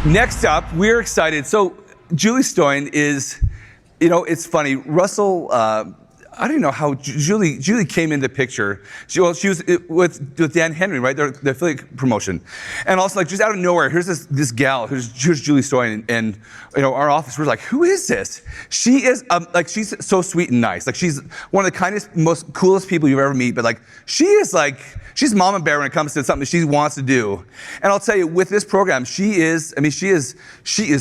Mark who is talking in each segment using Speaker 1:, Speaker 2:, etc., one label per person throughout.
Speaker 1: Next up, we're excited. So Julie Stoian is, it's funny. Russell, I don't even know how Julie came into the picture. She was with Dan Henry, right? Their affiliate promotion. And also, just out of nowhere, here's this gal, here's Julie Stoian, and our office, we're like, who is this? She is, she's so sweet and nice. She's one of the kindest, most coolest people you've ever meet, but she's mama bear when it comes to something that she wants to do. And I'll tell you, with this program, she is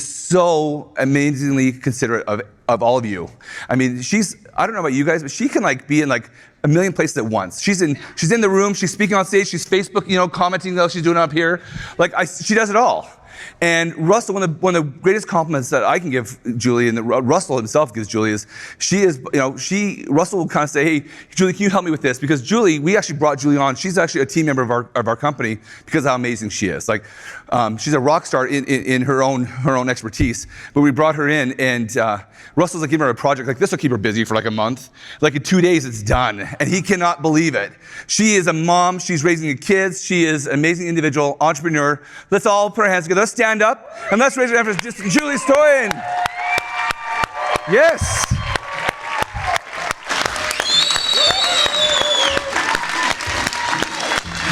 Speaker 1: so amazingly considerate of all of you. I don't know about you guys, but she can be in a million places at once. She's in the room, she's speaking on stage, she's Facebook, commenting though she's doing up here. She does it all. And Russell, one of the greatest compliments that I can give Julie, and that Russell himself gives Julie, is Russell will kind of say, hey, Julie, can you help me with this? Because Julie, we actually brought Julie on. She's actually a team member of our company because of how amazing she is. She's a rock star in her own expertise. But we brought her in, and Russell's giving her a project this will keep her busy for a month. In 2 days, it's done, and he cannot believe it. She is a mom. She's raising kids. She is an amazing individual, entrepreneur. Let's all put our hands together. Let's stand up and let's raise our hands for just Julie Stoian. Yes.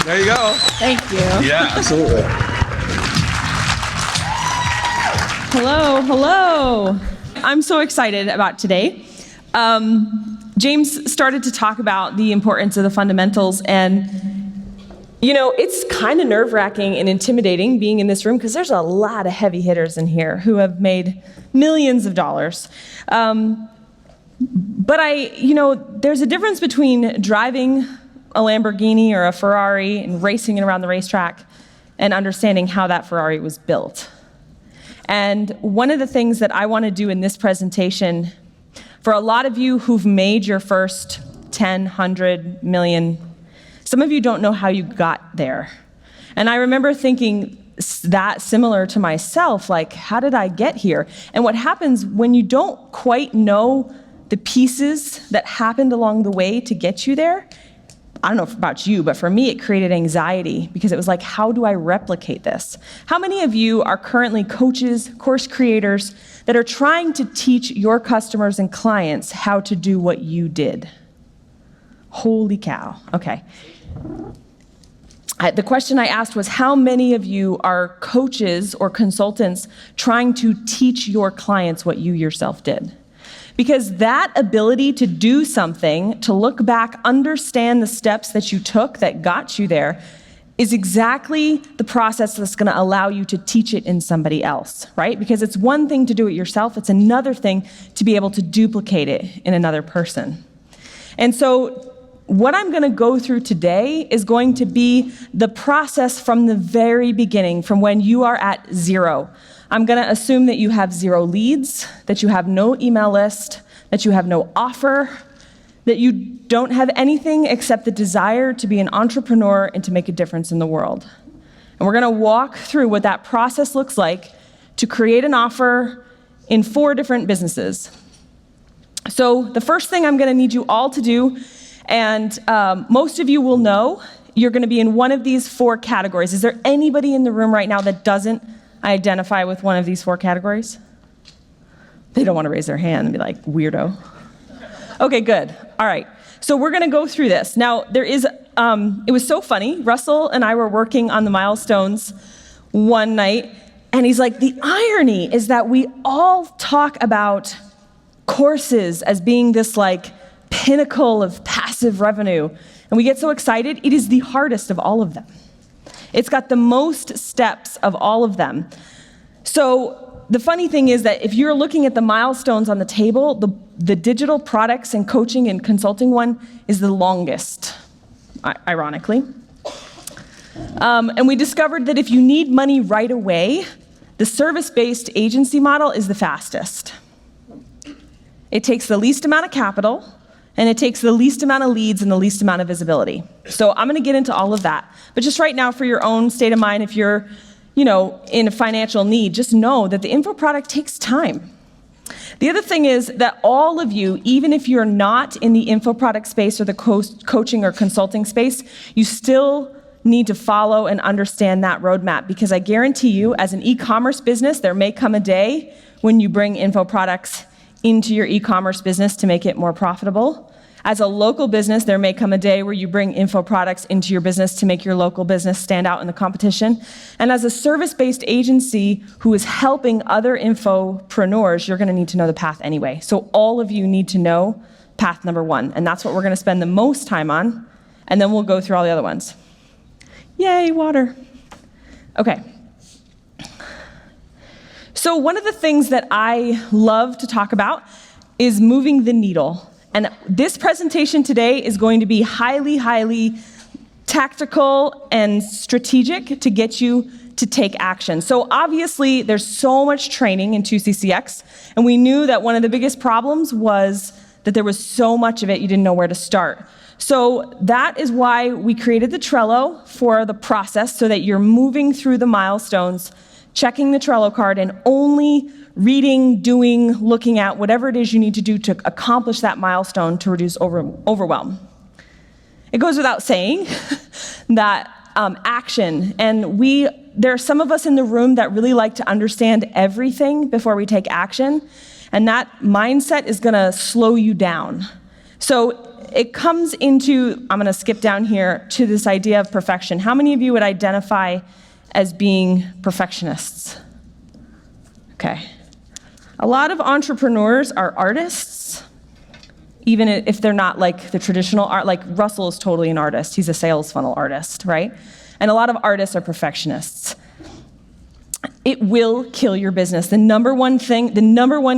Speaker 1: There you go.
Speaker 2: Thank you.
Speaker 1: Yeah, absolutely.
Speaker 2: Hello. I'm so excited about today. James started to talk about the importance of the fundamentals, and it's kind of nerve-wracking and intimidating being in this room because there's a lot of heavy hitters in here who have made millions of dollars. But there's a difference between driving a Lamborghini or a Ferrari and racing it around the racetrack and understanding how that Ferrari was built. And one of the things that I want to do in this presentation, for a lot of you who've made your first 10, 100, million, some of you don't know how you got there. And I remember thinking that similar to myself, how did I get here? And what happens when you don't quite know the pieces that happened along the way to get you there, I don't know about you, but for me, it created anxiety because it was how do I replicate this? How many of you are currently coaches, course creators that are trying to teach your customers and clients how to do what you did? Holy cow. Okay. The question I asked was, how many of you are coaches or consultants trying to teach your clients what you yourself did? Because that ability to do something, to look back, understand the steps that you took that got you there, is exactly the process that's going to allow you to teach it in somebody else, right? Because it's one thing to do it yourself, it's another thing to be able to duplicate it in another person. And so what I'm going to go through today is going to be the process from the very beginning, from when you are at zero. I'm going to assume that you have 0 leads, that you have no email list, that you have no offer, that you don't have anything except the desire to be an entrepreneur and to make a difference in the world. And we're going to walk through what that process looks like to create an offer in 4 different businesses. So the first thing I'm going to need you all to do, and most of you will know, you're going to be in one of these 4 categories. Is there anybody in the room right now that doesn't identify with one of these 4 categories? They don't want to raise their hand and be like, weirdo. Okay, good. All right. So we're going to go through this. Now, it was so funny. Russell and I were working on the milestones one night, and he's like, the irony is that we all talk about courses as being this pinnacle of passive revenue, and we get so excited. It is the hardest of all of them. It's got the most steps of all of them. So the funny thing is that if you're looking at the milestones on the table, the digital products and coaching and consulting one is the longest, ironically. And we discovered that if you need money right away, the service-based agency model is the fastest. It takes the least amount of capital, and it takes the least amount of leads and the least amount of visibility. So I'm going to get into all of that. But just right now, for your own state of mind, if you're in a financial need, just know that the info product takes time. The other thing is that all of you, even if you're not in the info product space or the coaching or consulting space, you still need to follow and understand that roadmap, because I guarantee you, as an e-commerce business, there may come a day when you bring info products into your e-commerce business to make it more profitable. As a local business, there may come a day where you bring info products into your business to make your local business stand out in the competition. And as a service-based agency who is helping other infopreneurs, you're gonna need to know the path anyway. So all of you need to know path number 1, and that's what we're gonna spend the most time on, and then we'll go through all the other ones. Yay, water. Okay. So one of the things that I love to talk about is moving the needle. And this presentation today is going to be highly, highly tactical and strategic to get you to take action. So obviously, there's so much training in 2CCX, and we knew that one of the biggest problems was that there was so much of it you didn't know where to start. So that is why we created the Trello for the process, so that you're moving through the milestones, checking the Trello card, and only reading, doing, looking at whatever it is you need to do to accomplish that milestone to reduce overwhelm. It goes without saying that action, and there are some of us in the room that really like to understand everything before we take action, and that mindset is gonna slow you down. So it comes into, I'm gonna skip down here to this idea of perfection. How many of you would identify as being perfectionists? Okay. A lot of entrepreneurs are artists, even if they're not like the traditional art. Like Russell is totally an artist. He's a sales funnel artist, right? And a lot of artists are perfectionists. It will kill your business. The number one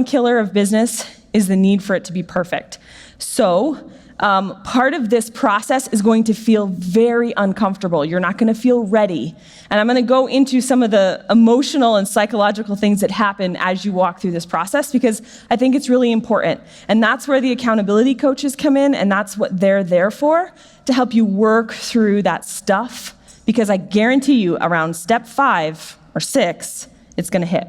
Speaker 2: killer of business is the need for it to be perfect. So part of this process is going to feel very uncomfortable. You're not going to feel ready. And I'm going to go into some of the emotional and psychological things that happen as you walk through this process, because I think it's really important. And that's where the accountability coaches come in, and that's what they're there for, to help you work through that stuff, because I guarantee you around step 5 or 6, it's going to hit.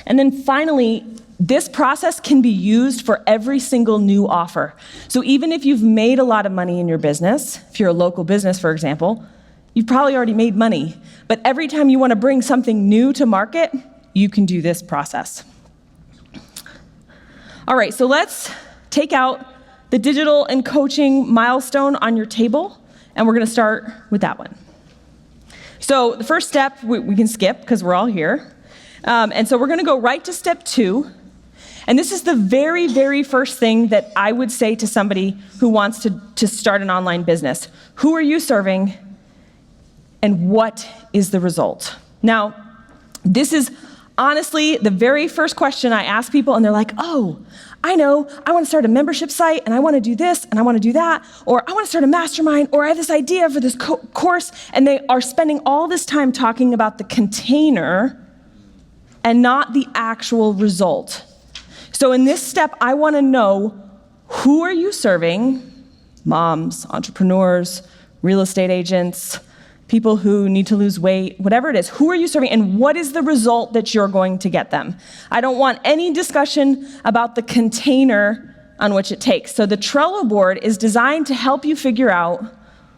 Speaker 2: And then finally, this process can be used for every single new offer. So even if you've made a lot of money in your business, if you're a local business, for example, you've probably already made money. But every time you want to bring something new to market, you can do this process. All right, so let's take out the digital and coaching milestone on your table, and we're going to start with that one. So the first step we can skip because we're all here. And so we're going to go right to step 2. And this is the very, very first thing that I would say to somebody who wants to start an online business. Who are you serving, and what is the result? Now, this is honestly the very first question I ask people, and they're like, oh, I know, I want to start a membership site, and I want to do this, and I want to do that, or I want to start a mastermind, or I have this idea for this course, and they are spending all this time talking about the container and not the actual result. So in this step, I want to know, who are you serving? Moms, entrepreneurs, real estate agents, people who need to lose weight, whatever it is. Who are you serving, and what is the result that you're going to get them? I don't want any discussion about the container on which it takes. So the Trello board is designed to help you figure out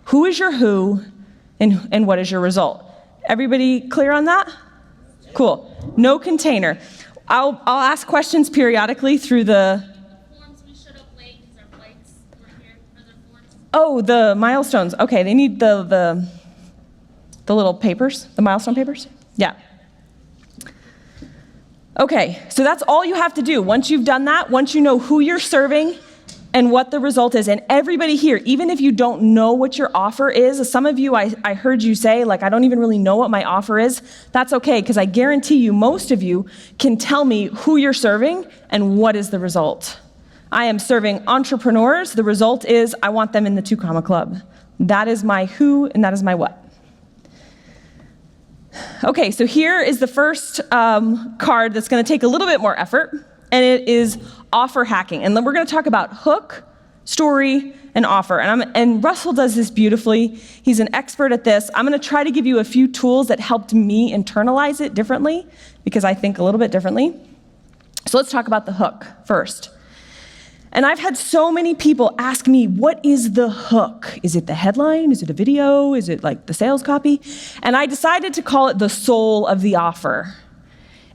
Speaker 2: who is your who and what is your result. Everybody clear on that? Cool. No container. I'll ask questions periodically through the
Speaker 3: forms we showed up late because our flights were here. Are there forms?
Speaker 2: Oh, the milestones. Okay, they need the little papers, the milestone papers? Yeah. Okay, so that's all you have to do. Once you've done that, once you know who you're serving and what the result is, and everybody here, even if you don't know what your offer is, some of you, I heard you say, like, I don't even really know what my offer is. That's okay, because I guarantee you, most of you can tell me who you're serving and what is the result. I am serving entrepreneurs. The result is I want them in the 2 Comma Club. That is my who, and that is my what. Okay, so here is the first card that's going to take a little bit more effort, and it is offer hacking. And then we're going to talk about hook, story, and offer. And Russell does this beautifully. He's an expert at this. I'm going to try to give you a few tools that helped me internalize it differently, because I think a little bit differently. So let's talk about the hook first. And I've had so many people ask me, what is the hook? Is it the headline? Is it a video? Is it like the sales copy? And I decided to call it the soul of the offer.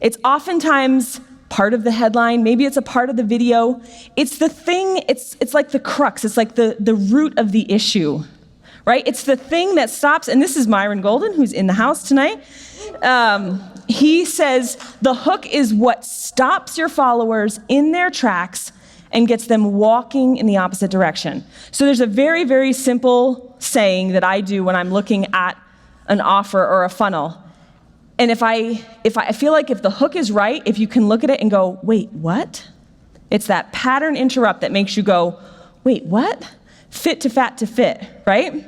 Speaker 2: It's oftentimes part of the headline, maybe it's a part of the video. It's the thing, it's like the crux, it's like the root of the issue, right? It's the thing that stops, and this is Myron Golden, who's in the house tonight. He says, the hook is what stops your followers in their tracks and gets them walking in the opposite direction. So there's a very, very simple saying that I do when I'm looking at an offer or a funnel. And if I feel like if the hook is right, if you can look at it and go, wait, what? It's that pattern interrupt that makes you go, wait, what? Fit to fat to fit, right?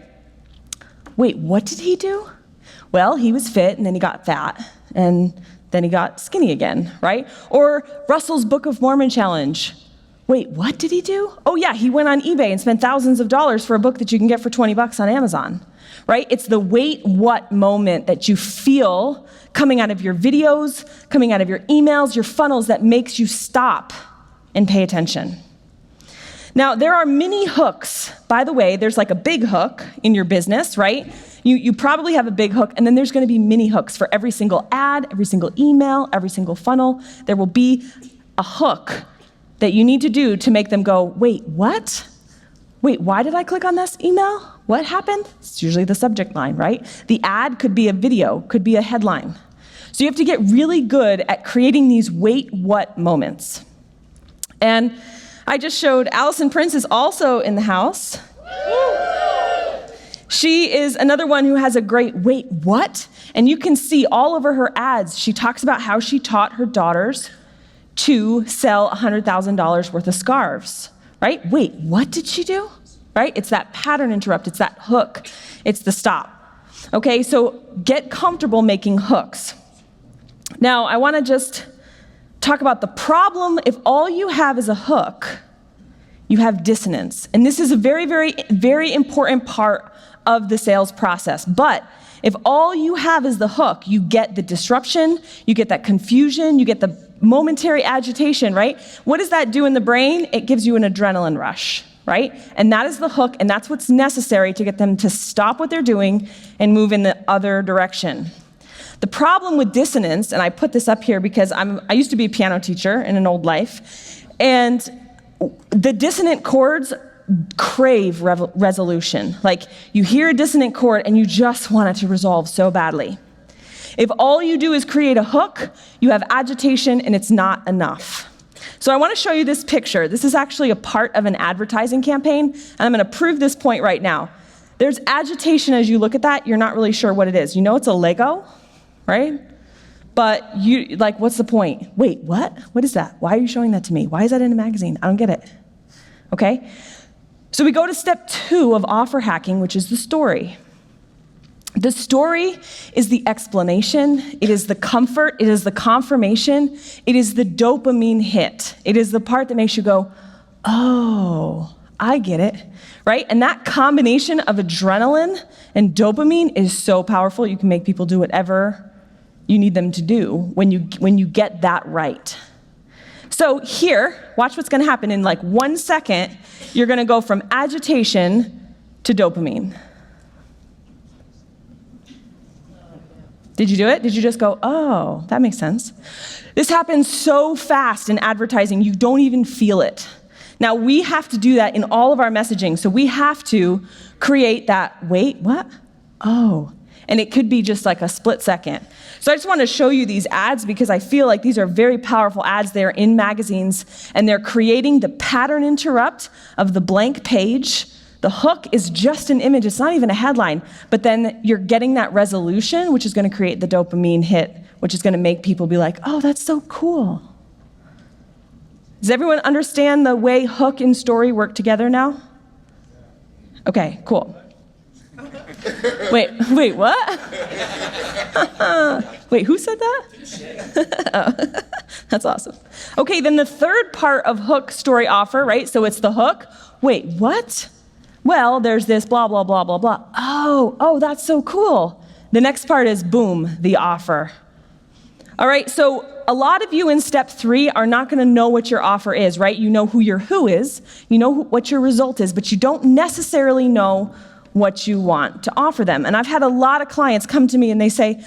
Speaker 2: Wait, what did he do? Well, he was fit and then he got fat and then he got skinny again, right? Or Russell's Book of Mormon challenge. Wait, what did he do? Oh yeah, he went on eBay and spent thousands of dollars for a book that you can get for 20 bucks on Amazon, right? It's the wait, what moment that you feel coming out of your videos, coming out of your emails, your funnels that makes you stop and pay attention. Now, there are many hooks. By the way, there's like a big hook in your business, right? You probably have a big hook, and then there's gonna be mini hooks for every single ad, every single email, every single funnel. There will be a hook that you need to do to make them go, wait, what? Wait, why did I click on this email? What happened? It's usually the subject line, right? The ad could be a video, could be a headline. So you have to get really good at creating these wait, what moments. And I just showed Allison Prince is also in the house. She is another one who has a great wait, what? And you can see all over her ads, she talks about how she taught her daughters to sell $100,000 worth of scarves, right? Wait, what did she do? Right? It's that pattern interrupt, it's that hook, it's the stop. Okay, so get comfortable making hooks. Now, I wanna just talk about the problem. If all you have is a hook, you have dissonance. And this is a very, very, very important part of the sales process. But if all you have is the hook, you get the disruption, you get that confusion, you get the momentary agitation, right? What does that do in the brain? It gives you an adrenaline rush, right? And that is the hook, and that's what's necessary to get them to stop what they're doing and move in the other direction. The problem with dissonance, and I put this up here because I used to be a piano teacher in an old life, and the dissonant chords crave resolution. Like, you hear a dissonant chord and you just want it to resolve so badly. If all you do is create a hook, you have agitation and it's not enough. So I want to show you this picture. This is actually a part of an advertising campaign, and I'm going to prove this point right now. There's agitation as you look at that. You're not really sure what it is. You know it's a Lego, right? But you, like, what's the point? Wait, what? What is that? Why are you showing that to me? Why is that in a magazine? I don't get it. Okay? So we go to step 2 of offer hacking, which is the story. The story is the explanation, it is the comfort, it is the confirmation, it is the dopamine hit. It is the part that makes you go, oh, I get it, right? And that combination of adrenaline and dopamine is so powerful. You can make people do whatever you need them to do when you get that right. So here, watch what's gonna happen in like 1 second. You're gonna go from agitation to dopamine. Did you do it? Did you just go, oh, that makes sense? This happens so fast in advertising, you don't even feel it. Now, we have to do that in all of our messaging. So we have to create that, wait, what? Oh, and it could be just like a split second. So I just want to show you these ads because I feel like these are very powerful ads. They're in magazines, and they're creating the pattern interrupt of the blank page. The hook is just an image, it's not even a headline, but then you're getting that resolution, which is going to create the dopamine hit, which is going to make people be like, oh, that's so cool. Does everyone understand the way hook and story work together now? Okay, cool. Wait, what? Wait, who said that? Oh, that's awesome. Okay, then the third part of hook, story, offer, right? So it's the hook. Wait, what? Well, there's this blah, blah, blah, blah, blah. Oh, that's so cool. The next part is boom, the offer. All right, so a lot of you in step 3 are not going to know what your offer is, right? You know who your who is, you know what your result is, but you don't necessarily know what you want to offer them. And I've had a lot of clients come to me and they say,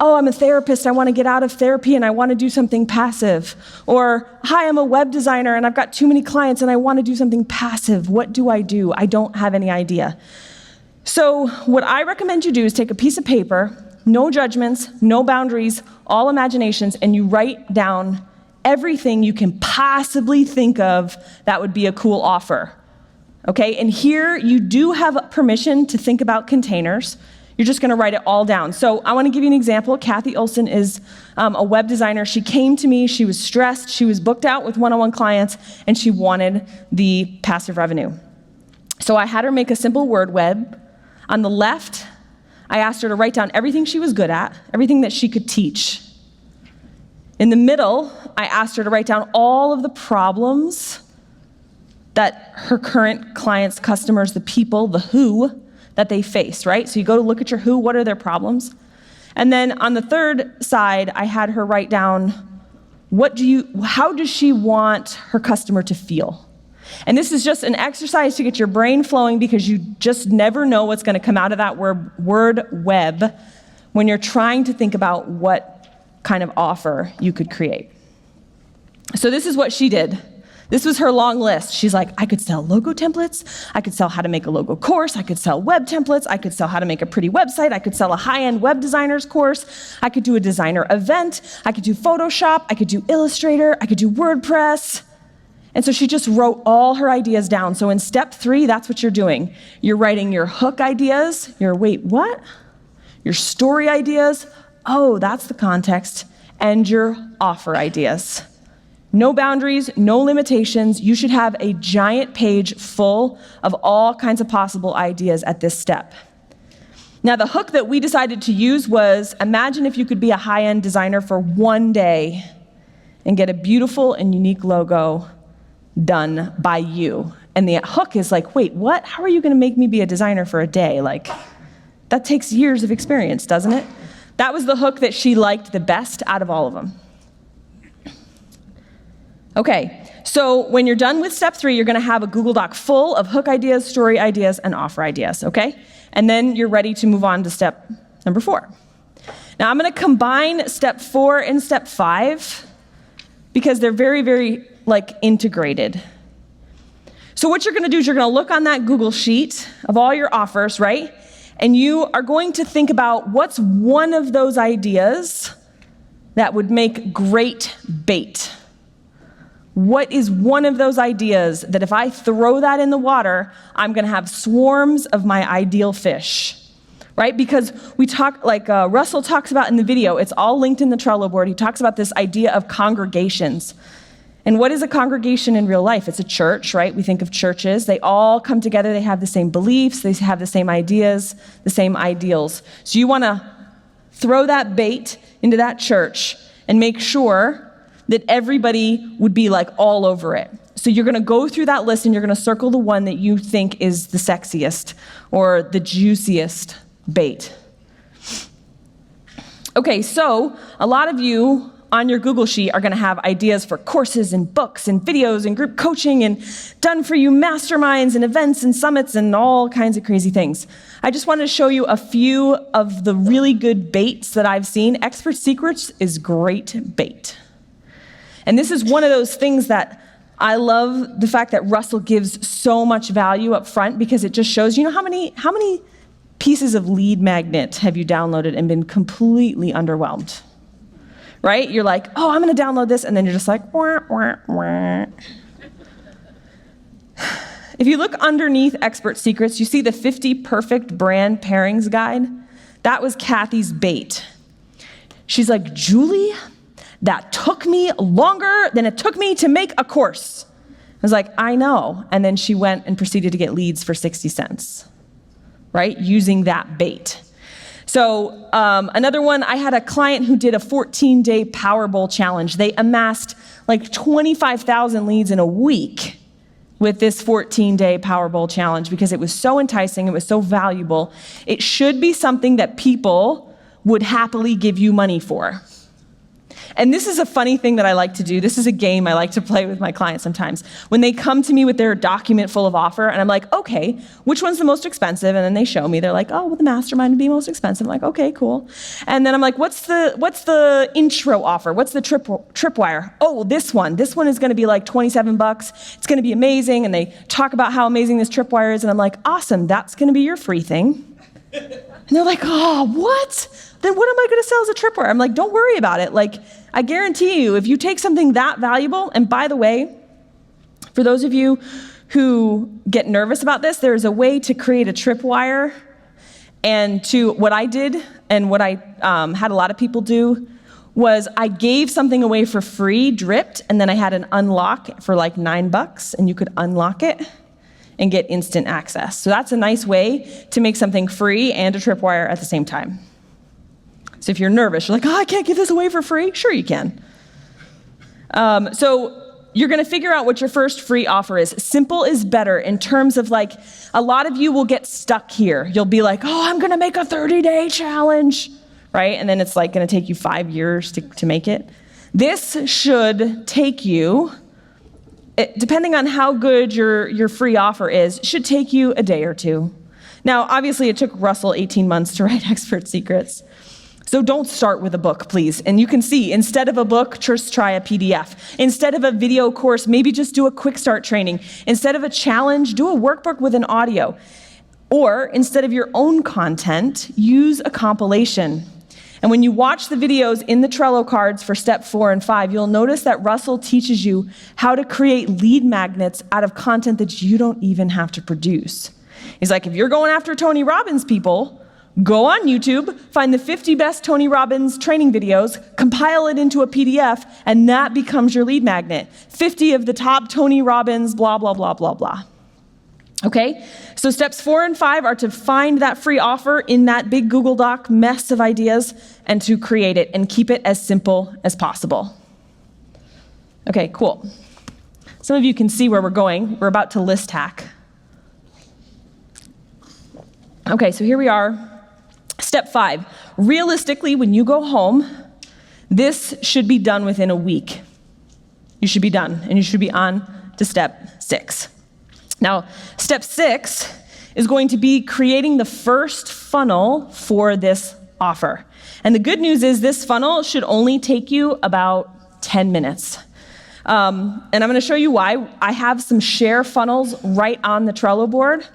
Speaker 2: oh, I'm a therapist, I want to get out of therapy and I want to do something passive. Or, hi, I'm a web designer and I've got too many clients and I want to do something passive. What do? I don't have any idea. So what I recommend you do is take a piece of paper, no judgments, no boundaries, all imaginations, and you write down everything you can possibly think of that would be a cool offer. Okay, and here you do have permission to think about containers. You're just going to write it all down. So I want to give you an example. Kathy Olson is a web designer. She came to me, she was stressed, she was booked out with one-on-one clients, and she wanted the passive revenue. So I had her make a simple word web. On the left, I asked her to write down everything she was good at, everything that she could teach. In the middle, I asked her to write down all of the problems that her current clients, customers, the people, the who, that they face, right? So you go to look at your who, what are their problems? And then on the third side, I had her write down, how does she want her customer to feel? And this is just an exercise to get your brain flowing because you just never know what's going to come out of that word web when you're trying to think about what kind of offer you could create. So this is what she did. This was her long list. She's like, I could sell logo templates. I could sell how to make a logo course. I could sell web templates. I could sell how to make a pretty website. I could sell a high-end web designer's course. I could do a designer event. I could do Photoshop. I could do Illustrator. I could do WordPress. And so she just wrote all her ideas down. So in step 3, that's what you're doing. You're writing your hook ideas, your wait, what? Your story ideas, oh, that's the context, and your offer ideas. No boundaries, no limitations. You should have a giant page full of all kinds of possible ideas at this step. Now, the hook that we decided to use was, imagine if you could be a high-end designer for one day and get a beautiful and unique logo done by you. And the hook is like, wait, what? How are you going to make me be a designer for a day? Like, that takes years of experience, doesn't it? That was the hook that she liked the best out of all of them. Okay, so when you're done with step 3, you're going to have a Google Doc full of hook ideas, story ideas, and offer ideas, okay? And then you're ready to move on to step number 4. Now, I'm going to combine step 4 and step 5 because they're very, very, integrated. So what you're going to do is you're going to look on that Google sheet of all your offers, right? And you are going to think about what's one of those ideas that would make great bait. What is one of those ideas that if I throw that in the water, I'm going to have swarms of my ideal fish, right? Because we talk, Russell talks about in the video, it's all linked in the Trello board. He talks about this idea of congregations. And what is a congregation in real life? It's a church, right? We think of churches. They all come together. They have the same beliefs. They have the same ideas, the same ideals. So you want to throw that bait into that church and make sure that everybody would be all over it. So you're going to go through that list and you're going to circle the one that you think is the sexiest or the juiciest bait. Okay, so a lot of you on your Google sheet are going to have ideas for courses and books and videos and group coaching and done-for-you masterminds and events and summits and all kinds of crazy things. I just wanted to show you a few of the really good baits that I've seen. Expert Secrets is great bait. And this is one of those things that I love the fact that Russell gives so much value up front because it just shows, how many pieces of lead magnet have you downloaded and been completely underwhelmed? Right? You're like, oh, I'm going to download this, and then you're just like, wah, wah, wah. If you look underneath Expert Secrets, you see the 50 perfect brand pairings guide. That was Kathy's bait. She's like, Julie, that took me longer than it took me to make a course. I was like, I know. And then she went and proceeded to get leads for 60 cents, right? Using that bait. So another one, I had a client who did a 14-day Powerball challenge. They amassed 25,000 leads in a week with this 14-day Powerball challenge because it was so enticing, it was so valuable. It should be something that people would happily give you money for. And this is a funny thing that I like to do. This is a game I like to play with my clients sometimes. When they come to me with their document full of offer, and I'm like, okay, which one's the most expensive? And then they show me, they're like, oh, well, the mastermind would be most expensive. I'm like, okay, cool. And then I'm like, what's the intro offer? What's the tripwire? Oh, this one. This one is gonna be like $27. It's gonna be amazing. And they talk about how amazing this tripwire is. And I'm like, awesome, that's gonna be your free thing. And they're like, oh, what? Then what am I going to sell as a tripwire? I'm like, don't worry about it. Like, I guarantee you, if you take something that valuable, and by the way, for those of you who get nervous about this, there's a way to create a tripwire. And to what I did, and what I had a lot of people do, was I gave something away for free, dripped, and then I had an unlock for like $9, and you could unlock it and get instant access. So that's a nice way to make something free and a tripwire at the same time. So if you're nervous, you're like, oh, I can't give this away for free. Sure you can. So you're gonna figure out what your first free offer is. Simple is better in terms of like, a lot of you will get stuck here. You'll be like, oh, I'm gonna make a 30-day challenge, right? And then it's like gonna take you 5 years to make it. This should take you, depending on how good your free offer is, should take you a day or two. Now, obviously it took Russell 18 months to write Expert Secrets. So don't start with a book, please. And you can see, instead of a book, just try a PDF. Instead of a video course, maybe just do a quick start training. Instead of a challenge, do a workbook with an audio. Or instead of your own content, use a compilation. And when you watch the videos in the Trello cards for step 4 and 5, you'll notice that Russell teaches you how to create lead magnets out of content that you don't even have to produce. He's like, if you're going after Tony Robbins people, go on YouTube, find the 50 best Tony Robbins training videos, compile it into a PDF, and that becomes your lead magnet. 50 of the top Tony Robbins, blah, blah, blah, blah, blah. Okay? So steps 4 and 5 are to find that free offer in that big Google Doc mess of ideas and to create it and keep it as simple as possible. Okay, cool. Some of you can see where we're going. We're about to list hack. Okay, so here we are. Step 5, realistically, when you go home, this should be done within a week. You should be done, and you should be on to step 6. Now, step 6 is going to be creating the first funnel for this offer. And the good news is this funnel should only take you about 10 minutes. And I'm gonna show you why. I have some share funnels right on the Trello board.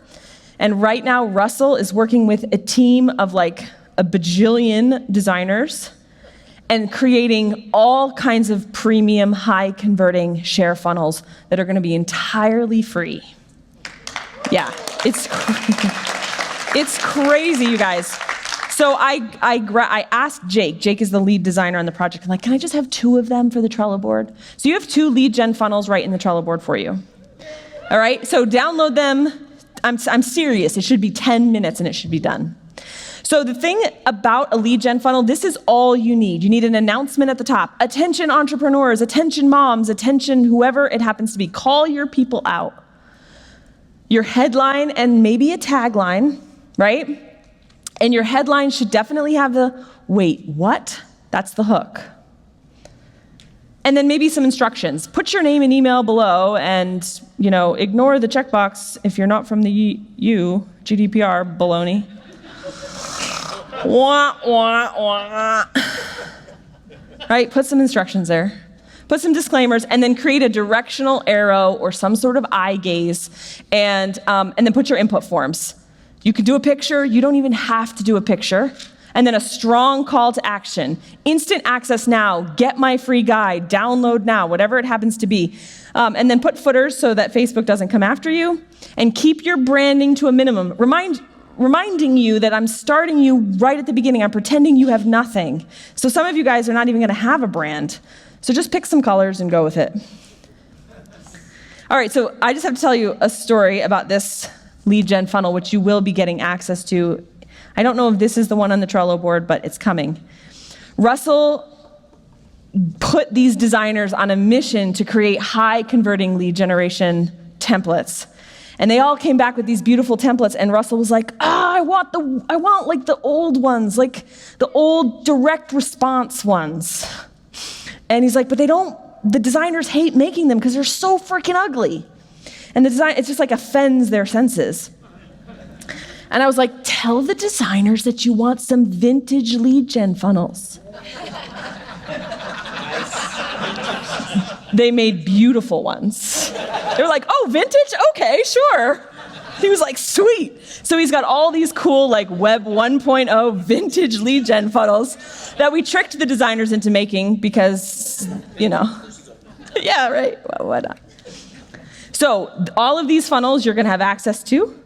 Speaker 2: And right now, Russell is working with a team of like a bajillion designers and creating all kinds of premium, high-converting share funnels that are gonna be entirely free. Yeah, it's crazy, you guys. So I asked Jake. Jake is the lead designer on the project. I'm like, can I just have 2 of them for the Trello board? So you have 2 lead gen funnels right in the Trello board for you. All right, so download them. I'm serious, it should be 10 minutes and it should be done. So the thing about a lead gen funnel, this is all you need. You need an announcement at the top. Attention entrepreneurs, attention moms, attention whoever it happens to be. Call your people out. Your headline and maybe a tagline, right? And your headline should definitely have the, wait, what? That's the hook. And then maybe some instructions. Put your name and email below and, ignore the checkbox if you're not from the EU, GDPR, baloney. Wah, wah, wah. Right, put some instructions there. Put some disclaimers and then create a directional arrow or some sort of eye gaze and then put your input forms. You could do a picture, you don't even have to do a picture. And then a strong call to action. Instant access now, get my free guide, download now, whatever it happens to be. And then put footers so that Facebook doesn't come after you. And keep your branding to a minimum. Reminding you that I'm starting you right at the beginning. I'm pretending you have nothing. So some of you guys are not even gonna have a brand. So just pick some colors and go with it. All right, so I just have to tell you a story about this lead gen funnel, which you will be getting access to. I don't know if this is the one on the Trello board, but it's coming. Russell put these designers on a mission to create high-converting lead generation templates. And they all came back with these beautiful templates, and Russell was like, I want like the old ones, like the old direct response ones. And he's like, but the designers hate making them because they're so freaking ugly. And it's just like offends their senses. And I was like, tell the designers that you want some vintage lead gen funnels. They made beautiful ones. They were like, oh, vintage? Okay, sure. He was like, sweet. So he's got all these cool like Web 1.0 vintage lead gen funnels that we tricked the designers into making because, yeah, right, well, why not? So all of these funnels you're gonna have access to.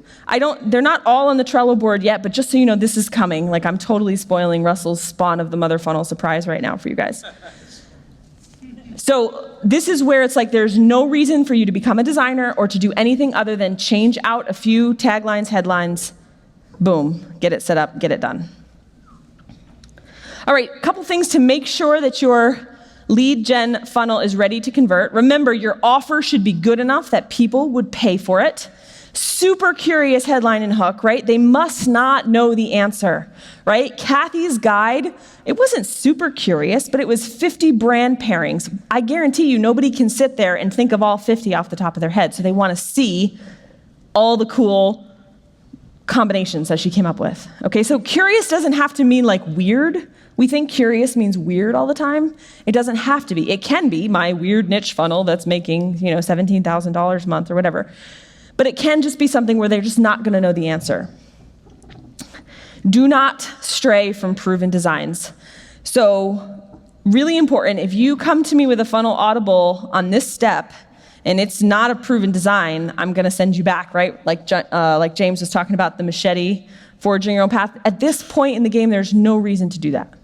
Speaker 2: They're not all on the Trello board yet, but just so you know, this is coming. Like I'm totally spoiling Russell's spawn of the mother funnel surprise right now for you guys. So this is where it's like there's no reason for you to become a designer or to do anything other than change out a few taglines, headlines, boom, get it set up, get it done. All right, a couple things to make sure that your lead gen funnel is ready to convert. Remember, your offer should be good enough that people would pay for it. Super curious headline and hook, right? They must not know the answer, right? Kathy's guide, it wasn't super curious, but it was 50 brand pairings. I guarantee you nobody can sit there and think of all 50 off the top of their head, so they want to see all the cool combinations that she came up with. Okay, so curious doesn't have to mean like weird. We think curious means weird all the time. It doesn't have to be. It can be my weird niche funnel that's making, $17,000 a month or whatever. But it can just be something where they're just not gonna know the answer. Do not stray from proven designs. So really important, if you come to me with a funnel audible on this step and it's not a proven design, I'm gonna send you back, right? Like James was talking about the machete, forging your own path. At this point in the game, there's no reason to do that.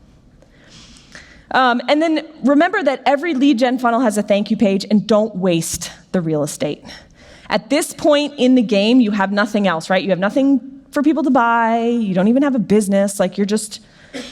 Speaker 2: And then remember that every lead gen funnel has a thank you page, and don't waste the real estate. At this point in the game, you have nothing else, right? You have nothing for people to buy. You don't even have a business. Like you're just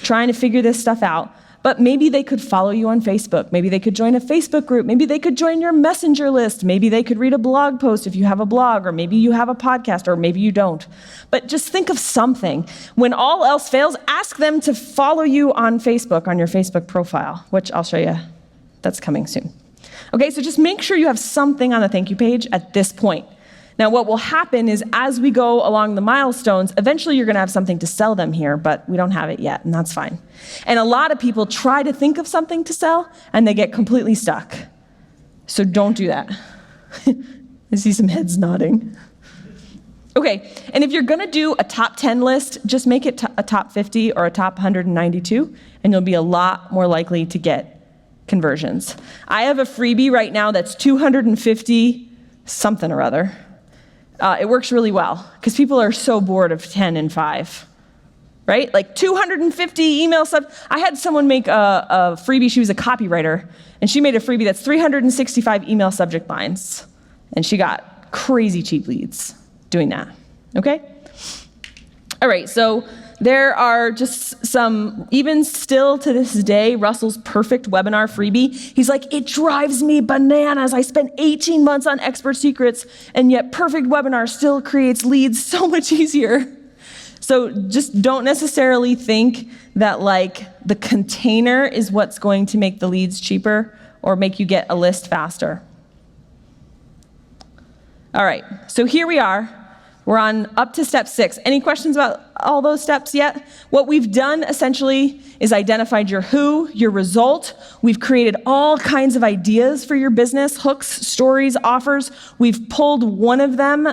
Speaker 2: trying to figure this stuff out. But maybe they could follow you on Facebook. Maybe they could join a Facebook group. Maybe they could join your messenger list. Maybe they could read a blog post if you have a blog, or maybe you have a podcast, or maybe you don't. But just think of something. When all else fails, ask them to follow you on Facebook, on your Facebook profile, which I'll show you. That's coming soon. Okay, so just make sure you have something on the thank you page at this point. Now, what will happen is as we go along the milestones, eventually you're gonna have something to sell them here, but we don't have it yet, and that's fine. And a lot of people try to think of something to sell, and they get completely stuck. So don't do that. I see some heads nodding. Okay, and if you're gonna do a top 10 list, just make it a top 50 or a top 192, and you'll be a lot more likely to get conversions. I have a freebie right now that's 250 something or other. It works really well because people are so bored of 10 and 5, right? Like 250 email stuff. I had someone make a freebie. She was a copywriter, and she made a freebie that's 365 email subject lines, and she got crazy cheap leads doing that, okay? All right, so there are just some, even still to this day, Russell's perfect webinar freebie. He's like, it drives me bananas. I spent 18 months on expert secrets, and yet perfect webinar still creates leads so much easier. So just don't necessarily think that like the container is what's going to make the leads cheaper or make you get a list faster. All right, so here we are. We're on up to step 6. Any questions about all those steps yet? What we've done essentially is identified your who, your result. We've created all kinds of ideas for your business, hooks, stories, offers. We've pulled one of them,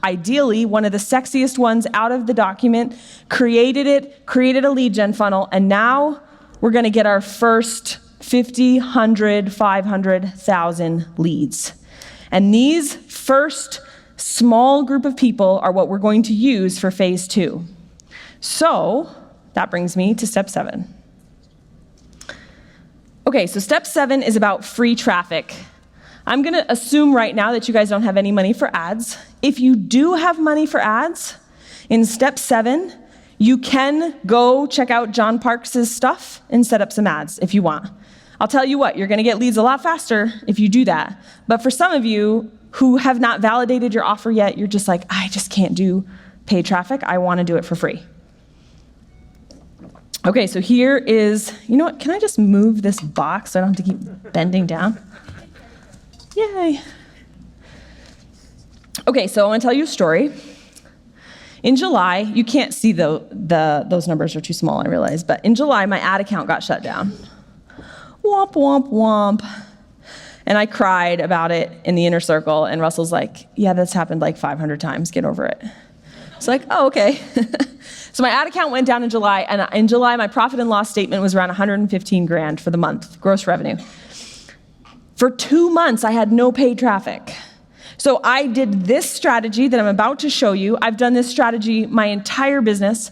Speaker 2: ideally one of the sexiest ones out of the document, created a lead gen funnel, and now we're gonna get our first 50, 100, 500, 1,000 leads. And these first small group of people are what we're going to use for phase 2. So that brings me to step 7. Okay, so step 7 is about free traffic. I'm gonna assume right now that you guys don't have any money for ads. If you do have money for ads, in step 7, you can go check out John Parks' stuff and set up some ads if you want. I'll tell you what, you're gonna get leads a lot faster if you do that. But for some of you who have not validated your offer yet, you're just like, I just can't do paid traffic. I wanna do it for free. Okay, so here is, you know what, can I just move this box so I don't have to keep bending down? Yay. Okay, so I want to tell you a story. In July, you can't see those numbers are too small, I realize, but in July, my ad account got shut down. Womp, womp, womp. And I cried about it in the inner circle, and Russell's like, yeah, that's happened like 500 times, get over it. It's like, oh, okay. So my ad account went down in July, and in July, my profit and loss statement was around 115 grand for the month, gross revenue. For 2 months, I had no paid traffic. So I did this strategy that I'm about to show you. I've done this strategy my entire business,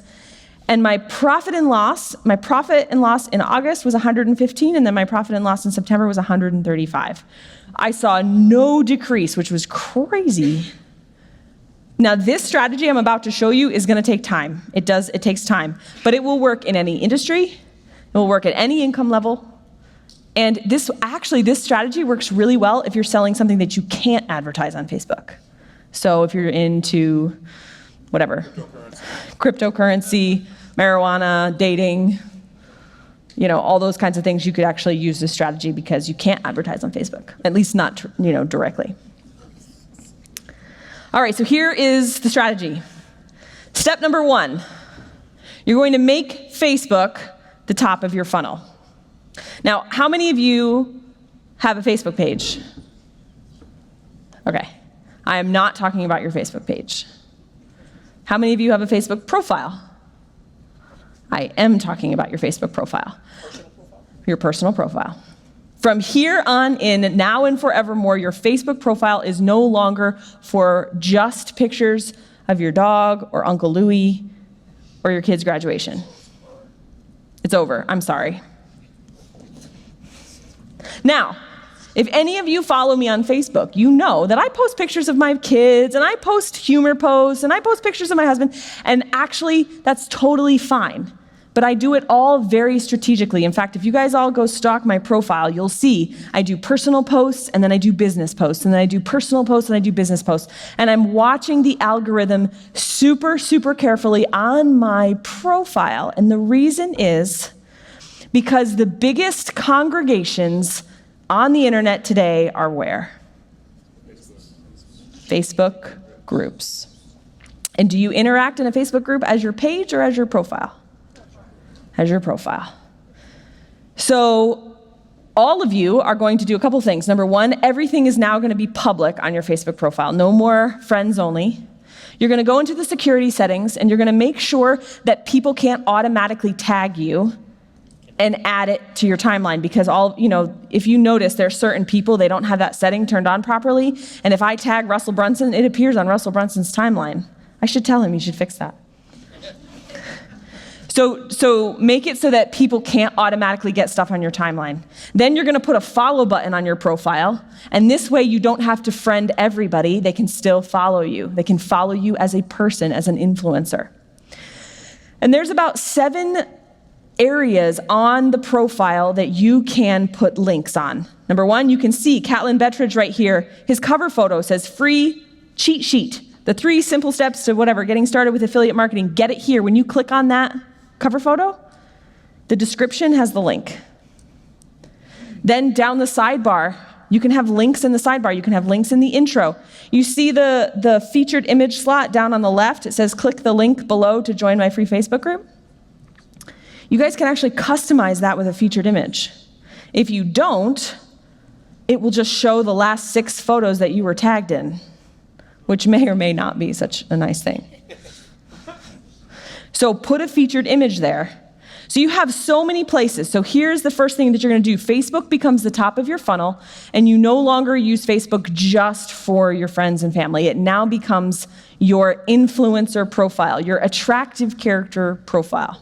Speaker 2: and my profit and loss in August was 115, and then my profit and loss in September was 135. I saw no decrease, which was crazy. Now, this strategy I'm about to show you is going to take time. It takes time, but it will work in any industry. It will work at any income level. And this strategy works really well if you're selling something that you can't advertise on Facebook. So if you're into whatever, cryptocurrency, marijuana, dating, all those kinds of things, you could actually use this strategy because you can't advertise on Facebook, at least not, directly. All right, so here is the strategy. Step number 1, you're going to make Facebook the top of your funnel. Now, how many of you have a Facebook page? Okay, I am not talking about your Facebook page. How many of you have a Facebook profile? I am talking about your Facebook profile. Your personal profile. From here on in, now and forevermore, your Facebook profile is no longer for just pictures of your dog or Uncle Louie or your kid's graduation. It's over. I'm sorry. Now, if any of you follow me on Facebook, you know that I post pictures of my kids, and I post humor posts, and I post pictures of my husband, and actually, that's totally fine. But I do it all very strategically. In fact, if you guys all go stalk my profile, you'll see I do personal posts, and then I do business posts, and then I do personal posts, and I do business posts. And I'm watching the algorithm super, super carefully on my profile. And the reason is because the biggest congregations on the internet today are where? Facebook groups. And do you interact in a Facebook group as your page or as your profile? As your profile. So all of you are going to do a couple things. Number 1, everything is now going to be public on your Facebook profile. No more friends only. You're going to go into the security settings, and you're going to make sure that people can't automatically tag you and add it to your timeline, because if you notice, there are certain people, they don't have that setting turned on properly, and if I tag Russell Brunson, it appears on Russell Brunson's timeline. I should tell him, you should fix that. So make it so that people can't automatically get stuff on your timeline. Then you're going to put a follow button on your profile, and this way you don't have to friend everybody. They can still follow you. They can follow you as a person, as an influencer. And there's about 7 areas on the profile that you can put links on. Number 1, you can see Catlin Bettridge right here. His cover photo says free cheat sheet. The 3 simple steps to getting started with affiliate marketing. Get it here. When you click on that cover photo, the description has the link. Then down the sidebar, you can have links in the sidebar. You can have links in the intro. You see the featured image slot down on the left. It says click the link below to join my free Facebook group. You guys can actually customize that with a featured image. If you don't, it will just show the last 6 photos that you were tagged in, which may or may not be such a nice thing. So put a featured image there. So you have so many places. So here's the first thing that you're going to do. Facebook becomes the top of your funnel, and you no longer use Facebook just for your friends and family. It now becomes your influencer profile, your attractive character profile.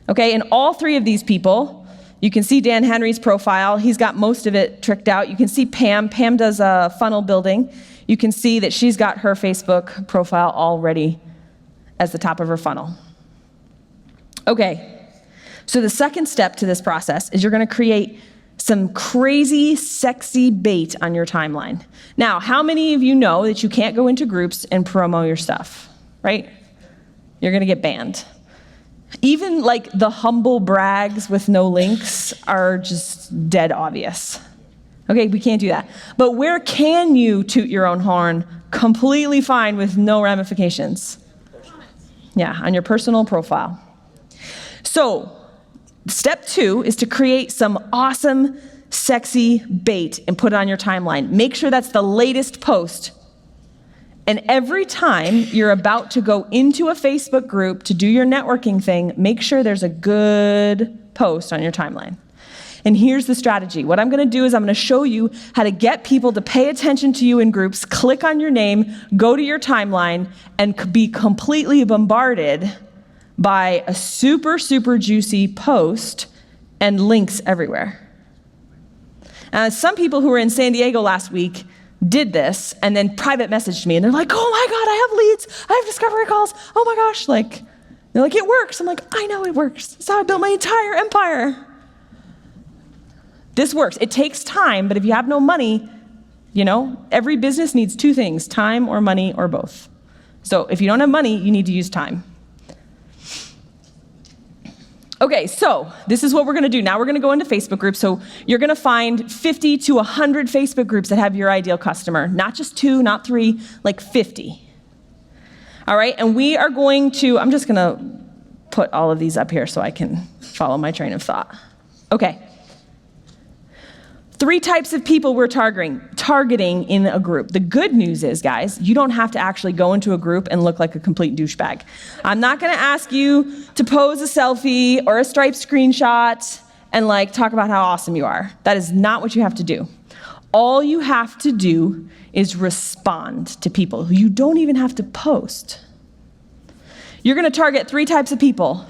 Speaker 2: Okay, and all 3 of these people, you can see Dan Henry's profile. He's got most of it tricked out. You can see Pam. Pam does funnel building. You can see that she's got her Facebook profile already as the top of her funnel. Okay, so the second step to this process is you're going to create some crazy, sexy bait on your timeline. Now, how many of you know that you can't go into groups and promo your stuff, right? You're going to get banned. Even like the humble brags with no links are just dead obvious. Okay, we can't do that. But where can you toot your own horn completely fine with no ramifications? Yeah, on your personal profile. So, step 2 is to create some awesome, sexy bait and put it on your timeline. Make sure that's the latest post. And every time you're about to go into a Facebook group to do your networking thing, make sure there's a good post on your timeline. And here's the strategy. What I'm going to do is I'm going to show you how to get people to pay attention to you in groups, click on your name, go to your timeline, and be completely bombarded by a super, super juicy post and links everywhere. Some people who were in San Diego last week did this and then private messaged me, and they're like, oh my God, I have leads, I have discovery calls, oh my gosh, they're like, it works. I'm like, I know it works. That's how I built my entire empire. This works. It takes time, but if you have no money, every business needs 2 things, time or money or both. So if you don't have money, you need to use time. Okay, so this is what we're going to do. Now we're going to go into Facebook groups. So you're going to find 50 to 100 Facebook groups that have your ideal customer. Not just 2, not 3, like 50. All right, and we are going to, I'm just going to put all of these up here so I can follow my train of thought. Okay. 3 types of people we're targeting in a group. The good news is, guys, you don't have to actually go into a group and look like a complete douchebag. I'm not going to ask you to pose a selfie or a Stripe screenshot and talk about how awesome you are. That is not what you have to do. All you have to do is respond to people. You don't even have to post. You're going to target 3 types of people.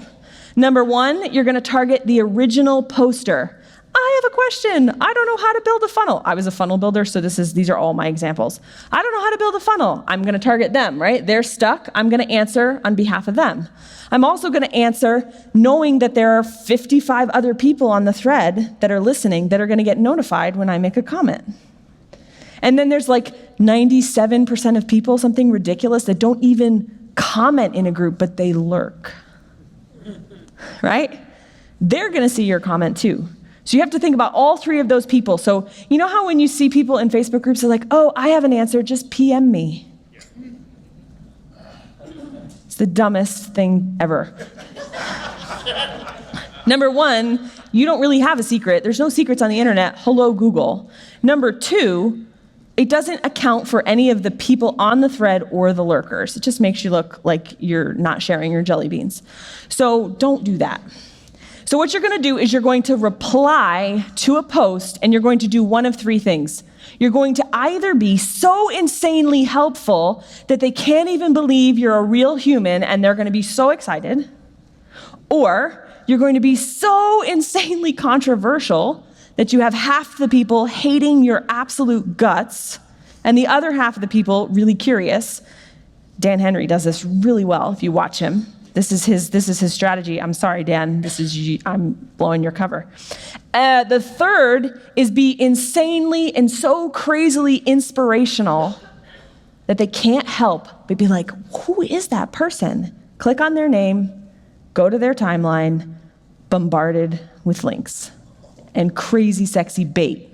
Speaker 2: Number 1, you're going to target the original poster. I have a question. I don't know how to build a funnel. I was a funnel builder, so these are all my examples. I don't know how to build a funnel. I'm going to target them, right? They're stuck. I'm going to answer on behalf of them. I'm also going to answer knowing that there are 55 other people on the thread that are listening that are going to get notified when I make a comment. And then there's 97% of people, something ridiculous, that don't even comment in a group, but they lurk, right? They're going to see your comment too. So you have to think about all 3 of those people. So you know how when you see people in Facebook groups, they're like, oh, I have an answer, just PM me. It's the dumbest thing ever. Number 1, you don't really have a secret. There's no secrets on the internet. Hello, Google. Number 2, it doesn't account for any of the people on the thread or the lurkers. It just makes you look like you're not sharing your jelly beans. So don't do that. So what you're going to do is you're going to reply to a post, and you're going to do one of 3 things. You're going to either be so insanely helpful that they can't even believe you're a real human and they're going to be so excited, or you're going to be so insanely controversial that you have half the people hating your absolute guts and the other half of the people really curious. Dan Henry does this really well if you watch him. This is his strategy. I'm sorry, Dan. I'm blowing your cover. The third is be insanely and so crazily inspirational that they can't help but be like, who is that person? Click on their name, go to their timeline, bombarded with links and crazy sexy bait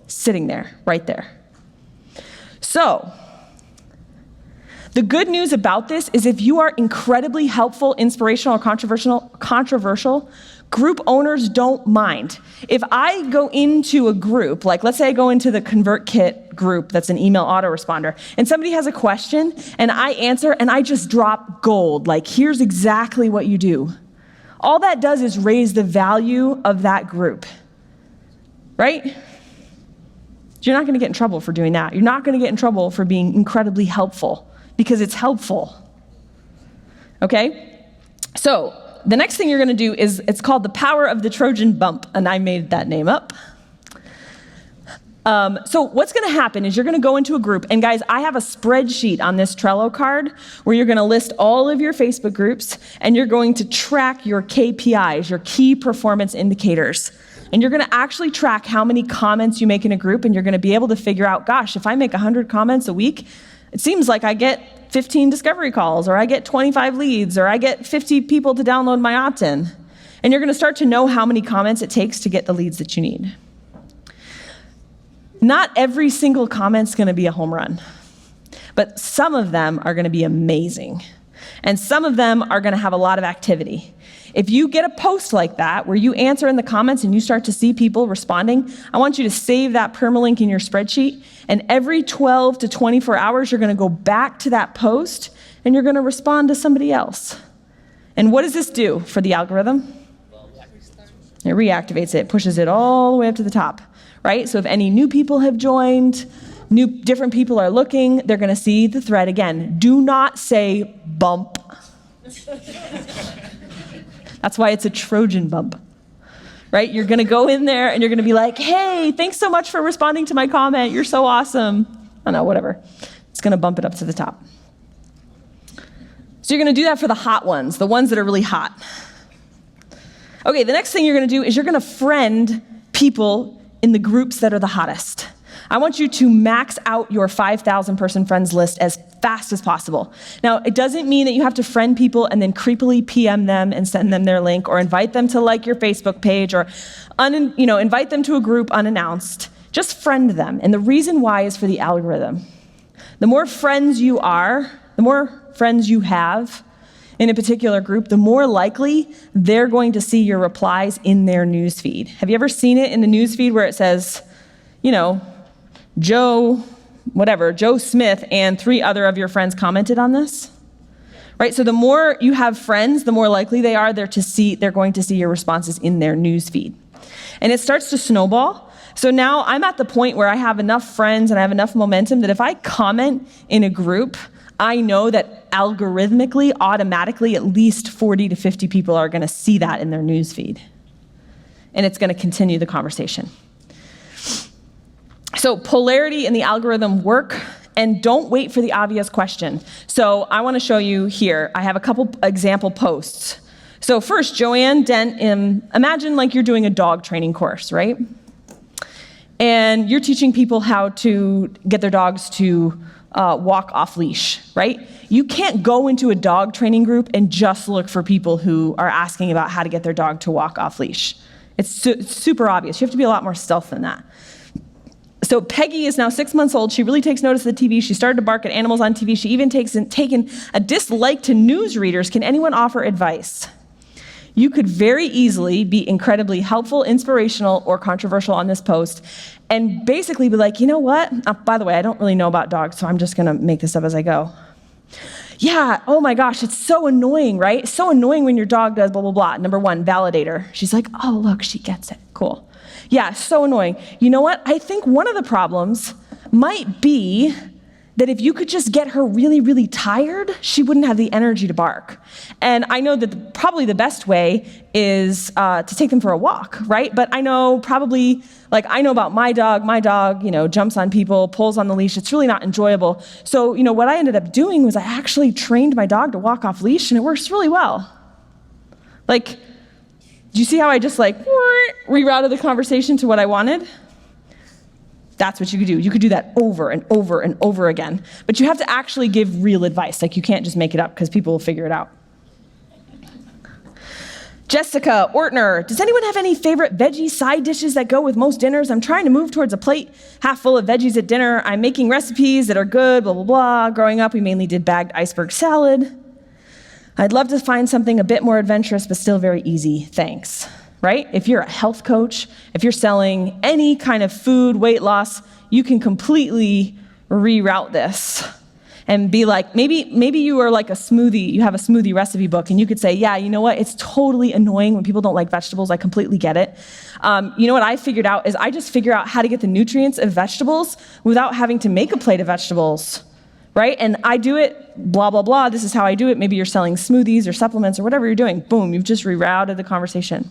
Speaker 2: sitting there, right there. So, the good news about this is if you are incredibly helpful, inspirational, or controversial, group owners don't mind. If I go into a group, let's say I go into the ConvertKit group that's an email autoresponder, and somebody has a question, and I answer, and I just drop gold, here's exactly what you do. All that does is raise the value of that group, right? You're not going to get in trouble for doing that. You're not going to get in trouble for being incredibly helpful, because it's helpful, okay? So the next thing you're going to do is, it's called the power of the Trojan bump, and I made that name up. So what's going to happen is you're going to go into a group, and guys, I have a spreadsheet on this Trello card where you're going to list all of your Facebook groups, and you're going to track your KPIs, your key performance indicators. And you're going to actually track how many comments you make in a group, and you're going to be able to figure out, gosh, if I make 100 comments a week, it seems like I get 15 discovery calls, or I get 25 leads, or I get 50 people to download my opt-in. And you're going to start to know how many comments it takes to get the leads that you need. Not every single comment's going to be a home run, but some of them are going to be amazing. And some of them are going to have a lot of activity. If you get a post like that where you answer in the comments and you start to see people responding, I want you to save that permalink in your spreadsheet. And every 12 to 24 hours, you're going to go back to that post and you're going to respond to somebody else. And what does this do for the algorithm? It reactivates it, pushes it all the way up to the top, right? So if any new people have joined, different people are looking, they're going to see the thread again. Do not say bump. That's why it's a Trojan bump, right? You're going to go in there and you're going to be like, hey, thanks so much for responding to my comment. You're so awesome. I don't know, whatever. It's going to bump it up to the top. So you're going to do that for the hot ones, the ones that are really hot. Okay, the next thing you're going to do is you're going to friend people in the groups that are the hottest. I want you to max out your 5,000 person friends list as fast as possible. Now, it doesn't mean that you have to friend people and then creepily PM them and send them their link or invite them to like your Facebook page or invite them to a group unannounced. Just friend them. And the reason why is for the algorithm. The more friends you are, the more friends you have in a particular group, the more likely they're going to see your replies in their newsfeed. Have you ever seen it in the newsfeed where it says, Joe Smith and 3 other of your friends commented on this? Right? So the more you have friends, the more likely they're going to see your responses in their newsfeed. And it starts to snowball. So now I'm at the point where I have enough friends and I have enough momentum that if I comment in a group, I know that algorithmically, automatically, at least 40 to 50 people are going to see that in their newsfeed. And it's going to continue the conversation. So polarity in the algorithm work, and don't wait for the obvious question. So I want to show you here. I have a couple example posts. So first, Joanne Dent, imagine like you're doing a dog training course, right? And you're teaching people how to get their dogs to walk off leash, right? You can't go into a dog training group and just look for people who are asking about how to get their dog to walk off leash. It's super obvious. You have to be a lot more stealth than that. So Peggy is now 6 months old. She really takes notice of the TV. She started to bark at animals on TV. She even taken a dislike to newsreaders. Can anyone offer advice? You could very easily be incredibly helpful, inspirational, or controversial on this post and basically be like, you know what? By the way, I don't really know about dogs, so I'm just going to make this up as I go. Yeah, oh my gosh, it's so annoying, right? It's so annoying when your dog does blah, blah, blah. Number 1, validator. She's like, oh, look, she gets it. Cool. Yeah, so annoying. You know what? I think one of the problems might be that if you could just get her really, really tired, she wouldn't have the energy to bark. And I know that probably the best way is to take them for a walk, right? But I know about my dog, jumps on people, pulls on the leash. It's really not enjoyable. So, what I ended up doing was I actually trained my dog to walk off leash, and it works really well. Do you see how I just rerouted the conversation to what I wanted? That's what you could do. You could do that over and over and over again. But you have to actually give real advice. You can't just make it up because people will figure it out. Jessica Ortner, does anyone have any favorite veggie side dishes that go with most dinners? I'm trying to move towards a plate half full of veggies at dinner. I'm making recipes that are good, blah, blah, blah. Growing up, we mainly did bagged iceberg salad. I'd love to find something a bit more adventurous, but still very easy. Thanks. Right? If you're a health coach, if you're selling any kind of food, weight loss, you can completely reroute this and be like, maybe you are like you have a smoothie recipe book, and you could say, yeah, you know what? It's totally annoying when people don't like vegetables. I completely get it. You know what I figured out is I just figure out how to get the nutrients of vegetables without having to make a plate of vegetables. Right? And I do it, blah, blah, blah. This is how I do it. Maybe you're selling smoothies or supplements or whatever you're doing. Boom, you've just rerouted the conversation.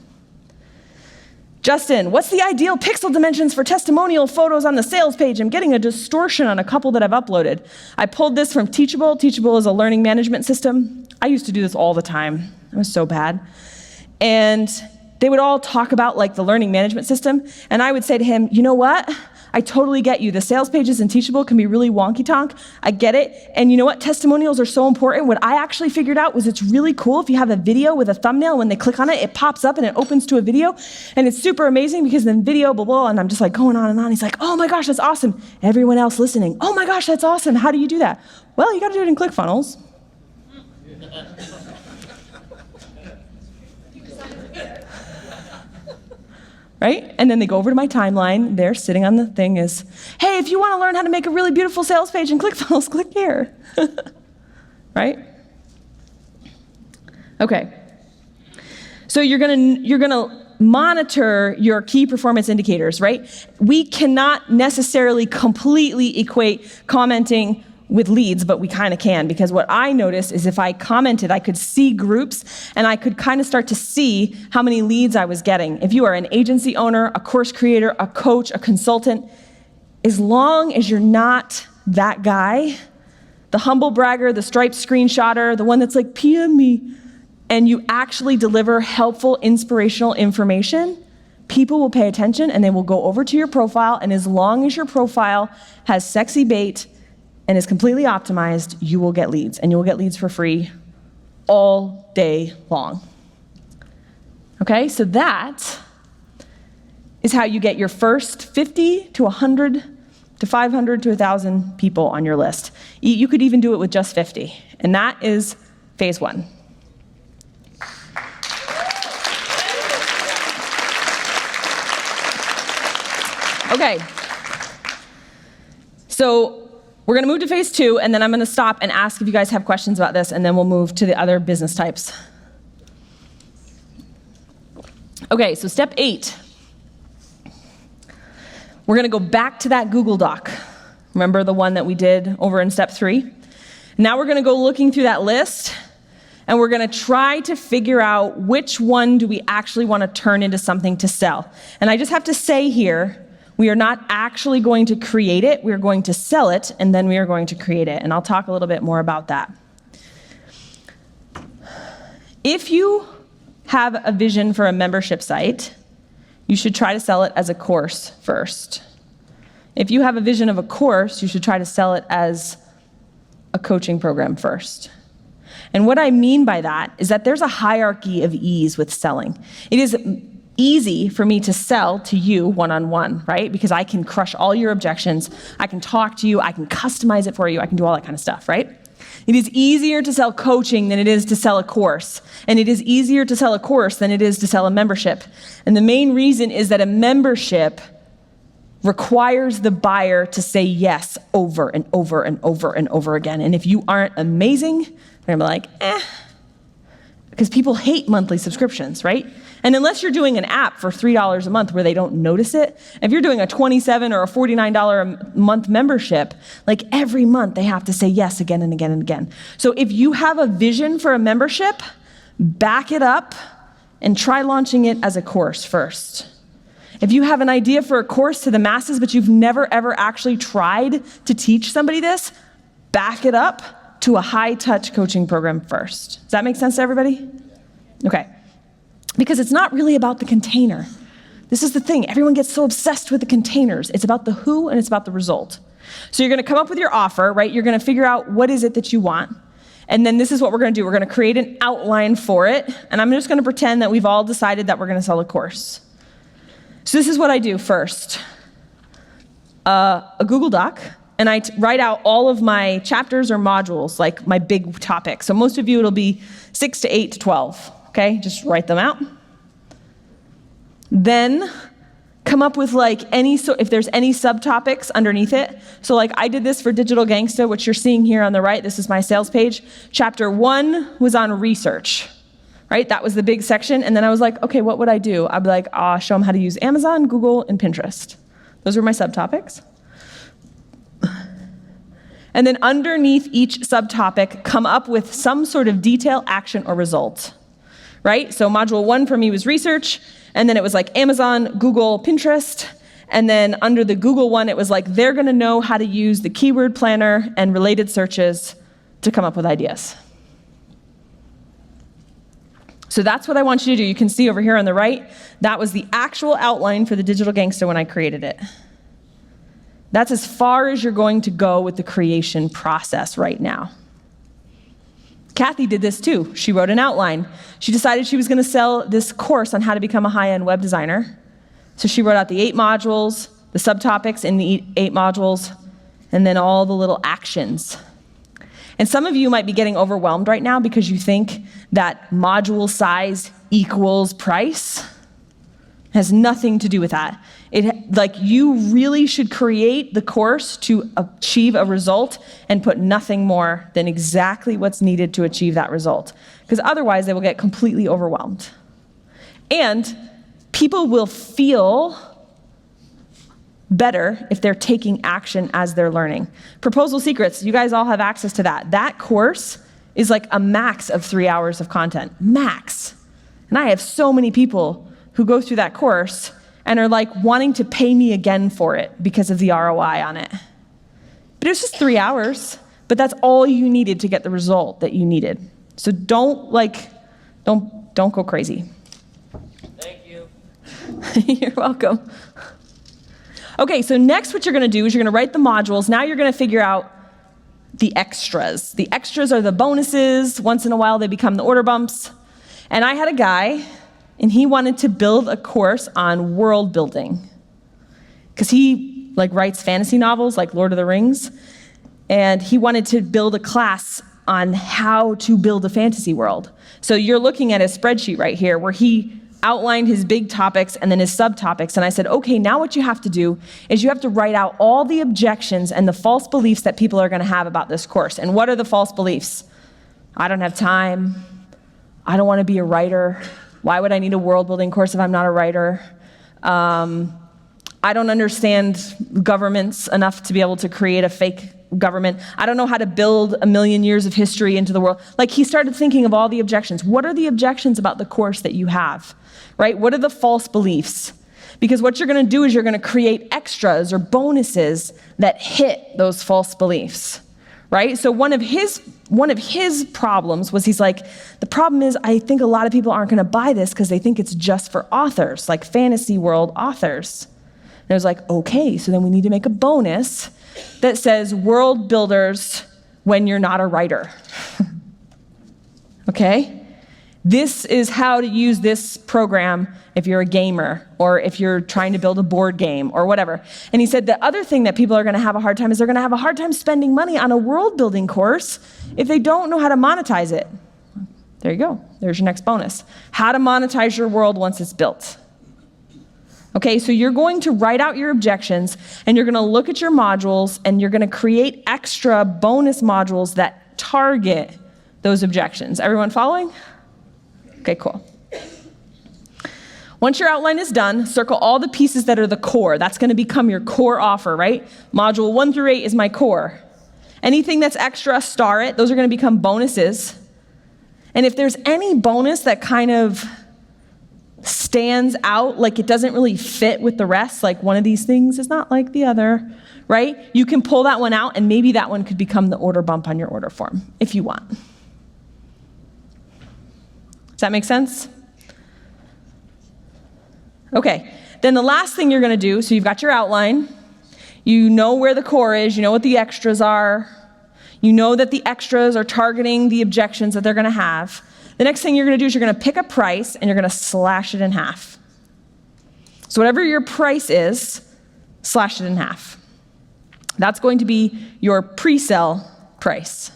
Speaker 2: Justin, what's the ideal pixel dimensions for testimonial photos on the sales page? I'm getting a distortion on a couple that I've uploaded. I pulled this from Teachable. Teachable is a learning management system. I used to do this all the time. I was so bad. And they would all talk about the learning management system. And I would say to him, you know what? I totally get you. The sales pages in Teachable can be really wonky-tonk. I get it. And you know what? Testimonials are so important. What I actually figured out was it's really cool if you have a video with a thumbnail. When they click on it, it pops up and it opens to a video. And it's super amazing because then video, blah, blah, and I'm just like going on and on. He's like, oh my gosh, that's awesome. Everyone else listening, oh my gosh, that's awesome. How do you do that? Well, you got to do it in ClickFunnels. Right? And then they go over to my timeline. There, sitting on the thing is, hey, if you want to learn how to make a really beautiful sales page in ClickFunnels, click here. Right? Okay. So you're gonna monitor your key performance indicators, right? We cannot necessarily completely equate commenting with leads, but we kind of can, because what I noticed is if I commented, I could see groups and I could kind of start to see how many leads I was getting. If you are an agency owner, a course creator, a coach, a consultant, as long as you're not that guy, the humble bragger, the striped screenshotter, the one that's like, PM me, and you actually deliver helpful, inspirational information, people will pay attention and they will go over to your profile, and as long as your profile has sexy bait and is completely optimized, you will get leads, and you will get leads for free all day long. Okay, so that is how you get your first 50 to 100 to 500 to 1,000 people on your list. You could even do it with just 50, and that is phase one. Okay, so we're gonna move to phase two, and then I'm gonna stop and ask if you guys have questions about this, and then we'll move to the other business types. Okay, so step 8. We're gonna go back to that Google Doc. Remember the one that we did over in step 3? Now we're gonna go looking through that list, and we're gonna try to figure out which one do we actually wanna turn into something to sell. And I just have to say here, we are not actually going to create it, we are going to sell it, and then we are going to create it. And I'll talk a little bit more about that. If you have a vision for a membership site, you should try to sell it as a course first. If you have a vision of a course, you should try to sell it as a coaching program first. And what I mean by that is that there's a hierarchy of ease with selling. It is easy for me to sell to you one-on-one, right? Because I can crush all your objections, I can talk to you, I can customize it for you, I can do all that kind of stuff, right? It is easier to sell coaching than it is to sell a course. And it is easier to sell a course than it is to sell a membership. And the main reason is that a membership requires the buyer to say yes over and over and over and over again. And if you aren't amazing, they're gonna be like, because people hate monthly subscriptions, right? And unless you're doing an app for $3 a month where they don't notice it, if you're doing a $27 or a $49 a month membership, like every month they have to say yes again and again and again. So if you have a vision for a membership, back it up and try launching it as a course first. If you have an idea for a course to the masses, but you've never ever actually tried to teach somebody this, back it up to a high-touch coaching program first. Does that make sense to everybody? Okay. Because it's not really about the container. This is the thing. Everyone gets so obsessed with the containers. It's about the who and it's about the result. So you're going to come up with your offer, right? You're going to figure out what is it that you want. And then this is what we're going to do. We're going to create an outline for it. And I'm just going to pretend that we've all decided that we're going to sell a course. So this is what I do first. A Google Doc. And I write out all of my chapters or modules, like my big topics. So most of you, it'll be 6 to 8 to 12. Okay, just write them out. Then come up with like if there's any subtopics underneath it. So like I did this for Digital Gangsta, which you're seeing here on the right. This is my sales page. Chapter 1 was on research, right? That was the big section. And then I was like, okay, what would I do? I'd be like, show them how to use Amazon, Google, and Pinterest. Those were my subtopics. And then underneath each subtopic, come up with some sort of detail, action, or result. Right? So module 1 for me was research, and then it was like Amazon, Google, Pinterest, and then under the Google one, it was like they're gonna know how to use the keyword planner and related searches to come up with ideas. So that's what I want you to do. You can see over here on the right, that was the actual outline for the Digital Gangsta when I created it. That's as far as you're going to go with the creation process right now. Kathy did this too. She wrote an outline. She decided she was going to sell this course on how to become a high-end web designer. So she wrote out the 8 modules, the subtopics in the 8 modules, and then all the little actions. And some of you might be getting overwhelmed right now because you think that module size equals price. It has nothing to do with that. You really should create the course to achieve a result and put nothing more than exactly what's needed to achieve that result. Because otherwise they will get completely overwhelmed. And people will feel better if they're taking action as they're learning. Proposal Secrets, you guys all have access to that. That course is like a max of 3 hours of content, max. And I have so many people who go through that course and are like wanting to pay me again for it because of the ROI on it. But it was just 3 hours, but that's all you needed to get the result that you needed. So don't go crazy.
Speaker 4: Thank you.
Speaker 2: You're welcome. Okay, so next what you're gonna do is you're gonna write the modules. Now you're gonna figure out the extras. The extras are the bonuses. Once in a while they become the order bumps. And I had a guy, and he wanted to build a course on world building. Because he writes fantasy novels like Lord of the Rings. And he wanted to build a class on how to build a fantasy world. So you're looking at a spreadsheet right here where he outlined his big topics and then his subtopics. And I said, okay, now what you have to do is you have to write out all the objections and the false beliefs that people are gonna have about this course. And what are the false beliefs? I don't have time. I don't wanna be a writer. Why would I need a world building course if I'm not a writer? I don't understand governments enough to be able to create a fake government. I don't know how to build 1,000,000 years of history into the world. He started thinking of all the objections. What are the objections about the course that you have, right? What are the false beliefs? Because what you're gonna do is you're gonna create extras or bonuses that hit those false beliefs, right? So one of his problems was he's like, the problem is I think a lot of people aren't gonna buy this because they think it's just for authors, like fantasy world authors. And I was like, okay, so then we need to make a bonus that says world builders when you're not a writer. Okay? This is how to use this program if you're a gamer or if you're trying to build a board game or whatever. And he said the other thing that people are gonna have a hard time is they're gonna have a hard time spending money on a world building course if they don't know how to monetize it. There you go, there's your next bonus. How to monetize your world once it's built. Okay, so you're going to write out your objections and you're gonna look at your modules and you're gonna create extra bonus modules that target those objections. Everyone following? Okay, cool. Once your outline is done, circle all the pieces that are the core. That's gonna become your core offer, right? Module 1 through 8 is my core. Anything that's extra, star it. Those are gonna become bonuses. And if there's any bonus that kind of stands out, like it doesn't really fit with the rest, like one of these things is not like the other, right? You can pull that one out and maybe that one could become the order bump on your order form if you want. Does that make sense? Okay, then the last thing you're gonna do, so you've got your outline, you know where the core is, you know what the extras are, you know that the extras are targeting the objections that they're gonna have. The next thing you're gonna do is you're gonna pick a price and you're gonna slash it in half. So whatever your price is, slash it in half. That's going to be your pre-sale price.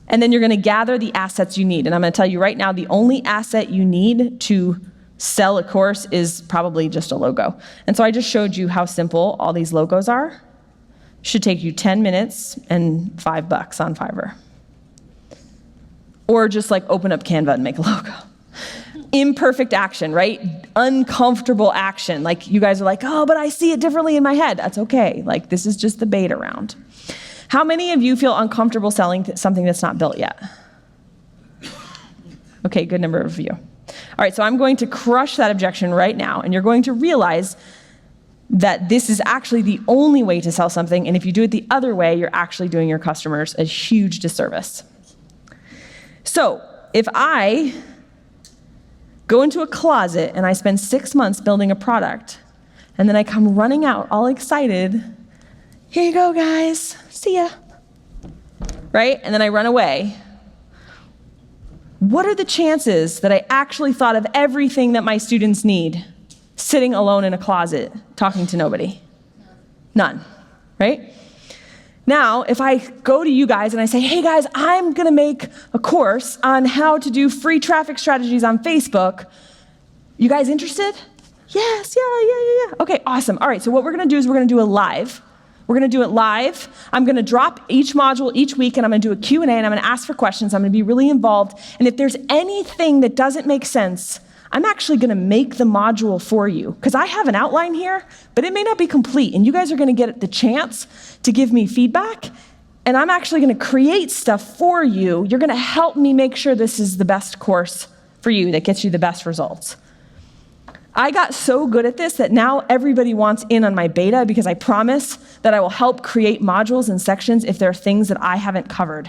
Speaker 2: And then you're gonna gather the assets you need. And I'm gonna tell you right now, the only asset you need to sell a course is probably just a logo. And so I just showed you how simple all these logos are. Should take you 10 minutes and $5 on Fiverr. Or just open up Canva and make a logo. Imperfect action, right? Uncomfortable action. You guys are like, oh, but I see it differently in my head. That's okay. This is just the beta round. How many of you feel uncomfortable selling something that's not built yet? Okay, good number of you. All right, so I'm going to crush that objection right now, and you're going to realize that this is actually the only way to sell something, and if you do it the other way, you're actually doing your customers a huge disservice. So if I go into a closet and I spend 6 months building a product, And then I come running out all excited. Here you go, guys. See ya. Right? And then I run away. What are the chances that I actually thought of everything that my students need, sitting alone in a closet, talking to nobody? None, right? Now, if I go to you guys and I say, hey guys, I'm gonna make a course on how to do free traffic strategies on Facebook, you guys interested? Yes, yeah. Okay, awesome. All right, so what we're gonna do is we're gonna do a live. We're gonna do it live. I'm gonna drop each module each week and I'm gonna do a Q&A and I'm gonna ask for questions. I'm gonna be really involved. And if there's anything that doesn't make sense, I'm actually gonna make the module for you. Because I have an outline here, but it may not be complete. And you guys are gonna get the chance to give me feedback. And I'm actually gonna create stuff for you. You're gonna help me make sure this is the best course for you that gets you the best results. I got so good at this that now everybody wants in on my beta because I promise that I will help create modules and sections if there are things that I haven't covered.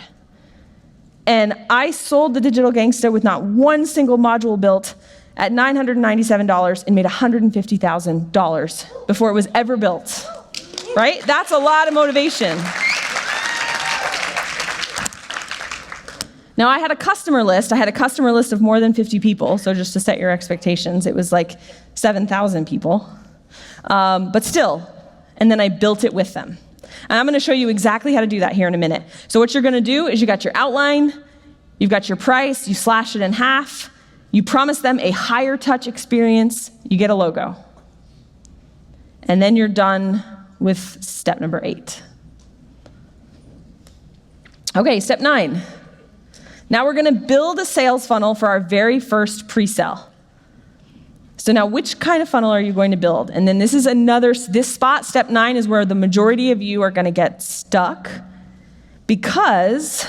Speaker 2: And I sold the Digital Gangsta with not one single module built at $997 and made $150,000 before it was ever built, right? That's a lot of motivation. Now, I had a customer list. I had a customer list of more than 50 people, so just to set your expectations, it was like 7,000 people. But still, and then I built it with them. And I'm gonna show you exactly how to do that here in a minute. So what you're gonna do is you got your outline, you've got your price, you slash it in half, you promise them a higher touch experience, you get a logo. And then you're done with step number 8. Okay, step 9. Now we're gonna build a sales funnel for our very first pre-sale. So now which kind of funnel are you going to build? And then this is this spot, step 9, is where the majority of you are gonna get stuck because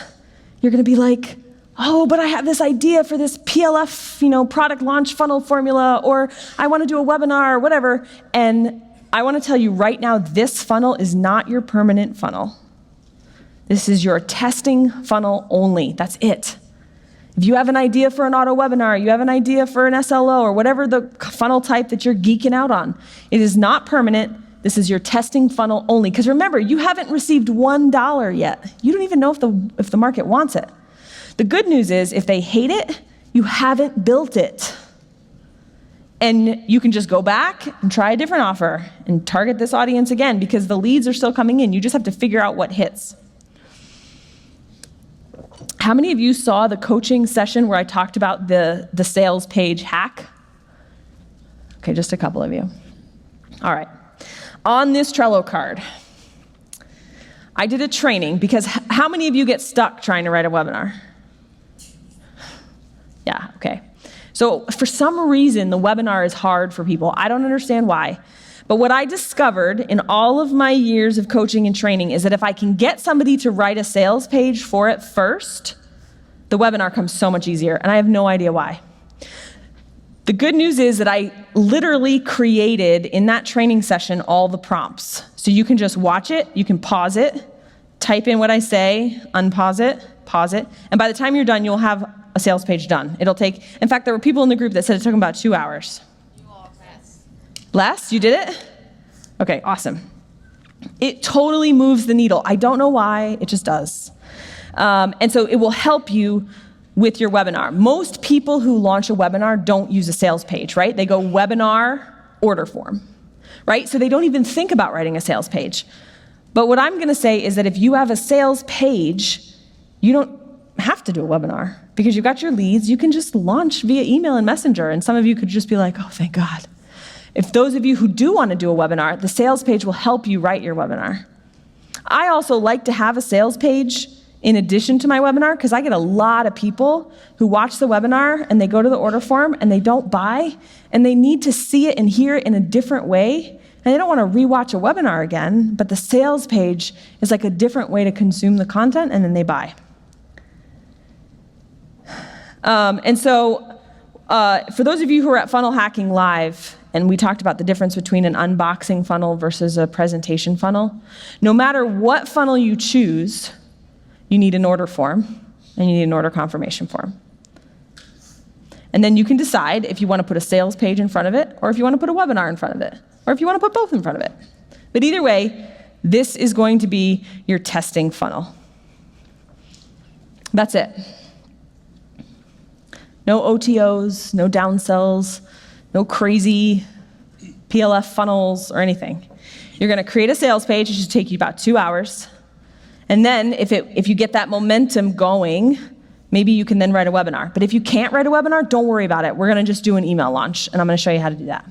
Speaker 2: you're gonna be like, oh, but I have this idea for this PLF, product launch funnel formula, or I wanna do a webinar or whatever. And I wanna tell you right now, this funnel is not your permanent funnel. This is your testing funnel only. That's it. If you have an idea for an auto webinar, you have an idea for an SLO, or whatever the funnel type that you're geeking out on, it is not permanent. This is your testing funnel only. Because remember, you haven't received $1 yet. You don't even know if the market wants it. The good news is, if they hate it, you haven't built it. And you can just go back and try a different offer and target this audience again, because the leads are still coming in. You just have to figure out what hits. How many of you saw the coaching session where I talked about the sales page hack? Okay, just a couple of you. All right. On this Trello card, I did a training, because how many of you get stuck trying to write a webinar? Yeah, okay. So for some reason, the webinar is hard for people. I don't understand why. But what I discovered in all of my years of coaching and training is that if I can get somebody to write a sales page for it first, the webinar comes so much easier, and I have no idea why. The good news is that I literally created in that training session all the prompts. So you can just watch it, you can pause it, type in what I say, unpause it, pause it, and by the time you're done, you'll have a sales page done. It'll take, in fact, there were people in the group that said it took them about 2 hours. Less? You did it? Okay, awesome. It totally moves the needle. I don't know why, it just does. And so it will help you with your webinar. Most people who launch a webinar don't use a sales page, right? They go webinar, order form, right? So they don't even think about writing a sales page. But what I'm gonna say is that if you have a sales page, you don't have to do a webinar, because you've got your leads. You can just launch via email and Messenger, and some of you could just be like, oh, thank God. If those of you who do want to do a webinar, the sales page will help you write your webinar. I also like to have a sales page in addition to my webinar, because I get a lot of people who watch the webinar and they go to the order form and they don't buy, and they need to see it and hear it in a different way, and they don't want to rewatch a webinar again, but the sales page is like a different way to consume the content, and then they buy. For those of you who are at Funnel Hacking Live, and we talked about the difference between an unboxing funnel versus a presentation funnel, no matter what funnel you choose, you need an order form, and you need an order confirmation form. And then you can decide if you want to put a sales page in front of it, or if you want to put a webinar in front of it, or if you want to put both in front of it. But either way, this is going to be your testing funnel. That's it. No OTOs, no downsells, no crazy PLF funnels or anything. You're going to create a sales page. It should take you about 2 hours. And then if you get that momentum going, maybe you can then write a webinar. But if you can't write a webinar, don't worry about it. We're going to just do an email launch, and I'm going to show you how to do that.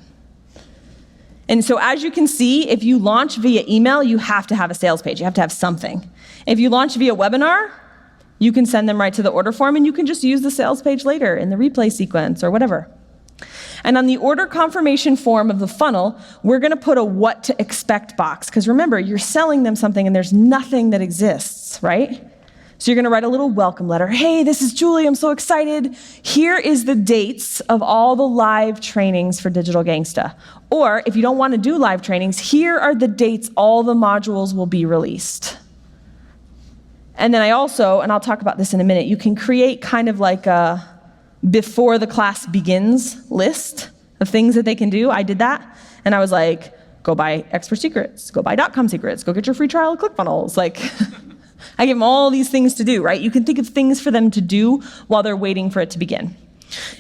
Speaker 2: And so as you can see, if you launch via email, you have to have a sales page. You have to have something. If you launch via webinar, you can send them right to the order form, and you can just use the sales page later in the replay sequence or whatever. And on the order confirmation form of the funnel, we're going to put a what to expect box. Because remember, you're selling them something and there's nothing that exists, right? So you're going to write a little welcome letter. Hey, this is Julie. I'm so excited. Here is the dates of all the live trainings for Digital Gangsta. Or if you don't want to do live trainings, here are the dates all the modules will be released. And then I also, and I'll talk about this in a minute, you can create kind of like a before the class begins list of things that they can do. I did that, and I was like, go buy expert secrets, go buy .com secrets, go get your free trial of ClickFunnels. Like, I give them all these things to do, right? You can think of things for them to do while they're waiting for it to begin.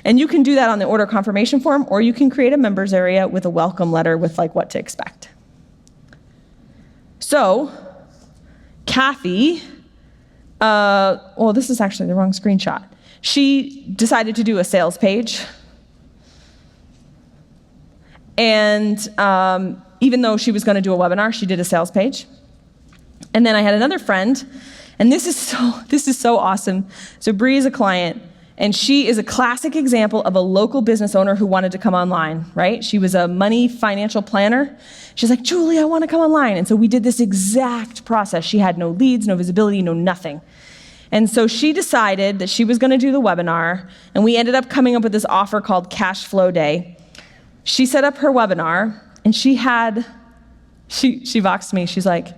Speaker 2: And you can do that on the order confirmation form, or you can create a members area with a welcome letter with like what to expect. So, Kathy, well, this is actually the wrong screenshot. She decided to do a sales page. And even though she was going to do a webinar, she did a sales page. And then I had another friend, and this is so awesome. So Bree is a client, and she is a classic example of a local business owner who wanted to come online, right? She was a money financial planner. She's like, Julie, I want to come online. And so we did this exact process. She had no leads, no visibility, no nothing. And so she decided that she was going to do the webinar, and we ended up coming up with this offer called Cash Flow Day. She set up her webinar, and she voxed me. She's like,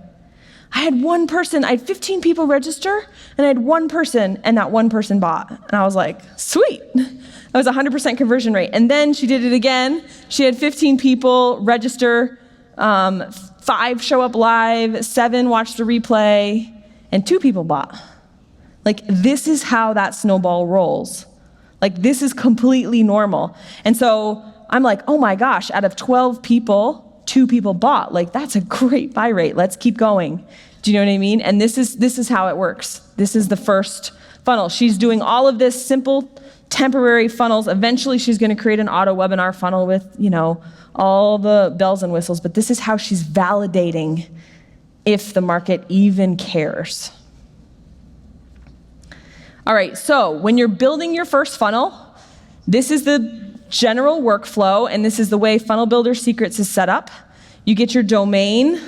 Speaker 2: I had 15 people register, and I had one person, and that one person bought. And I was like, sweet. That was 100% conversion rate. And then she did it again. She had 15 people register, 5 show up live, 7 watched the replay, and 2 people bought. Like, this is how that snowball rolls. Like, this is completely normal. And so I'm like, oh my gosh, out of 12 people, 2 people bought. Like, that's a great buy rate. Let's keep going. Do you know what I mean? And this is how it works. This is the first funnel. She's doing all of this simple temporary funnels. Eventually, she's going to create an auto webinar funnel with, all the bells and whistles. But this is how she's validating if the market even cares. All right, so when you're building your first funnel, this is the general workflow, and this is the way Funnel Builder Secrets is set up. You get your domain,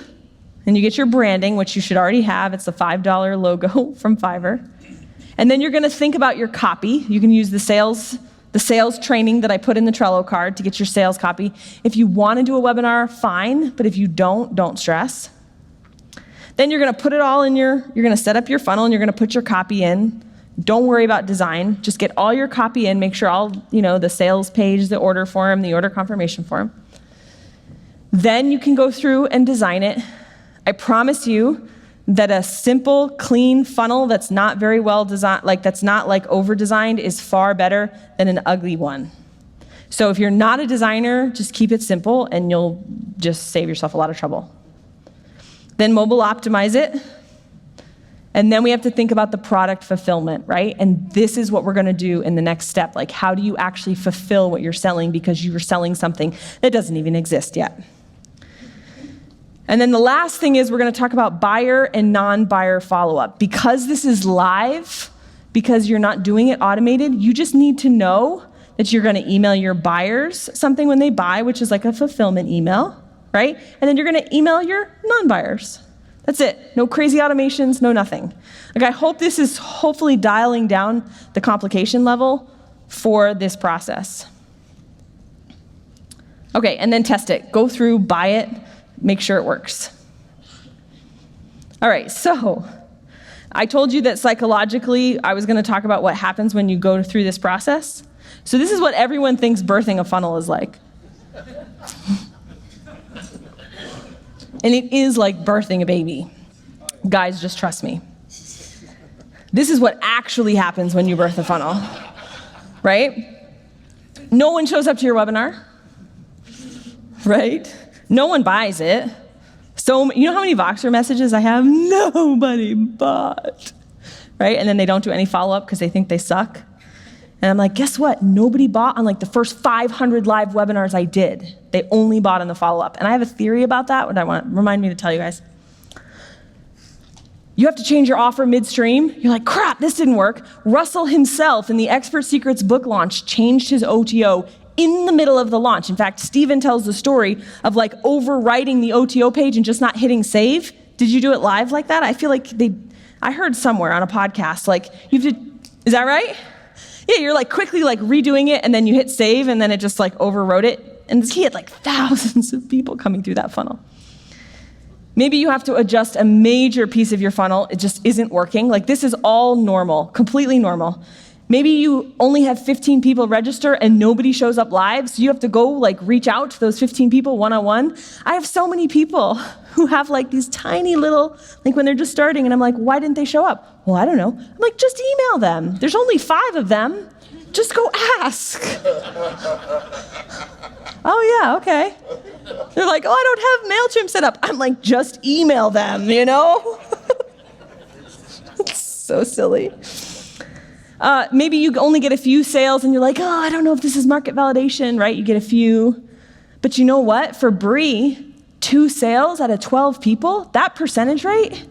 Speaker 2: and you get your branding, which you should already have. It's the $5 logo from Fiverr. And then you're going to think about your copy. You can use the sales training that I put in the Trello card to get your sales copy. If you want to do a webinar, fine, but if you don't stress. Then you're going to put it all in you're going to set up your funnel, and you're going to put your copy in. Don't worry about design. Just get all your copy in. Make sure all, the sales page, the order form, the order confirmation form. Then you can go through and design it. I promise you that a simple, clean funnel that's not very well designed, that's not over-designed, is far better than an ugly one. So if you're not a designer, just keep it simple, and you'll just save yourself a lot of trouble. Then mobile optimize it. And then we have to think about the product fulfillment, right? And this is what we're going to do in the next step. Like, how do you actually fulfill what you're selling because you're selling something that doesn't even exist yet? And then the last thing is we're going to talk about buyer and non-buyer follow-up. Because this is live, because you're not doing it automated, you just need to know that you're going to email your buyers something when they buy, which is like a fulfillment email, right? And then you're going to email your non-buyers. That's it. No crazy automations, no nothing. Like, I hope this is hopefully dialing down the complication level for this process. Okay, and then test it. Go through, buy it, make sure it works. All right, so I told you that psychologically I was going to talk about what happens when you go through this process. So this is what everyone thinks birthing a funnel is like. And it is like birthing a baby. Guys, just trust me. This is what actually happens when you birth a funnel, right? No one shows up to your webinar, right? No one buys it. So, you know how many Voxer messages I have? Nobody bought, right? And then they don't do any follow-up because they think they suck. And I'm like, guess what? Nobody bought on like the first 500 live webinars I did. They only bought on the follow-up. And I have a theory about that, what I want remind me to tell you guys. You have to change your offer midstream. You're like, crap, this didn't work. Russell himself in the Expert Secrets book launch changed his OTO in the middle of the launch. In fact, Steven tells the story of like overwriting the OTO page and just not hitting save. Did you do it live like that? I feel like I heard somewhere on a podcast, like you have to, is that right? Yeah, you're like quickly like redoing it and then you hit save and then it just like overwrote it. And he had like thousands of people coming through that funnel. Maybe you have to adjust a major piece of your funnel. It just isn't working. Like this is all normal, completely normal. Maybe you only have 15 people register and nobody shows up live, so you have to go like reach out to those 15 people one-on-one. I have so many people who have like these tiny little, like when they're just starting and I'm like, why didn't they show up? Well, I don't know. I'm like, just email them. There's only 5 of them. Just go ask. Oh yeah, okay. They're like, oh, I don't have MailChimp set up. I'm like, just email them, you know? It's so silly. Maybe you only get a few sales and you're like, oh, I don't know if this is market validation, right? You get a few. But you know what? For Bree, 2 sales out of 12 people, that percentage rate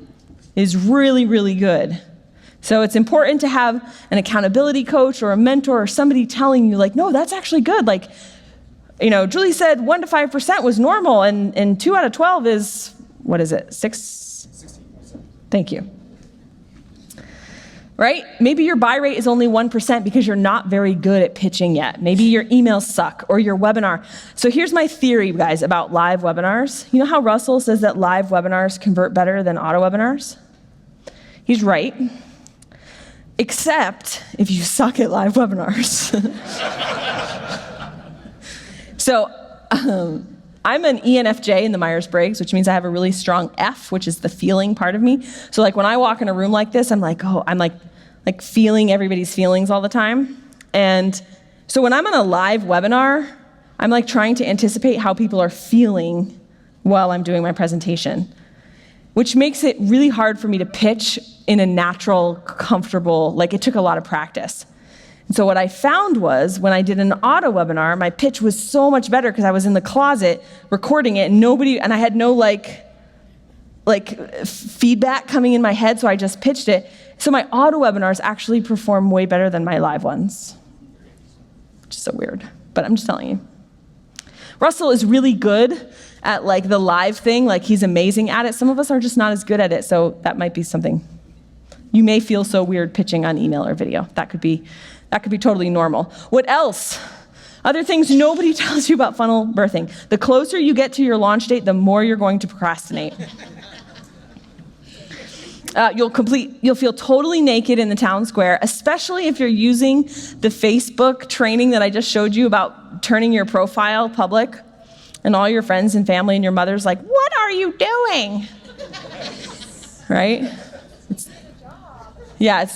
Speaker 2: is really, really good. So it's important to have an accountability coach or a mentor or somebody telling you like, no, that's actually good. Like, you know, Julie said 1 to 5% was normal and 2 out of 12 is, what is it, 16%? Thank you. Right? Maybe your buy rate is only 1% because you're not very good at pitching yet. Maybe your emails suck or your webinar. So here's my theory, guys, about live webinars. You know how Russell says that live webinars convert better than auto webinars? He's right. Except if you suck at live webinars. So I'm an ENFJ in the Myers-Briggs, which means I have a really strong F, which is the feeling part of me. So like when I walk in a room like this, I'm like, oh, I'm like feeling everybody's feelings all the time. And so when I'm on a live webinar, I'm like trying to anticipate how people are feeling while I'm doing my presentation, which makes it really hard for me to pitch in a natural, comfortable, like it took a lot of practice. And so what I found was when I did an auto webinar, my pitch was so much better because I was in the closet recording it and I had no like feedback coming in my head, so I just pitched it. So my auto webinars actually perform way better than my live ones. Which is so weird, but I'm just telling you. Russell is really good at like the live thing, like he's amazing at it. Some of us are just not as good at it, so that might be something. You may feel so weird pitching on email or video. That could be totally normal. What else? Other things nobody tells you about funnel birthing. The closer you get to your launch date, the more you're going to procrastinate. You'll feel totally naked in the town square, especially if you're using the Facebook training that I just showed you about turning your profile public, and all your friends and family and your mother's like, what are you doing? Right? You're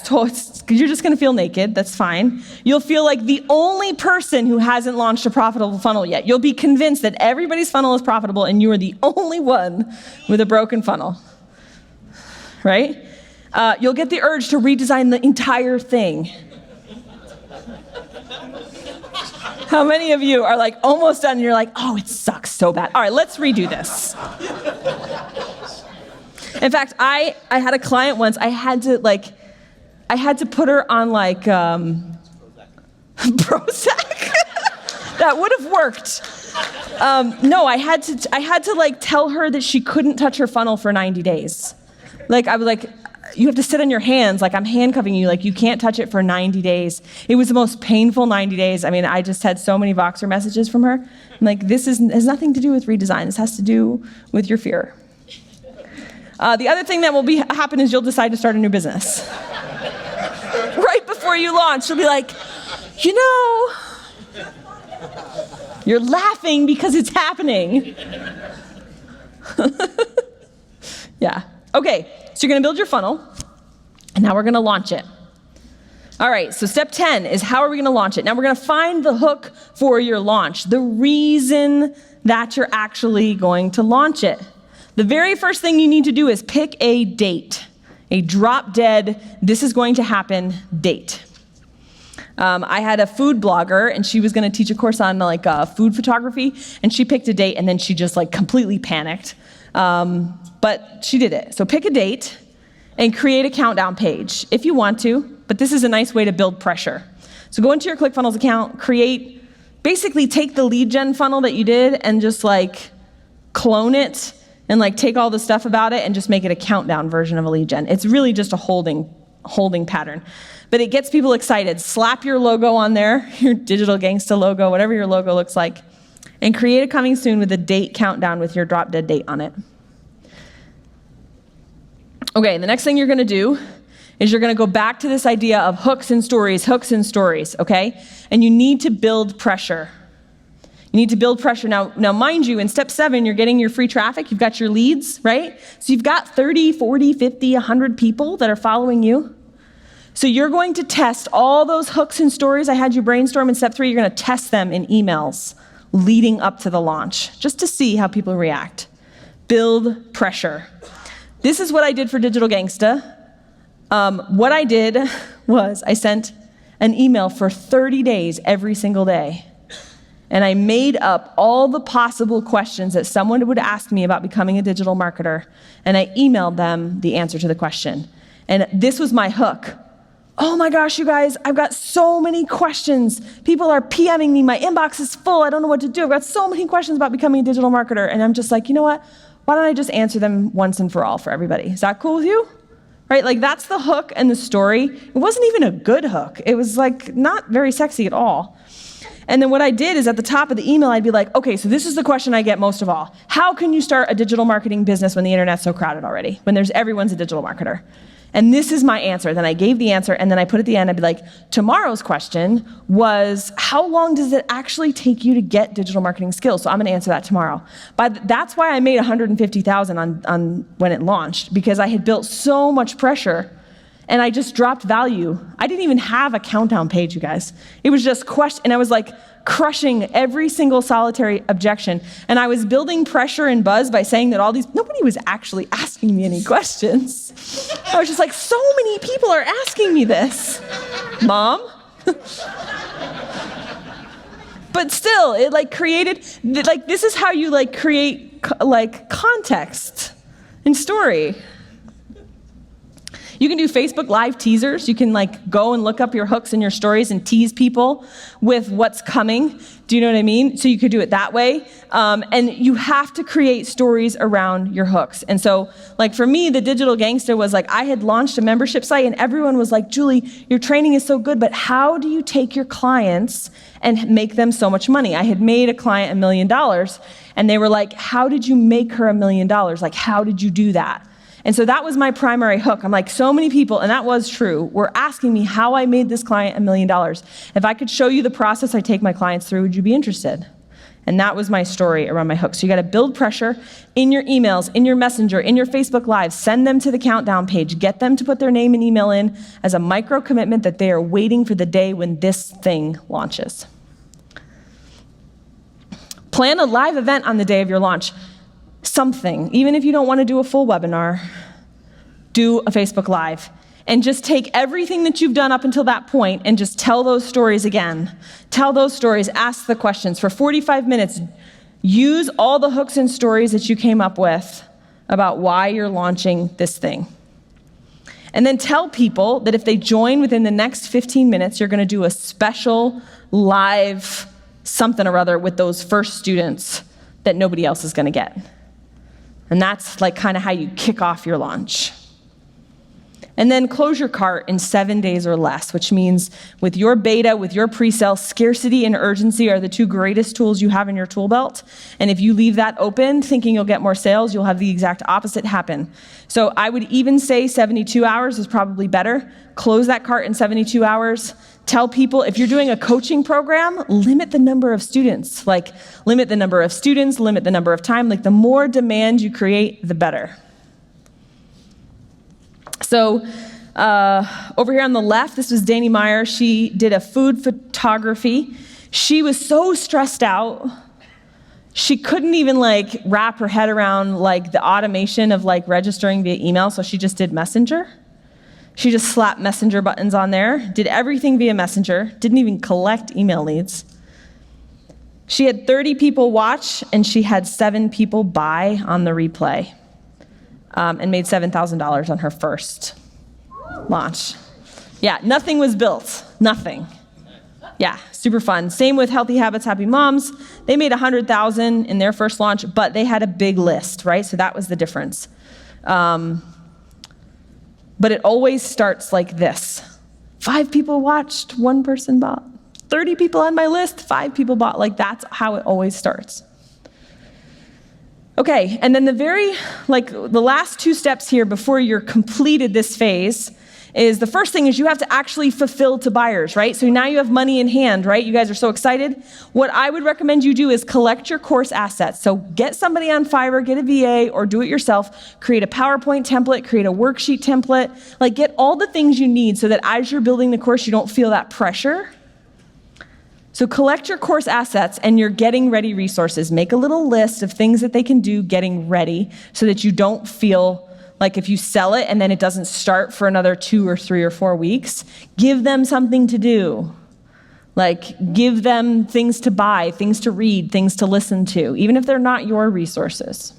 Speaker 2: just gonna feel naked, that's fine. You'll feel like the only person who hasn't launched a profitable funnel yet. You'll be convinced that everybody's funnel is profitable and you are the only one with a broken funnel, right? You'll get the urge to redesign the entire thing. How many of you are like almost done and you're like, oh, it sucks so bad. All right, let's redo this. In fact, I had a client once, I had to put her on like Prozac. That would have worked. No, I had to like tell her that she couldn't touch her funnel for 90 days. Like I was like, you have to sit on your hands, like I'm handcuffing you, like you can't touch it for 90 days. It was the most painful 90 days. I mean, I just had so many Voxer messages from her. I'm like, this has nothing to do with redesign. This has to do with your fear. The other thing that will happen is you'll decide to start a new business. Right before you launch, you'll be like, you know, you're laughing because it's happening. Okay, so you're gonna build your funnel, and now we're gonna launch it. All right, so step 10 is how are we gonna launch it? Now we're gonna find the hook for your launch, the reason that you're actually going to launch it. The very first thing you need to do is pick a date, a drop dead, this is going to happen date. I had a food blogger, and she was gonna teach a course on food photography, and she picked a date, and then she just completely panicked. But she did it. So pick a date and create a countdown page if you want to, but this is a nice way to build pressure. So go into your ClickFunnels account, basically take the lead gen funnel that you did and just clone it and take all the stuff about it and just make it a countdown version of a lead gen. It's really just a holding pattern. But it gets people excited. Slap your logo on there, your Digital Gangsta logo, whatever your logo looks like, and create a coming soon with a date countdown with your drop dead date on it. Okay, the next thing you're gonna do is you're gonna go back to this idea of hooks and stories, okay? And you need to build pressure. You need to build pressure. Now mind you, in step 7, you're getting your free traffic, you've got your leads, right? So you've got 30, 40, 50, 100 people that are following you. So you're going to test all those hooks and stories I had you brainstorm in step 3, you're gonna test them in emails leading up to the launch, just to see how people react. Build pressure. This is what I did for Digital Gangsta. What I did was I sent an email for 30 days every single day. And I made up all the possible questions that someone would ask me about becoming a digital marketer. And I emailed them the answer to the question. And this was my hook. Oh my gosh, you guys, I've got so many questions. People are PMing me. My inbox is full. I don't know what to do. I've got so many questions about becoming a digital marketer. And I'm just you know what? Why don't I just answer them once and for all for everybody? Is that cool with you? Right, that's the hook and the story. It wasn't even a good hook. It was not very sexy at all. And then what I did is at the top of the email, I'd be okay, so this is the question I get most of all. How can you start a digital marketing business when the internet's so crowded already? When everyone's a digital marketer? And this is my answer. Then I gave the answer, and then I put at the end, I'd be tomorrow's question was, how long does it actually take you to get digital marketing skills? So I'm gonna answer that tomorrow. But that's why I made $150,000 on when it launched, because I had built so much pressure, and I just dropped value. I didn't even have a countdown page, you guys. It was just question, and I was crushing every single solitary objection. And I was building pressure and buzz by saying that nobody was actually asking me any questions. I was just so many people are asking me this. Mom? But still, it created, this is how you create context and story. You can do Facebook Live teasers. You can go and look up your hooks and your stories and tease people with what's coming. Do you know what I mean? So you could do it that way. And you have to create stories around your hooks. And so for me, the Digital Gangsta was I had launched a membership site and everyone was Julie, your training is so good, but how do you take your clients and make them so much money? I had made a client $1 million and they were how did you make her $1 million? How did you do that? And so that was my primary hook. I'm so many people, and that was true, were asking me how I made this client $1 million. If I could show you the process I take my clients through, would you be interested? And that was my story around my hook. So you gotta build pressure in your emails, in your messenger, in your Facebook Live, send them to the countdown page, get them to put their name and email in as a micro commitment that they are waiting for the day when this thing launches. Plan a live event on the day of your launch. Something, even if you don't want to do a full webinar, do a Facebook Live. And just take everything that you've done up until that point and just tell those stories again. Tell those stories, ask the questions. For 45 minutes, use all the hooks and stories that you came up with about why you're launching this thing. And then tell people that if they join within the next 15 minutes, you're gonna do a special live something or other with those first students that nobody else is gonna get. And that's kind of how you kick off your launch. And then close your cart in 7 days or less, which means with your beta, with your pre-sale, scarcity and urgency are the two greatest tools you have in your tool belt. And if you leave that open thinking you'll get more sales, you'll have the exact opposite happen. So I would even say 72 hours is probably better. Close that cart in 72 hours. Tell people, if you're doing a coaching program, limit the number of students. Limit the number of students, limit the number of time. The more demand you create, the better. So over here on the left, this was Danny Meyer. She did a food photography. She was so stressed out, she couldn't even like wrap her head around like the automation of like registering via email, so she just did Messenger. She just slapped Messenger buttons on there, did everything via Messenger, didn't even collect email leads. She had 30 people watch, and she had 7 people buy on the replay, and made $7,000 on her first launch. Yeah, nothing was built, nothing. Yeah, super fun. Same with Healthy Habits, Happy Moms. They made $100,000 in their first launch, but they had a big list, right? So that was the difference. But it always starts like this. 5 people watched, 1 person bought. 30 people on my list, 5 people bought. Like that's how it always starts. Okay, and then the last 2 steps here before you're completed this phase is the first thing is you have to actually fulfill to buyers, right? So now you have money in hand, right? You guys are so excited. What I would recommend you do is collect your course assets. So get somebody on Fiverr, get a VA, or do it yourself. Create a PowerPoint template, create a worksheet template. Like get all the things you need so that as you're building the course, you don't feel that pressure. So collect your course assets and your getting ready resources. Make a little list of things that they can do getting ready so that you don't feel like if you sell it and then it doesn't start for another 2 or 3 or 4 weeks, give them something to do. Like give them things to buy, things to read, things to listen to, even if they're not your resources.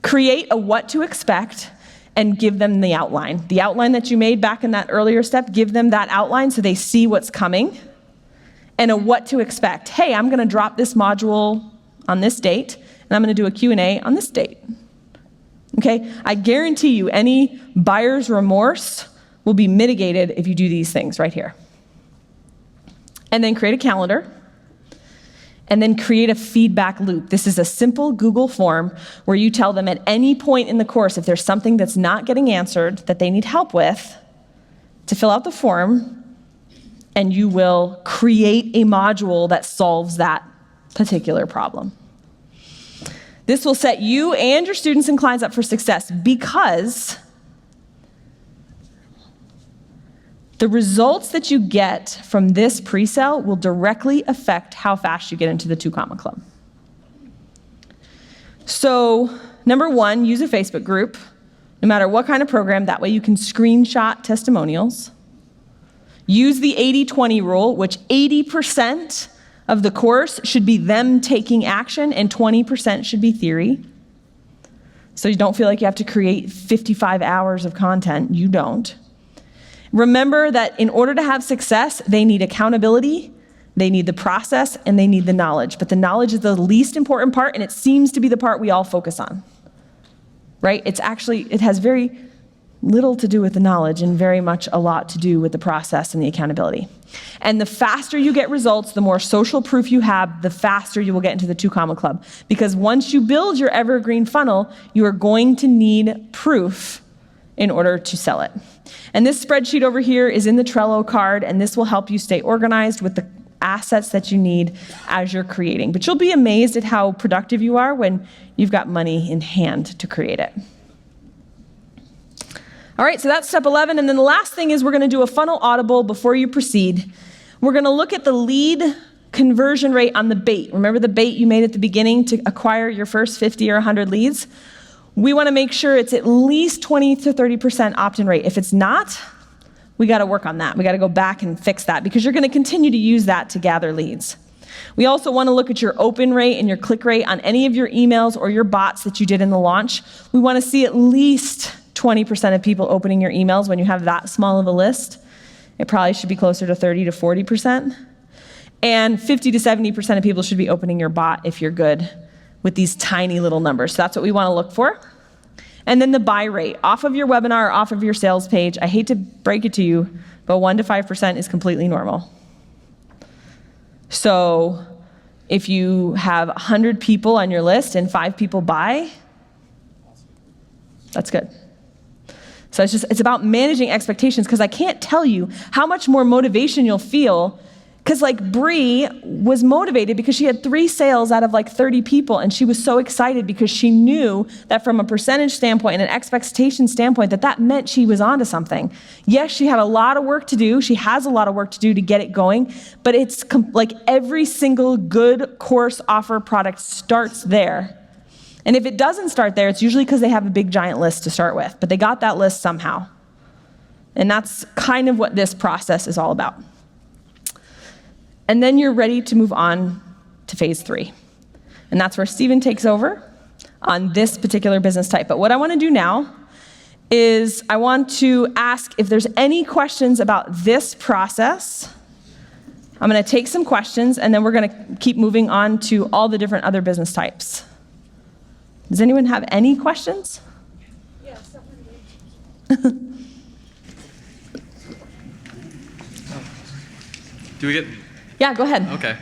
Speaker 2: Create a what to expect and give them the outline. The outline that you made back in that earlier step, give them that outline so they see what's coming. And a what to expect. Hey, I'm gonna drop this module on this date, and I'm gonna do a Q&A on this date. Okay, I guarantee you any buyer's remorse will be mitigated if you do these things right here. And then create a calendar, and then create a feedback loop. This is a simple Google form where you tell them at any point in the course if there's something that's not getting answered that they need help with, to fill out the form, and you will create a module that solves that particular problem. This will set you and your students and clients up for success because the results that you get from this pre-sale will directly affect how fast you get into the 2 Comma Club. So, number 1, use a Facebook group, no matter what kind of program. That way you can screenshot testimonials. Use the 80-20 rule, which 80% of the course should be them taking action and 20% should be theory. So you don't feel like you have to create 55 hours of content. You don't. Remember that in order to have success, they need accountability, they need the process, and they need the knowledge. But the knowledge is the least important part, and it seems to be the part we all focus on, right? It has very little to do with the knowledge and very much a lot to do with the process and the accountability. And the faster you get results, the more social proof you have, the faster you will get into the 2 Comma Club. Because once you build your evergreen funnel, you are going to need proof in order to sell it. And this spreadsheet over here is in the Trello card, and this will help you stay organized with the assets that you need as you're creating. But you'll be amazed at how productive you are when you've got money in hand to create it. All right, so that's step 11. And then the last thing is we're gonna do a funnel audible before you proceed. We're gonna look at the lead conversion rate on the bait. Remember the bait you made at the beginning to acquire your first 50 or 100 leads? We wanna make sure it's at least 20 to 30% opt-in rate. If it's not, we gotta work on that. We gotta go back and fix that because you're gonna continue to use that to gather leads. We also wanna look at your open rate and your click rate on any of your emails or your bots that you did in the launch. We wanna see at least 20% of people opening your emails when you have that small of a list. It probably should be closer to 30 to 40%. And 50 to 70% of people should be opening your bot if you're good with these tiny little numbers. So that's what we want to look for. And then the buy rate, off of your webinar, off of your sales page. I hate to break it to you, but 1 to 5% is completely normal. So if you have 100 people on your list and 5 people buy, that's good. So it's about managing expectations because I can't tell you how much more motivation you'll feel Because like Bree was motivated because she had 3 sales out of like 30 people, and she was so excited because she knew that from a percentage standpoint and an expectation standpoint that meant she was onto something. Yes, she had a lot of work to do. She has a lot of work to do to get it going, but it's like every single good course, offer, product starts there. And if it doesn't start there, it's usually because they have a big giant list to start with, but they got that list somehow. And that's kind of what this process is all about. And then you're ready to move on to phase 3. And that's where Steven takes over on this particular business type. But what I want to do now is I want to ask if there's any questions about this process. I'm going to take some questions, and then we're going to keep moving on to all the different other business types. Does anyone have any questions?
Speaker 3: Yeah, someone
Speaker 5: Do we get?
Speaker 2: Yeah, go ahead.
Speaker 5: Okay.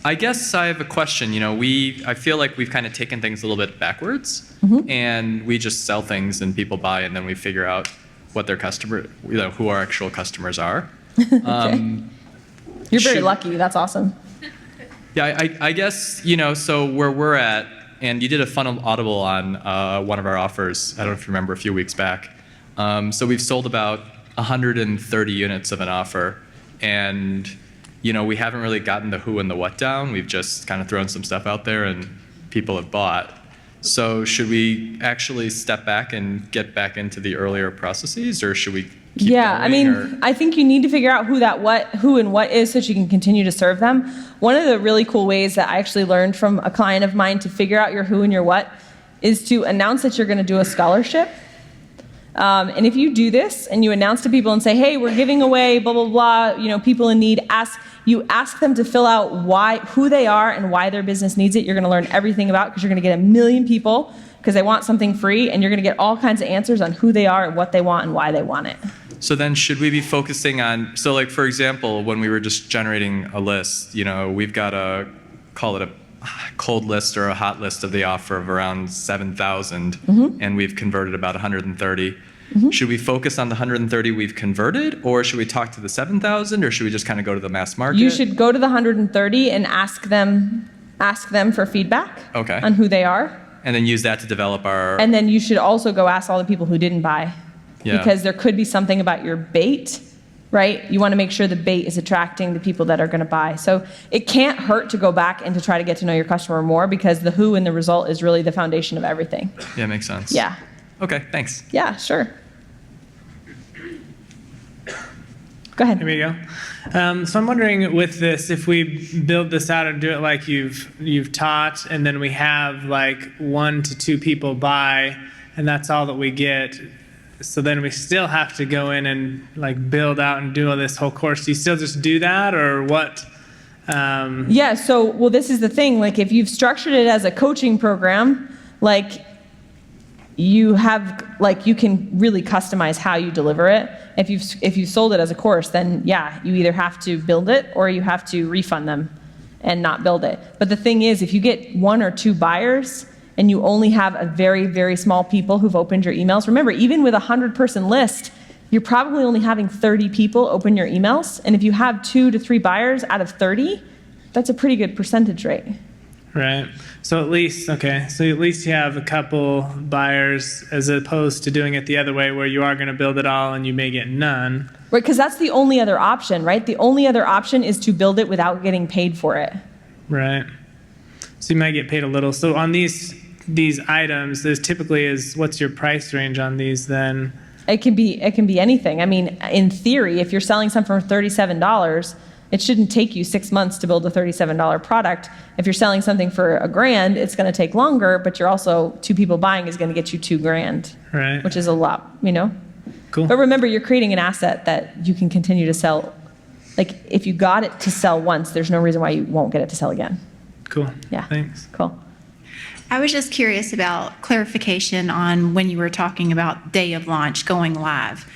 Speaker 5: I guess I have a question. I feel like we've kind of taken things a little bit backwards, and we just sell things and people buy, and then we figure out what their who our actual customers are.
Speaker 2: You're very lucky. That's awesome.
Speaker 5: Yeah, I guess, so where we're at, and you did a fun audible on one of our offers, I don't know if you remember, a few weeks back. So we've sold about 130 units of an offer, and we haven't really gotten the who and the what down. We've just kind of thrown some stuff out there and people have bought. So should we actually step back and get back into the earlier processes, or should we keep going,
Speaker 2: I think you need to figure out who and what is so that you can continue to serve them. One of the really cool ways that I actually learned from a client of mine to figure out your who and your what is to announce that you're going to do a scholarship. And if you do this and you announce to people and say, hey, we're giving away blah, blah, blah, people in need, ask them to fill out who they are and why their business needs it. You're going to learn everything about it because you're going to get 1 million people because they want something free, and you're going to get all kinds of answers on who they are and what they want and why they want it.
Speaker 5: So then should we be focusing on, so like for example, when we were just generating a list, we've got call it a cold list or a hot list of the offer of around 7,000, and we've converted about 130. Should we focus on the 130 we've converted, or should we talk to the 7,000, or should we just kind of go to the mass market?
Speaker 2: You should go to the 130 and ask them for feedback on who they are.
Speaker 5: And then use that to develop our...
Speaker 2: And then you should also go ask all the people who didn't buy.
Speaker 5: Yeah.
Speaker 2: Because there could be something about your bait, right? You want to make sure the bait is attracting the people that are going to buy. So it can't hurt to go back and to try to get to know your customer more, because the who and the result is really the foundation of everything.
Speaker 5: Yeah, makes sense.
Speaker 2: Yeah.
Speaker 5: Okay, thanks.
Speaker 2: Yeah, sure. Go ahead.
Speaker 6: Here we go. So I'm wondering with this, if we build this out and do it like you've taught, and then we have like 1 to 2 people buy, and that's all that we get. So then we still have to go in and like build out and do all this whole course. Do you still just do that, or what?
Speaker 2: Yeah. So, this is the thing. Like, if you've structured it as a coaching program, like you can really customize how you deliver it. If you've sold it as a course, then yeah, you either have to build it or you have to refund them and not build it. But the thing is, if you get 1 or 2 buyers and you only have a very, very small people who've opened your emails, remember, even with a 100-person list, you're probably only having 30 people open your emails. And if you have 2 to 3 buyers out of 30, that's a pretty good percentage rate.
Speaker 6: Right. So at least you have a couple buyers, as opposed to doing it the other way where you are going to build it all and you may get none.
Speaker 2: Right, because that's the only other option, right? The only other option is to build it without getting paid for it.
Speaker 6: Right. So you might get paid a little. So on these items, there's typically what's your price range on these then?
Speaker 2: It can be anything. I mean, in theory, if you're selling something for $37, it shouldn't take you 6 months to build a $37 product. If you're selling something for $1,000, it's going to take longer, but you're also 2 people buying is going to get you $2,000,
Speaker 6: right?
Speaker 2: Which is a lot,
Speaker 6: Cool.
Speaker 2: But remember, you're creating an asset that you can continue to sell. Like, if you got it to sell once, there's no reason why you won't get it to sell again.
Speaker 6: Cool.
Speaker 2: Yeah.
Speaker 6: Thanks.
Speaker 2: Cool.
Speaker 7: I was just curious about clarification on when you were talking about day of launch going live.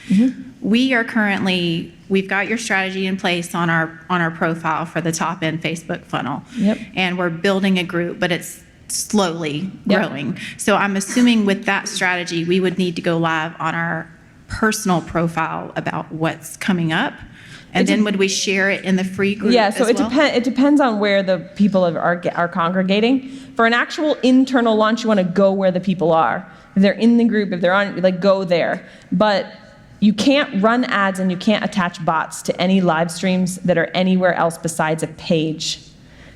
Speaker 7: We've got your strategy in place on our profile for the top end Facebook funnel.
Speaker 2: Yep.
Speaker 7: And we're building a group, but it's slowly growing. So I'm assuming with that strategy, we would need to go live on our personal profile about what's coming up. And then would we share it in the free group
Speaker 2: Yeah, so
Speaker 7: as well?
Speaker 2: it depends on where the people are congregating. For an actual internal launch, you want to go where the people are. If they're in the group, if they're on, like, go there. But you can't run ads and you can't attach bots to any live streams that are anywhere else besides a page.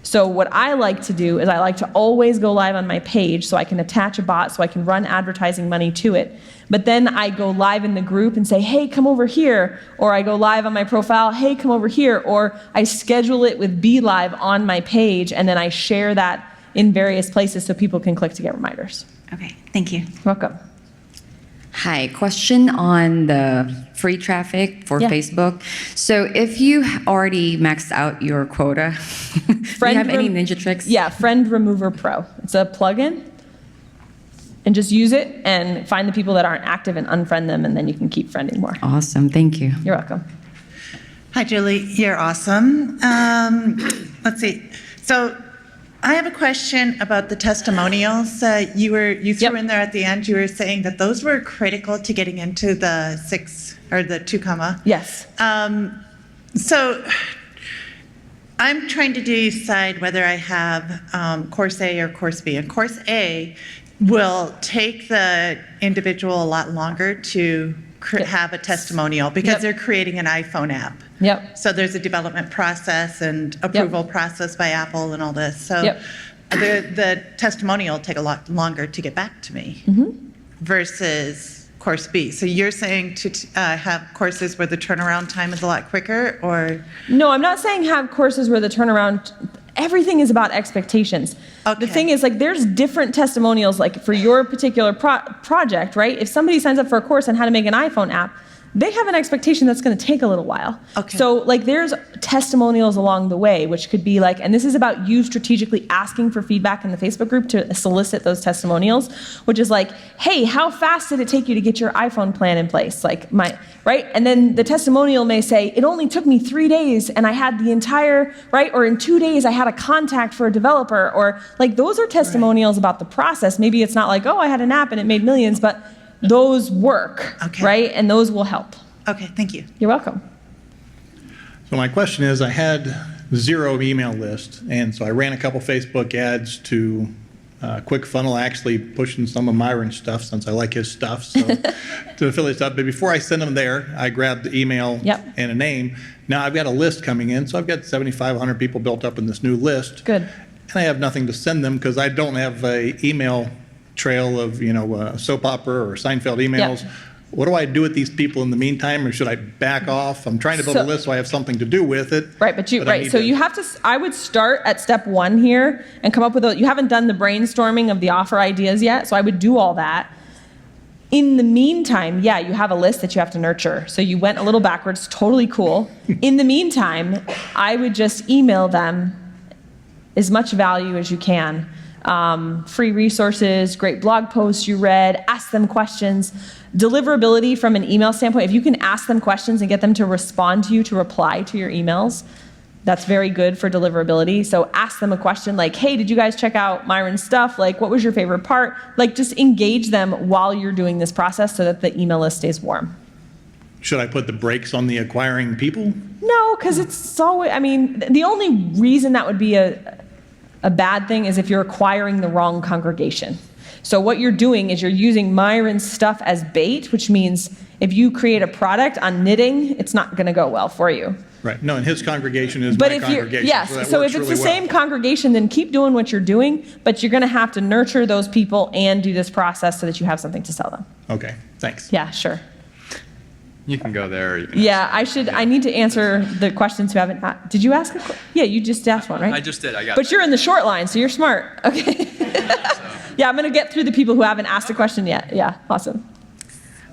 Speaker 2: So what I like to do is I like to always go live on my page so I can attach a bot so I can run advertising money to it. But then I go live in the group and say, hey, come over here. Or I go live on my profile, hey, come over here. Or I schedule it with Be Live on my page, and then I share that in various places so people can click to get reminders.
Speaker 7: Okay, thank you.
Speaker 2: You're welcome.
Speaker 8: Hi, question on the free traffic for
Speaker 2: Yeah.
Speaker 8: Facebook. So if you already maxed out your quota, do you have any ninja tricks?
Speaker 2: Yeah, Friend Remover Pro. It's a plugin. And just use it and find the people that aren't active and unfriend them, and then you can keep friending more.
Speaker 8: Awesome, thank you.
Speaker 2: You're welcome.
Speaker 9: Hi, Julie. You're awesome. Let's see. So I have a question about the testimonials. You threw
Speaker 2: Yep.
Speaker 9: in there at the end. You were saying that those were critical to getting into the 2 comma.
Speaker 2: Yes.
Speaker 9: So I'm trying to decide whether I have course A or course B. And course A will take the individual a lot longer to have a testimonial because
Speaker 2: Yep.
Speaker 9: they're creating an iPhone app.
Speaker 2: Yep.
Speaker 9: So there's a development process and approval process by Apple and all this. So
Speaker 2: Yep.
Speaker 9: the testimonial will take a lot longer to get back to me versus course B. So you're saying to have courses where the turnaround time is a lot quicker, or?
Speaker 2: No, I'm not saying have courses where the turnaround, everything is about expectations.
Speaker 9: Okay.
Speaker 2: The thing is, like, there's different testimonials, like, for your particular project, right? If somebody signs up for a course on how to make an iPhone app, they have an expectation that's going to take a little while.
Speaker 9: Okay.
Speaker 2: So, like, there's testimonials along the way, which could be like, and this is about you strategically asking for feedback in the Facebook group to solicit those testimonials, which is like, hey, how fast did it take you to get your iPhone plan in place? Like, right? And then the testimonial may say, it only took me 3 days and I had the entire, right? Or in 2 days, I had a contact for a developer, or like, those are testimonials about the process. Maybe it's not like, oh, I had an app and it made millions, but those work,
Speaker 9: Okay.
Speaker 2: right? And those will help.
Speaker 9: Okay, thank you.
Speaker 2: You're welcome.
Speaker 10: So my question is, I had 0 email list, and so I ran a couple Facebook ads to ClickFunnels, actually pushing some of Myron's stuff since I like his stuff, so to affiliate stuff. But before I send them there, I grabbed the email
Speaker 2: Yep.
Speaker 10: and a name. Now I've got a list coming in, so I've got 7,500 people built up in this new list.
Speaker 2: Good.
Speaker 10: And I have nothing to send them because I don't have a email trail of, soap opera or Seinfeld emails.
Speaker 2: Yep.
Speaker 10: What do I do with these people in the meantime, or should I back off? I'm trying to build a
Speaker 2: So-
Speaker 10: list so I have something to do with it.
Speaker 2: Right, but
Speaker 10: I need
Speaker 2: so
Speaker 10: to-
Speaker 2: you have to, I would start at step 1 here and come up with you haven't done the brainstorming of the offer ideas yet, so I would do all that. In the meantime, yeah, you have a list that you have to nurture. So you went a little backwards, totally cool. In the meantime, I would just email them as much value as you can. Free resources, great blog posts you read, ask them questions. Deliverability from an email standpoint, if you can ask them questions and get them to respond to you, to reply to your emails, that's very good for deliverability. So ask them a question like, hey, did you guys check out Myron's stuff? Like, what was your favorite part? Like, just engage them while you're doing this process so that the email list stays warm.
Speaker 10: Should I put the brakes on the acquiring people?
Speaker 2: No, because it's always, I mean, the only reason that would be a bad thing is if you're acquiring the wrong congregation. So what you're doing is you're using Myron's stuff as bait, which means if you create a product on knitting, it's not going to go well for you.
Speaker 10: Right. No, and his congregation is
Speaker 2: But
Speaker 10: my
Speaker 2: if you're,
Speaker 10: congregation.
Speaker 2: yes,
Speaker 10: that
Speaker 2: so
Speaker 10: works
Speaker 2: if it's
Speaker 10: really
Speaker 2: the
Speaker 10: well.
Speaker 2: same congregation, then keep doing what you're doing, but you're going to have to nurture those people and do this process so that you have something to sell them.
Speaker 10: Okay, thanks.
Speaker 2: Yeah, sure.
Speaker 5: You can go there. Or you can
Speaker 2: Yeah, I need to answer the questions who haven't, did you ask yeah, you just asked one, right?
Speaker 5: I just did. I got
Speaker 2: But
Speaker 5: it.
Speaker 2: you're in the short line, so you're smart. Okay. Yeah, I'm going to get through the people who haven't asked a question yet. Yeah, awesome.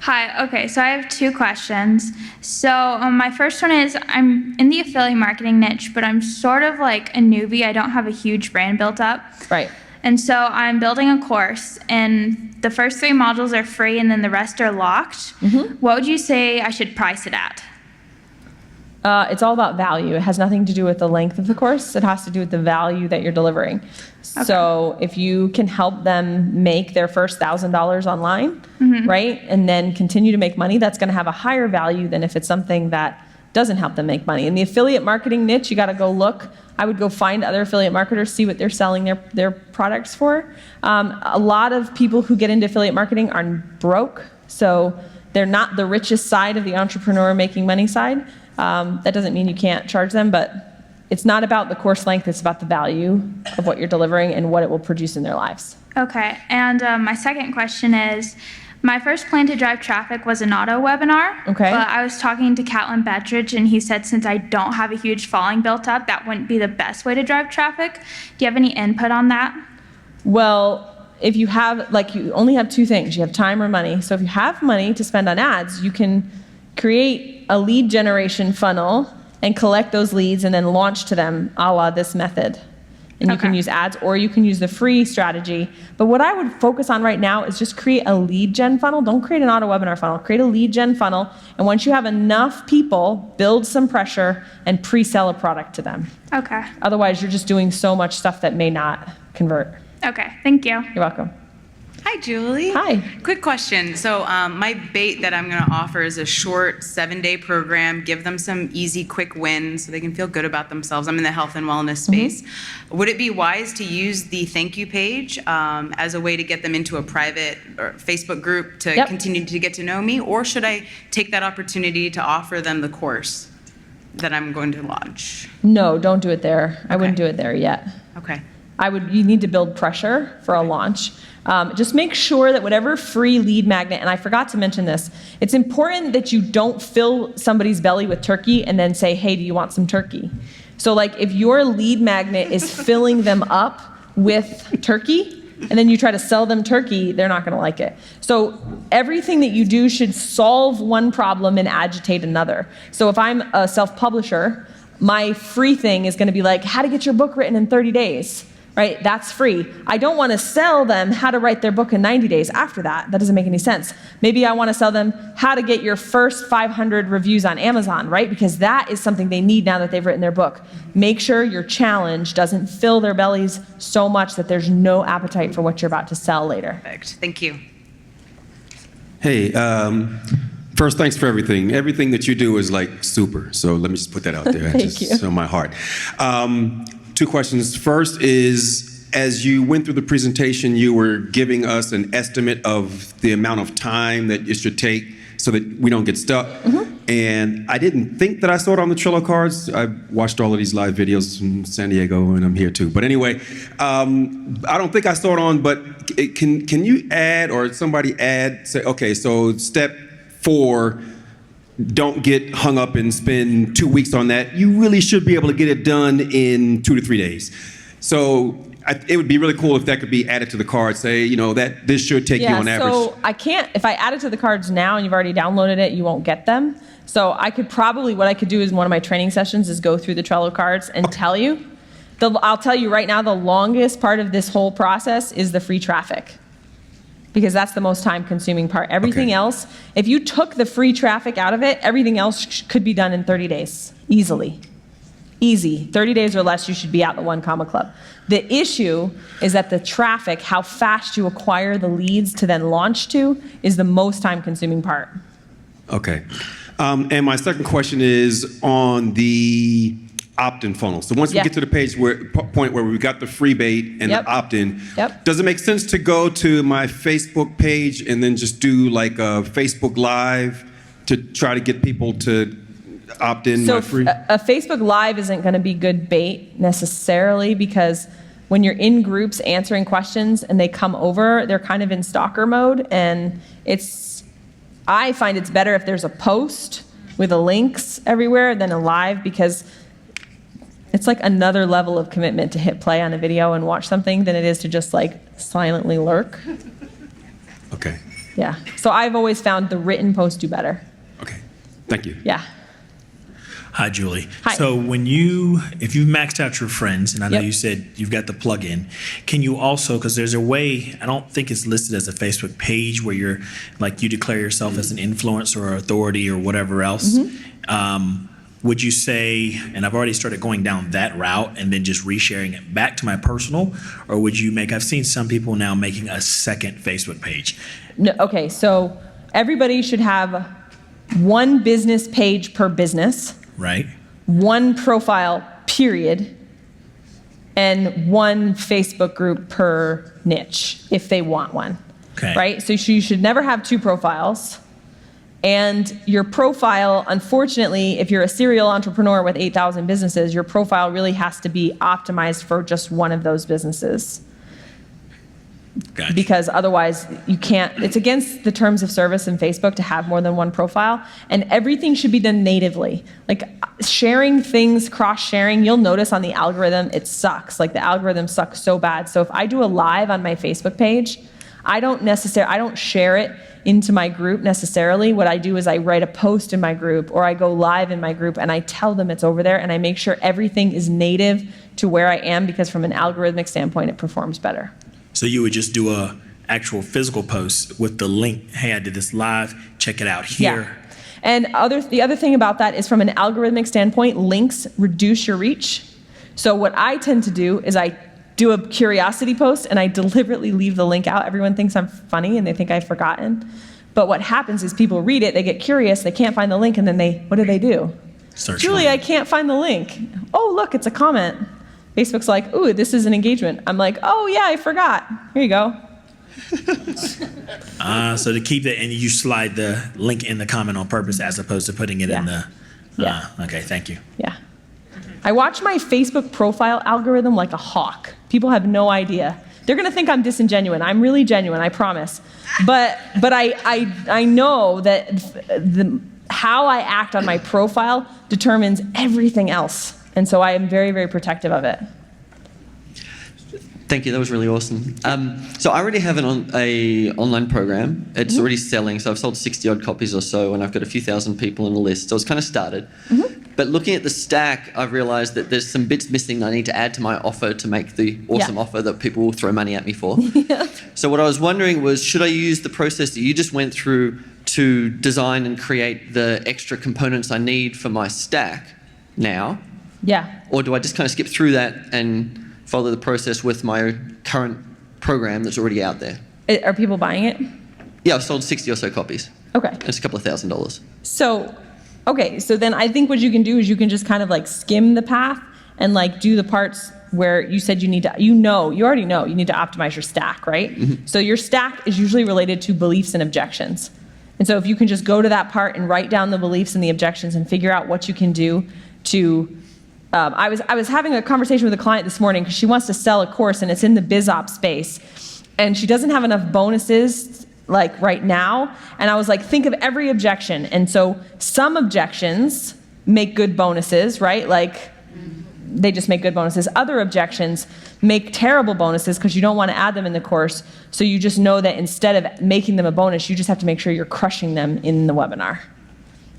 Speaker 11: Hi, okay, so I have 2 questions. So my first one is, I'm in the affiliate marketing niche, but I'm sort of like a newbie. I don't have a huge brand built up.
Speaker 2: Right.
Speaker 11: And so I'm building a course, and the first 3 modules are free, and then the rest are locked. What would you say I should price it at?
Speaker 2: It's all about value. It has nothing to do with the length of the course. It has to do with the value that you're delivering. So if you can help them make their first $1,000 online, right, and then continue to make money, that's going to have a higher value than if it's something that doesn't help them make money. In the affiliate marketing niche, you got to go look. I would go find other affiliate marketers, see what they're selling their products for. A lot of people who get into affiliate marketing are broke, so they're not the richest side of the entrepreneur making money side. That doesn't mean you can't charge them, but it's not about the course length, it's about the value of what you're delivering and what it will produce in their lives.
Speaker 11: Okay, and my second question is, my first plan to drive traffic was an auto webinar.
Speaker 2: Okay.
Speaker 11: But I was talking to Catlin Bettridge, and he said since I don't have a huge following built up, that wouldn't be the best way to drive traffic. Do you have any input on that?
Speaker 2: Well, if you have, you only have two things. You have time or money. So if you have money to spend on ads, you can create a lead generation funnel and collect those leads and then launch to them a la this method. And you can use ads or you can use the free strategy. But what I would focus on right now is just create a lead gen funnel. Don't create an auto webinar funnel. Create a lead gen funnel. And once you have enough people, build some pressure and pre-sell a product to them.
Speaker 11: Okay.
Speaker 2: Otherwise, you're just doing so much stuff that may not convert.
Speaker 11: Okay, thank you.
Speaker 2: You're welcome.
Speaker 12: Hi, Julie.
Speaker 2: Hi.
Speaker 12: Quick question. So my bait that I'm going to offer is a short 7-day program. Give them some easy, quick wins so they can feel good about themselves. I'm in the health and wellness space. Would it be wise to use the thank you page as a way to get them into a private or Facebook group to continue to get to know me? Or should I take that opportunity to offer them the course that I'm going to launch?
Speaker 2: No, don't do it there. I wouldn't do it there yet.
Speaker 12: Okay.
Speaker 2: You need to build pressure for a launch. Just make sure that whatever free lead magnet, and I forgot to mention this, it's important that you don't fill somebody's belly with turkey and then say, hey, do you want some turkey? So if your lead magnet is filling them up with turkey, and then you try to sell them turkey, they're not gonna like it. So everything that you do should solve one problem and agitate another. So if I'm a self-publisher, my free thing is gonna be how to get your book written in 30 days. Right? That's free. I don't want to sell them how to write their book in 90 days after that. That doesn't make any sense. Maybe I want to sell them how to get your first 500 reviews on Amazon, right? Because that is something they need now that they've written their book. Make sure your challenge doesn't fill their bellies so much that there's no appetite for what you're about to sell later.
Speaker 12: Perfect. Thank you.
Speaker 13: Hey, first, thanks for everything. Everything that you do is super. So let me just put that out there.
Speaker 2: Thank you.
Speaker 13: From my heart. 2 questions. First is, as you went through the presentation, you were giving us an estimate of the amount of time that it should take so that we don't get stuck. And I didn't think that I saw it on the Trello cards. I watched all of these live videos from San Diego, and I'm here too. But anyway, I don't think I saw it on, but can you add, or somebody add, say, okay, so step 4, don't get hung up and spend 2 weeks on that. You really should be able to get it done in 2 to 3 days. So it would be really cool if that could be added to the card. Say, that this should take you on average.
Speaker 2: So I can't, if I add it to the cards now and you've already downloaded it, you won't get them. So what I could do is one of my training sessions is go through the Trello cards and tell you. I'll tell you right now, the longest part of this whole process is the free traffic. Because that's the most time-consuming part. Everything else, if you took the free traffic out of it, everything else could be done in 30 days, easily. Easy. 30 days or less, you should be out the 1 Comma Club. The issue is that the traffic, how fast you acquire the leads to then launch to, is the most time-consuming part.
Speaker 13: Okay. And my second question is on the opt-in funnel. So once we get to the point where we've got the free bait and the opt-in, does it make sense to go to my Facebook page and then just do a Facebook Live to try to get people to opt in my free?
Speaker 2: A Facebook Live isn't going to be good bait necessarily, because when you're in groups answering questions and they come over, they're kind of in stalker mode, and I find it's better if there's a post with the links everywhere than a live, because it's another level of commitment to hit play on a video and watch something than it is to just silently lurk.
Speaker 13: Okay.
Speaker 2: Yeah. So I've always found the written posts do better.
Speaker 13: Okay. Thank you.
Speaker 2: Yeah.
Speaker 14: Hi, Julie.
Speaker 2: Hi.
Speaker 14: So if you've maxed out your friends, and I know you said you've got the plug-in, can you also, because there's a way, I don't think it's listed as a Facebook page where you're you declare yourself as an influencer or authority or whatever else. Would you say, and I've already started going down that route and then just resharing it back to my personal, or would you I've seen some people now making a second Facebook page.
Speaker 2: No, okay, so everybody should have 1 business page per business.
Speaker 14: Right.
Speaker 2: One profile, period, and one Facebook group per niche if they want one.
Speaker 14: Okay.
Speaker 2: Right? So you should never have two profiles. And your profile, unfortunately, if you're a serial entrepreneur with 8,000 businesses, your profile really has to be optimized for just one of those businesses.
Speaker 14: Gotcha.
Speaker 2: Because otherwise you can't, it's against the terms of service in Facebook to have more than one profile, and everything should be done natively. Like sharing things, cross-sharing, you'll notice on the algorithm, it sucks. Like the algorithm sucks so bad. So if I do a live on my Facebook page, I don't share it into my group necessarily. What I do is I write a post in my group, or I go live in my group and I tell them it's over there, and I make sure everything is native to where I am, because from an algorithmic standpoint, it performs better.
Speaker 14: So you would just do a actual physical post with the link, hey, I did this live, check it out here.
Speaker 2: Yeah. And the other thing about that is, from an algorithmic standpoint, links reduce your reach. So what I tend to do is I do a curiosity post and I deliberately leave the link out. Everyone thinks I'm funny and they think I've forgotten. But what happens is people read it, they get curious, they can't find the link, and then what do?
Speaker 14: Search
Speaker 2: Julie, I can't find the link. Oh, look, it's a comment. Facebook's like, ooh, this is an engagement. I'm like, oh yeah, I forgot. Here you go.
Speaker 14: So to keep that, and you slide the link in the comment on purpose as opposed to putting it in the. Okay, thank you.
Speaker 2: Yeah. I watch my Facebook profile algorithm like a hawk. People have no idea. They're gonna think I'm disingenuous. I'm really genuine, I promise. But I know that how I act on my profile determines everything else. And so I am very, very protective of it.
Speaker 15: Thank you, that was really awesome. So I already have an online program. It's already selling, so I've sold 60 odd copies or so, and I've got a few thousand people on the list. So it's kind of started. But looking at the stack, I've realized that there's some bits missing that I need to add to my offer to make the awesome offer that people will throw money at me for. So what I was wondering was, should I use the process that you just went through to design and create the extra components I need for my stack now?
Speaker 2: Yeah.
Speaker 15: Or do I just kind of skip through that and follow the process with my current program that's already out there?
Speaker 2: Are people buying it?
Speaker 15: Yeah, I've sold 60 or so copies.
Speaker 2: Okay.
Speaker 15: It's a couple of $1,000s.
Speaker 2: So, okay, so then I think what you can do is you can just kind of like skim the path and like do the parts where you said you need to, you already know you need to optimize your stack, right? So your stack is usually related to beliefs and objections. And so if you can just go to that part and write down the beliefs and the objections and figure out what you can do to I was having a conversation with a client this morning because she wants to sell a course and it's in the BizOps space, and she doesn't have enough bonuses like right now. And I was like, think of every objection. And so some objections make good bonuses, right? Like they just make good bonuses. Other objections make terrible bonuses because you don't want to add them in the course. So you just know that instead of making them a bonus, you just have to make sure you're crushing them in the webinar.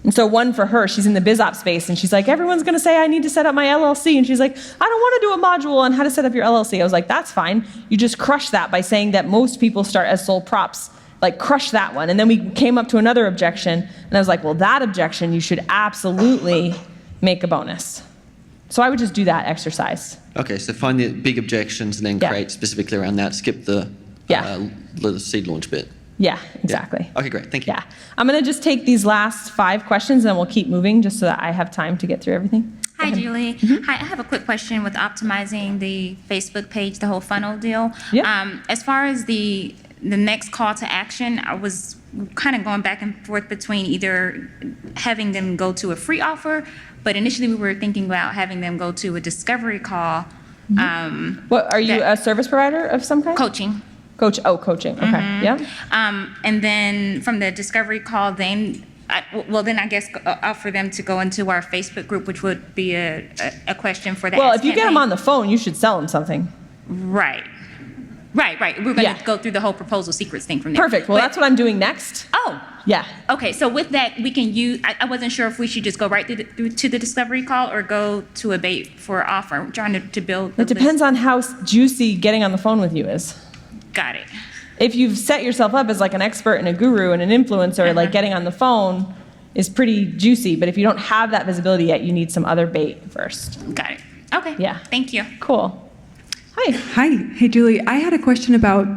Speaker 2: And so one for her, she's in the BizOps space, and she's like, everyone's going to say I need to set up my LLC. And she's like, I don't want to do a module on how to set up your LLC. I was like, that's fine. You just crush that by saying that most people start as sole props. Like, crush that one. And then we came up to another objection, and I was like, well, that objection, you should absolutely make a bonus. So I would just do that exercise.
Speaker 15: Okay, so find the big objections and then create specifically around that. Skip the seed launch bit.
Speaker 2: Yeah, exactly.
Speaker 15: Yeah. Okay, great. Thank you.
Speaker 2: Yeah. I'm going to just take these last 5 questions, and we'll keep moving just so that I have time to get through everything.
Speaker 16: Hi, Julie. Hi, I have a quick question with optimizing the Facebook page, the whole funnel deal.
Speaker 2: Yeah.
Speaker 16: As far as the next call to action, I was kind of going back and forth between either having them go to a free offer, but initially we were thinking about having them go to a discovery call.
Speaker 2: What, are you a service provider of some kind?
Speaker 16: Coaching.
Speaker 2: Coaching. Okay. Yeah.
Speaker 16: And then from the discovery call, then I guess offer them to go into our Facebook group, which would be a question for the.
Speaker 2: Well, if you get them on the phone, you should sell them something.
Speaker 16: Right. We're going to go through the whole proposal secrets thing from there.
Speaker 2: Perfect. Well, that's what I'm doing next.
Speaker 16: Oh.
Speaker 2: Yeah.
Speaker 16: Okay. So with that, we can use. I wasn't sure if we should just go right through to the discovery call or go to a bait for offer. I'm trying to build.
Speaker 2: It depends on how juicy getting on the phone with you is.
Speaker 16: Got it.
Speaker 2: If you've set yourself up as like an expert and a guru and an influencer, like getting on the phone is pretty juicy. But if you don't have that visibility yet, you need some other bait first.
Speaker 16: Got it. Okay.
Speaker 2: Yeah.
Speaker 16: Thank you.
Speaker 2: Cool. Hi.
Speaker 17: Hey, Julie. I had a question about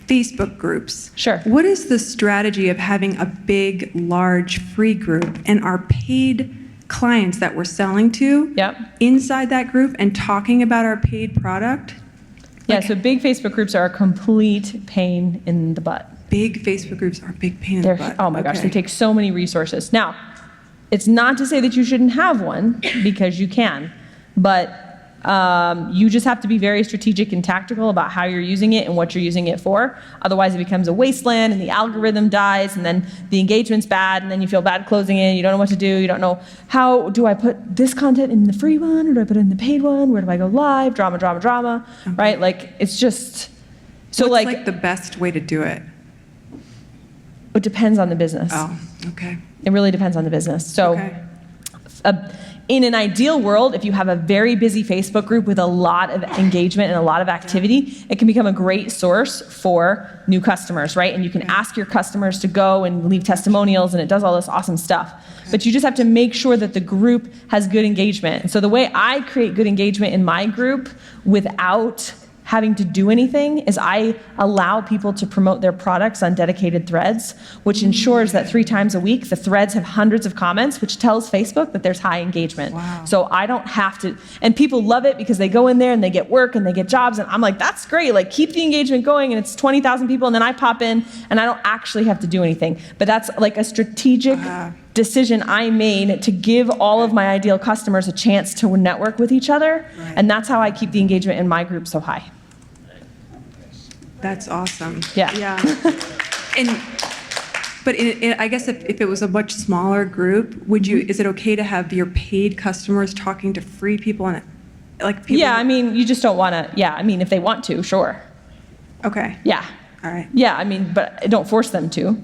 Speaker 17: Facebook groups.
Speaker 2: Sure.
Speaker 17: What is the strategy of having a big, large free group, and are paid clients that we're selling to inside that group and talking about our paid product?
Speaker 2: Yeah, so big Facebook groups are a complete pain in the butt.
Speaker 17: Big Facebook groups are a big pain in the butt.
Speaker 2: Oh my gosh, they take so many resources. Now, it's not to say that you shouldn't have one, because you can, but you just have to be very strategic and tactical about how you're using it and what you're using it for. Otherwise, it becomes a wasteland and the algorithm dies, and then the engagement's bad, and then you feel bad closing it. You don't know what to do. You don't know, how do I put this content in the free one, or do I put it in the paid one? Where do I go live? Drama, drama, drama, right? Like, it's just, so
Speaker 17: What's
Speaker 2: like
Speaker 17: the best way to do it?
Speaker 2: It depends on the business.
Speaker 17: Oh, okay.
Speaker 2: It really depends on the business. So in an ideal world, if you have a very busy Facebook group with a lot of engagement and a lot of activity, it can become a great source for new customers, right? And you can ask your customers to go and leave testimonials, and it does all this awesome stuff. But you just have to make sure that the group has good engagement. And so the way I create good engagement in my group without having to do anything is I allow people to promote their products on dedicated threads, which ensures that 3 times a week, the threads have hundreds of comments, which tells Facebook that there's high engagement. Wow. So I don't have to, and people love it because they go in there and they get work and they get jobs, and I'm like, that's great, like keep the engagement going, and it's 20,000 people, and then I pop in and I don't actually have to do anything. But that's like a strategic decision I made to give all of my ideal customers a chance to network with each other, and that's how I keep the engagement in my group so high.
Speaker 17: That's awesome.
Speaker 2: Yeah.
Speaker 17: Yeah. But I guess if it was a much smaller group, would you? Is it okay to have your paid customers talking to free people and like people?
Speaker 2: Yeah, I mean, you just don't want to. Yeah, I mean, if they want to, sure.
Speaker 17: Okay.
Speaker 2: Yeah.
Speaker 17: All right.
Speaker 2: Yeah, I mean, but don't force them to.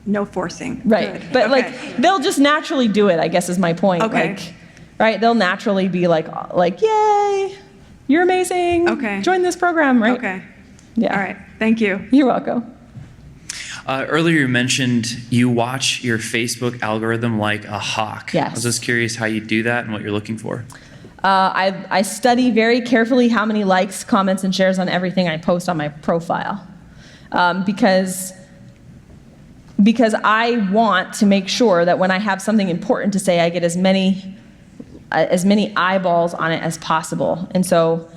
Speaker 17: No forcing.
Speaker 2: Right.
Speaker 17: Good.
Speaker 2: But
Speaker 17: Okay.
Speaker 2: like they'll just naturally do it, I guess is my point.
Speaker 17: Okay.
Speaker 2: Like, right? They'll naturally be like, yay, you're amazing.
Speaker 17: Okay.
Speaker 2: Join this program, right?
Speaker 17: Okay.
Speaker 2: Yeah.
Speaker 17: All right. Thank you.
Speaker 2: You're welcome.
Speaker 18: Earlier you mentioned you watch your Facebook algorithm like a hawk.
Speaker 2: Yes.
Speaker 18: I was just curious how you do that and what you're looking for.
Speaker 2: I study very carefully how many likes, comments, and shares on everything I post on my profile, because I want to make sure that when I have something important to say, I get as many eyeballs on it as possible. And so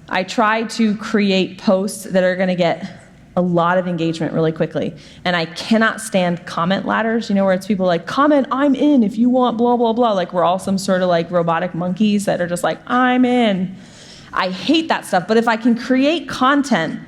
Speaker 2: I try to create posts that are going to get a lot of engagement really quickly. And I cannot stand comment ladders, where it's people like, comment, I'm in if you want blah, blah, blah. Like we're all some sort of like robotic monkeys that are just like, I'm in. I hate that stuff. But if I can create content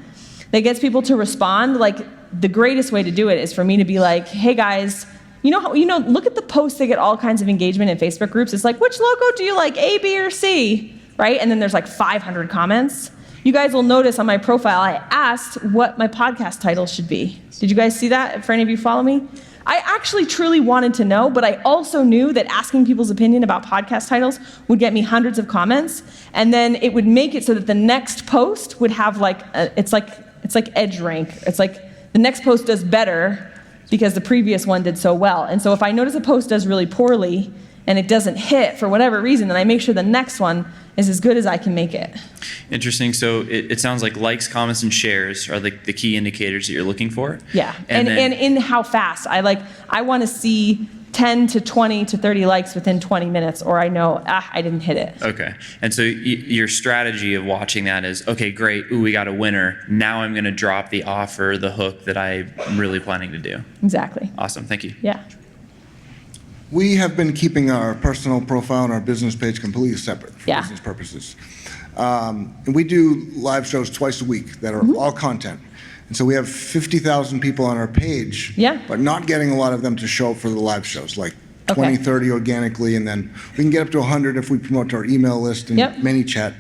Speaker 2: that gets people to respond, like the greatest way to do it is for me to be like, hey guys, look at the posts that get all kinds of engagement in Facebook groups. It's like, which logo do you like, A, B, or C? Right? And then there's like 500 comments. You guys will notice on my profile, I asked what my podcast title should be. Did you guys see that? For any of you follow me? I actually truly wanted to know, but I also knew that asking people's opinion about podcast titles would get me hundreds of comments, and then it would make it so that the next post would have it's like edge rank. It's like the next post does better because the previous one did so well. And so if I notice a post does really poorly and it doesn't hit for whatever reason, then I make sure the next one is as good as I can make it.
Speaker 18: Interesting. So it sounds like likes, comments, and shares are the key indicators that you're looking for.
Speaker 2: Yeah, and in how fast. I want to see 10 to 20 to 30 likes within 20 minutes, or I know, I didn't hit it.
Speaker 18: Okay. And so your strategy of watching that is, okay, great, ooh, we got a winner. Now I'm going to drop the offer, the hook that I'm really planning to do.
Speaker 2: Exactly.
Speaker 18: Awesome. Thank you.
Speaker 2: Yeah.
Speaker 19: We have been keeping our personal profile and our business page completely separate for
Speaker 2: Yeah.
Speaker 19: business purposes. And we do live shows twice a week that are all content. And so we have 50,000 people on our page, but not getting a lot of them to show up for the live shows, like 20, 30 organically, and then we can get up to 100 if we promote to our email list and ManyChat.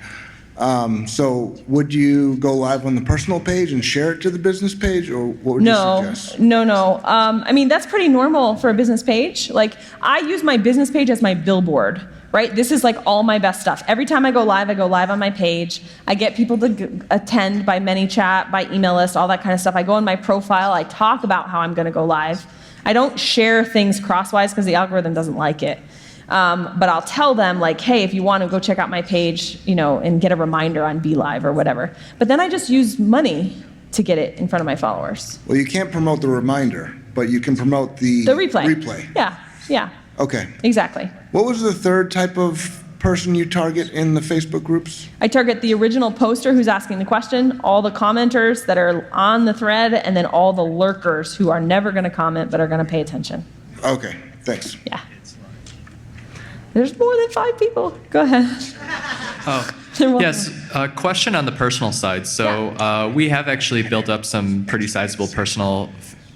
Speaker 19: So would you go live on the personal page and share it to the business page, or what would you suggest?
Speaker 2: No. I mean, that's pretty normal for a business page. Like, I use my business page as my billboard, right? This is like all my best stuff. Every time I go live on my page. I get people to attend by ManyChat, by email list, all that kind of stuff. I go on my profile. I talk about how I'm going to go live. I don't share things crosswise because the algorithm doesn't like it. But I'll tell them like, hey, if you want to go check out my page, and get a reminder on Be Live or whatever. But then I just use money to get it in front of my followers.
Speaker 19: Well, you can't promote the reminder, but you can promote the
Speaker 2: replay.
Speaker 19: replay.
Speaker 2: Yeah.
Speaker 19: Okay.
Speaker 2: Exactly.
Speaker 19: What was the third type of person you target in the Facebook groups?
Speaker 2: I target the original poster who's asking the question, all the commenters that are on the thread, and then all the lurkers who are never going to comment but are going to pay attention.
Speaker 19: Okay, thanks.
Speaker 2: Yeah. There's more than 5 people. Go ahead.
Speaker 5: Oh, yes. A question on the personal side. So we have actually built up some pretty sizable personal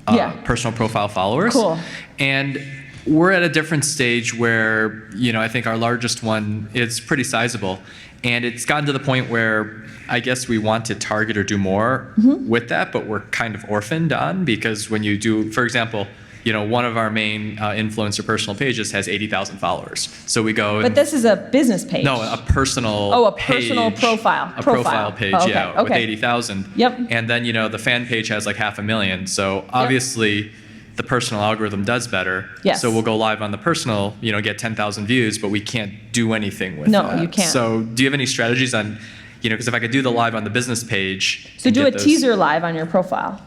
Speaker 5: profile followers.
Speaker 2: Cool.
Speaker 5: And we're at a different stage where, I think our largest one is pretty sizable. And it's gotten to the point where I guess we want to target or do more with that, but we're kind of orphaned on, because when you do, for example, one of our main influencer personal pages has 80,000 followers. So we go.
Speaker 2: But this is a business page.
Speaker 5: No, a personal.
Speaker 2: Oh, a personal profile.
Speaker 5: A profile page,
Speaker 2: okay.
Speaker 5: with 80,000.
Speaker 2: Yep.
Speaker 5: And then the fan page has like 500,000. So obviously, the personal algorithm does better.
Speaker 2: Yes.
Speaker 5: So we'll go live on the personal, get 10,000 views, but we can't do anything with that.
Speaker 2: No, you can't.
Speaker 5: So do you have any strategies on, because if I could do the live on the business page.
Speaker 2: So do a teaser live on your profile.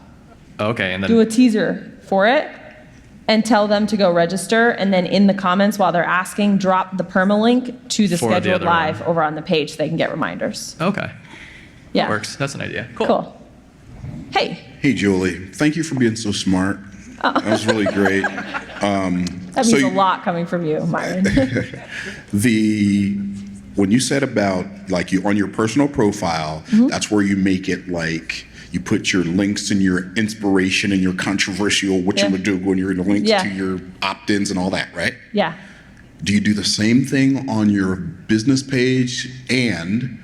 Speaker 5: Okay, and then.
Speaker 2: Do a teaser for it and tell them to go register, and then in the comments while they're asking, drop the permalink to the scheduled live over on the page so they can get reminders.
Speaker 5: Okay.
Speaker 2: Yeah.
Speaker 5: That works. That's an idea. Cool.
Speaker 2: Cool. Hey.
Speaker 20: Hey, Julie. Thank you for being so smart. That was really great.
Speaker 2: That means a lot coming from you, Myron.
Speaker 20: When you said about like you on your personal profile, that's where you make it like you put your links and your inspiration and your controversial, what you would do when you're in the links to your opt-ins and all that, right?
Speaker 2: Yeah.
Speaker 20: Do you do the same thing on your business page and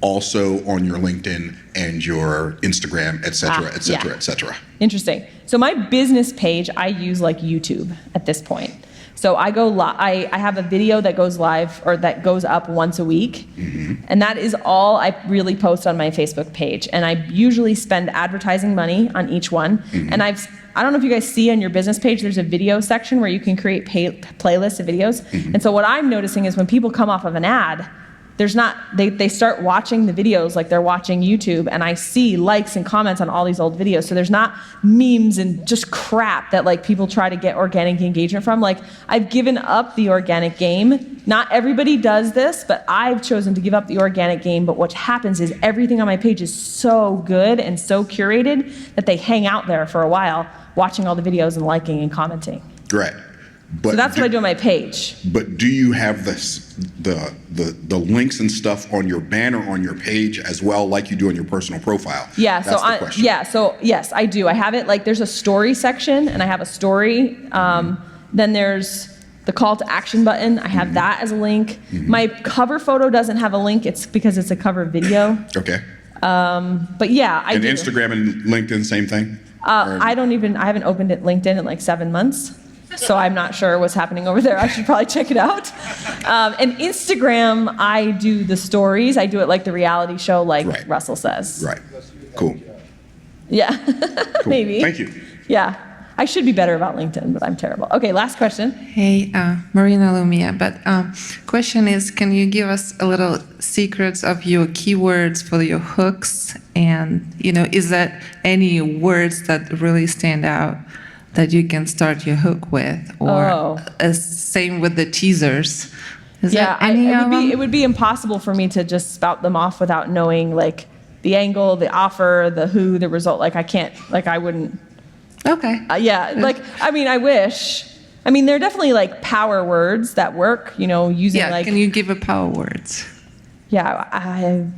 Speaker 20: also on your LinkedIn and your Instagram, et cetera, et cetera, et cetera?
Speaker 2: Interesting. So my business page, I use like YouTube at this point. So I go I have a video that goes live or that goes up once a week. And that is all I really post on my Facebook page. And I usually spend advertising money on each one. And I don't know if you guys see on your business page, there's a video section where you can create playlists of videos. And so what I'm noticing is when people come off of an ad, they start watching the videos like they're watching YouTube, and I see likes and comments on all these old videos. So there's not memes and just crap that like people try to get organic engagement from. Like, I've given up the organic game. Not everybody does this, but I've chosen to give up the organic game. But what happens is everything on my page is so good and so curated that they hang out there for a while watching all the videos and liking and commenting.
Speaker 20: Right. But
Speaker 2: so that's what I do on my page.
Speaker 20: But do you have the links and stuff on your banner on your page as well, like you do on your personal profile?
Speaker 2: Yeah.
Speaker 20: That's the question.
Speaker 2: So yes, I do. I have it like there's a story section, and I have a story. Then there's the call to action button. I have that as a link. My cover photo doesn't have a link. It's because it's a cover video.
Speaker 20: Okay.
Speaker 2: But yeah, I do.
Speaker 20: And Instagram and LinkedIn, same thing?
Speaker 2: I haven't opened LinkedIn in like 7 months. So I'm not sure what's happening over there. I should probably check it out. And Instagram, I do the stories. I do it like the reality show, like Russell says.
Speaker 20: Right. Cool.
Speaker 2: Yeah.
Speaker 20: Cool.
Speaker 2: Maybe.
Speaker 20: Thank you.
Speaker 2: Yeah. I should be better about LinkedIn, but I'm terrible. Okay, last question.
Speaker 21: Hey, Marina Lumia. But question is, can you give us a little secrets of your keywords for your hooks? And, is that any words that really stand out that you can start your hook with? Or same with the teasers.
Speaker 2: It would be impossible for me to just spout them off without knowing like the angle, the offer, the who, the result. Like I wouldn't.
Speaker 21: Okay.
Speaker 2: I wish. There are definitely like power words that work, using like.
Speaker 21: Can you give a power words?
Speaker 2: Yeah,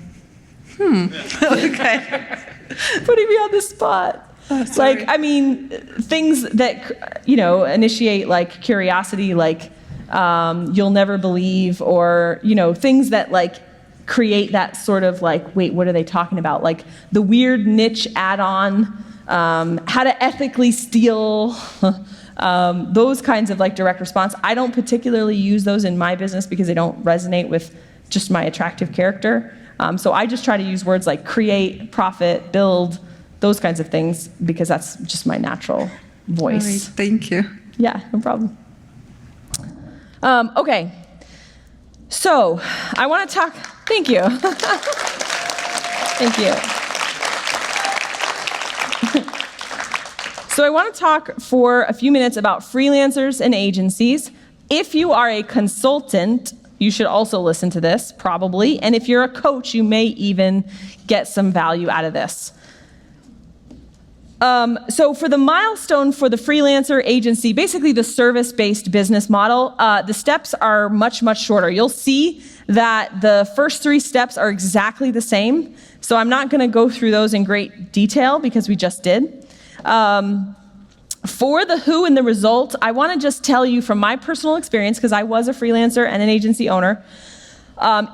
Speaker 21: Okay.
Speaker 2: Putting me on the spot. Things that, initiate like curiosity, like you'll never believe, or, things that like create that sort of like, wait, what are they talking about? Like the weird niche add-on, how to ethically steal, those kinds of like direct response. I don't particularly use those in my business because they don't resonate with just my attractive character. So I just try to use words like create, profit, build, those kinds of things, because that's just my natural voice.
Speaker 21: All right, thank you.
Speaker 2: Yeah, no problem. Okay. So I want to talk. Thank you. Thank you. So I want to talk for a few minutes about freelancers and agencies. If you are a consultant, you should also listen to this, probably. And if you're a coach, you may even get some value out of this. So for the milestone for the freelancer agency, basically the service-based business model, the steps are much, much shorter. You'll see that the first 3 steps are exactly the same. So I'm not going to go through those in great detail because we just did. For the who and the result, I want to just tell you from my personal experience, because I was a freelancer and an agency owner,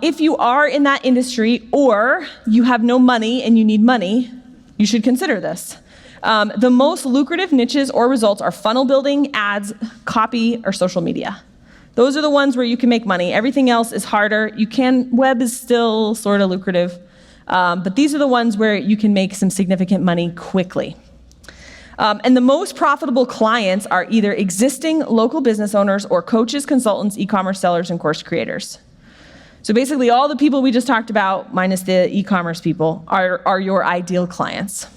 Speaker 2: if you are in that industry or you have no money and you need money, you should consider this. The most lucrative niches or results are funnel building, ads, copy, or social media. Those are the ones where you can make money. Everything else is harder. Web is still sort of lucrative, but these are the ones where you can make some significant money quickly. And the most profitable clients are either existing local business owners or coaches, consultants, e-commerce sellers, and course creators. So basically all the people we just talked about, minus the e-commerce people, are your ideal clients.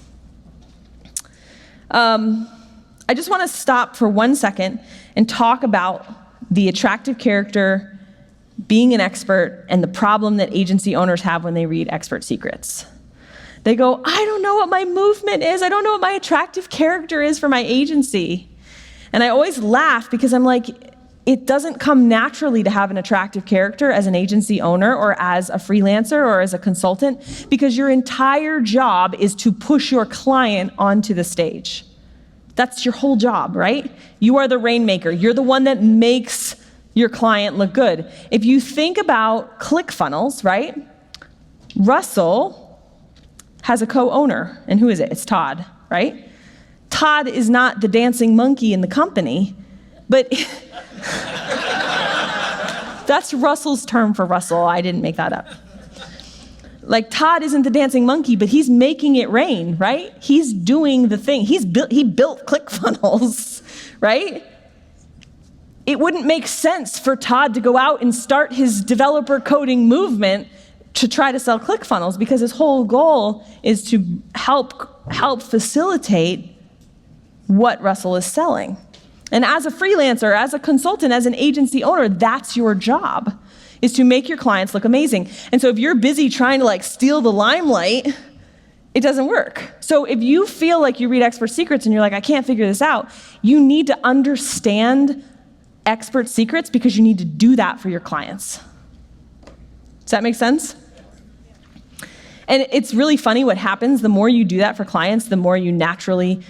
Speaker 2: I just want to stop for 1 second and talk about the attractive character, being an expert, and the problem that agency owners have when they read expert secrets. They go, I don't know what my movement is. I don't know what my attractive character is for my agency. And I always laugh because I'm like, it doesn't come naturally to have an attractive character as an agency owner or as a freelancer or as a consultant, because your entire job is to push your client onto the stage. That's your whole job, right? You are the rainmaker. You're the one that makes your client look good. If you think about ClickFunnels, right? Russell has a co-owner, and who is it? It's Todd, right? Todd is not the dancing monkey in the company, but that's Russell's term for Russell. I didn't make that up. Like, Todd isn't the dancing monkey, but he's making it rain, right? He's doing the thing. He built ClickFunnels, right? It wouldn't make sense for Todd to go out and start his developer coding movement to try to sell ClickFunnels, because his whole goal is to help facilitate what Russell is selling. And as a freelancer, as a consultant, as an agency owner, that's your job, is to make your clients look amazing. And so if you're busy trying to steal the limelight, it doesn't work. So if you feel like you read expert secrets and you're like, I can't figure this out, you need to understand expert secrets because you need to do that for your clients. Does that make sense? And it's really funny what happens. The more you do that for clients, the more you naturally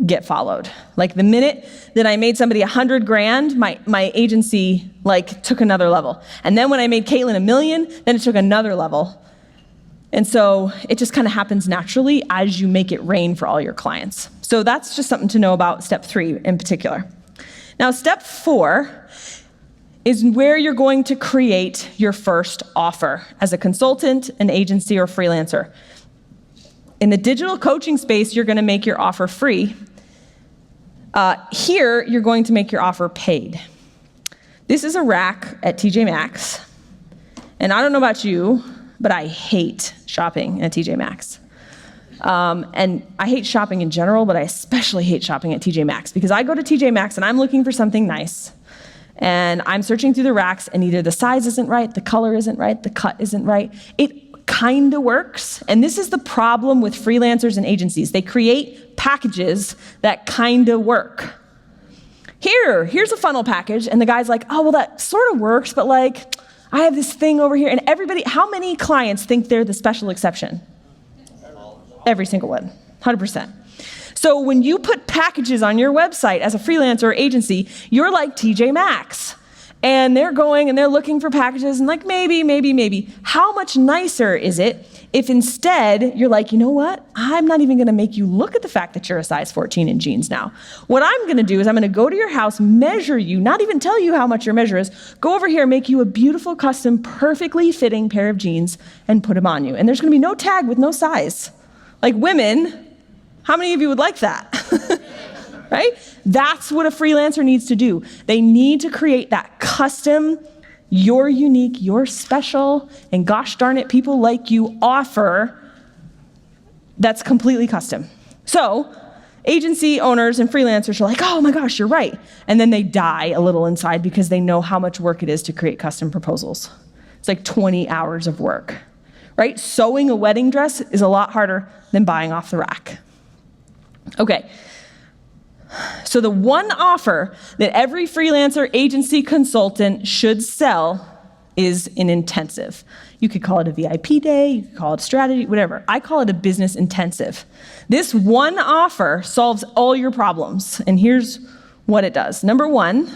Speaker 2: get followed. Like the minute that I made somebody $100,000, my agency took another level. And then when I made Caitlin $1 million, then it took another level. And so it just kind of happens naturally as you make it rain for all your clients. So that's just something to know about step 3 in particular. Now, step 4 is where you're going to create your first offer as a consultant, an agency, or freelancer. In the digital coaching space, you're going to make your offer free. Here, you're going to make your offer paid. This is a rack at TJ Maxx. And I don't know about you, but I hate shopping at TJ Maxx. And I hate shopping in general, but I especially hate shopping at TJ Maxx, because I go to TJ Maxx and I'm looking for something nice. And I'm searching through the racks, and either the size isn't right, the color isn't right, the cut isn't right. It kind of works. And this is the problem with freelancers and agencies. They create packages that kind of work. Here's a funnel package. And the guy's like, oh, well, that sort of works, but I have this thing over here. And everybody, how many clients think they're the special exception? Every single one, 100%. So when you put packages on your website as a freelancer or agency, you're like TJ Maxx. And they're going and they're looking for packages and maybe. How much nicer is it if instead you're like, you know what? I'm not even going to make you look at the fact that you're a size 14 in jeans now. What I'm going to do is I'm going to go to your house, measure you, not even tell you how much your measure is, go over here, make you a beautiful, custom, perfectly fitting pair of jeans and put them on you. And there's going to be no tag with no size. Like women, how many of you would like that? Right? That's what a freelancer needs to do. They need to create that custom, you're unique, you're special, and gosh darn it, people like you offer that's completely custom. So agency owners and freelancers are like, oh my gosh, you're right. And then they die a little inside because they know how much work it is to create custom proposals. It's like 20 hours of work, right? Sewing a wedding dress is a lot harder than buying off the rack. Okay. So the one offer that every freelancer, agency, consultant should sell is an intensive. You could call it a VIP day, you could call it a strategy, whatever. I call it a business intensive. This one offer solves all your problems, and here's what it does. Number one,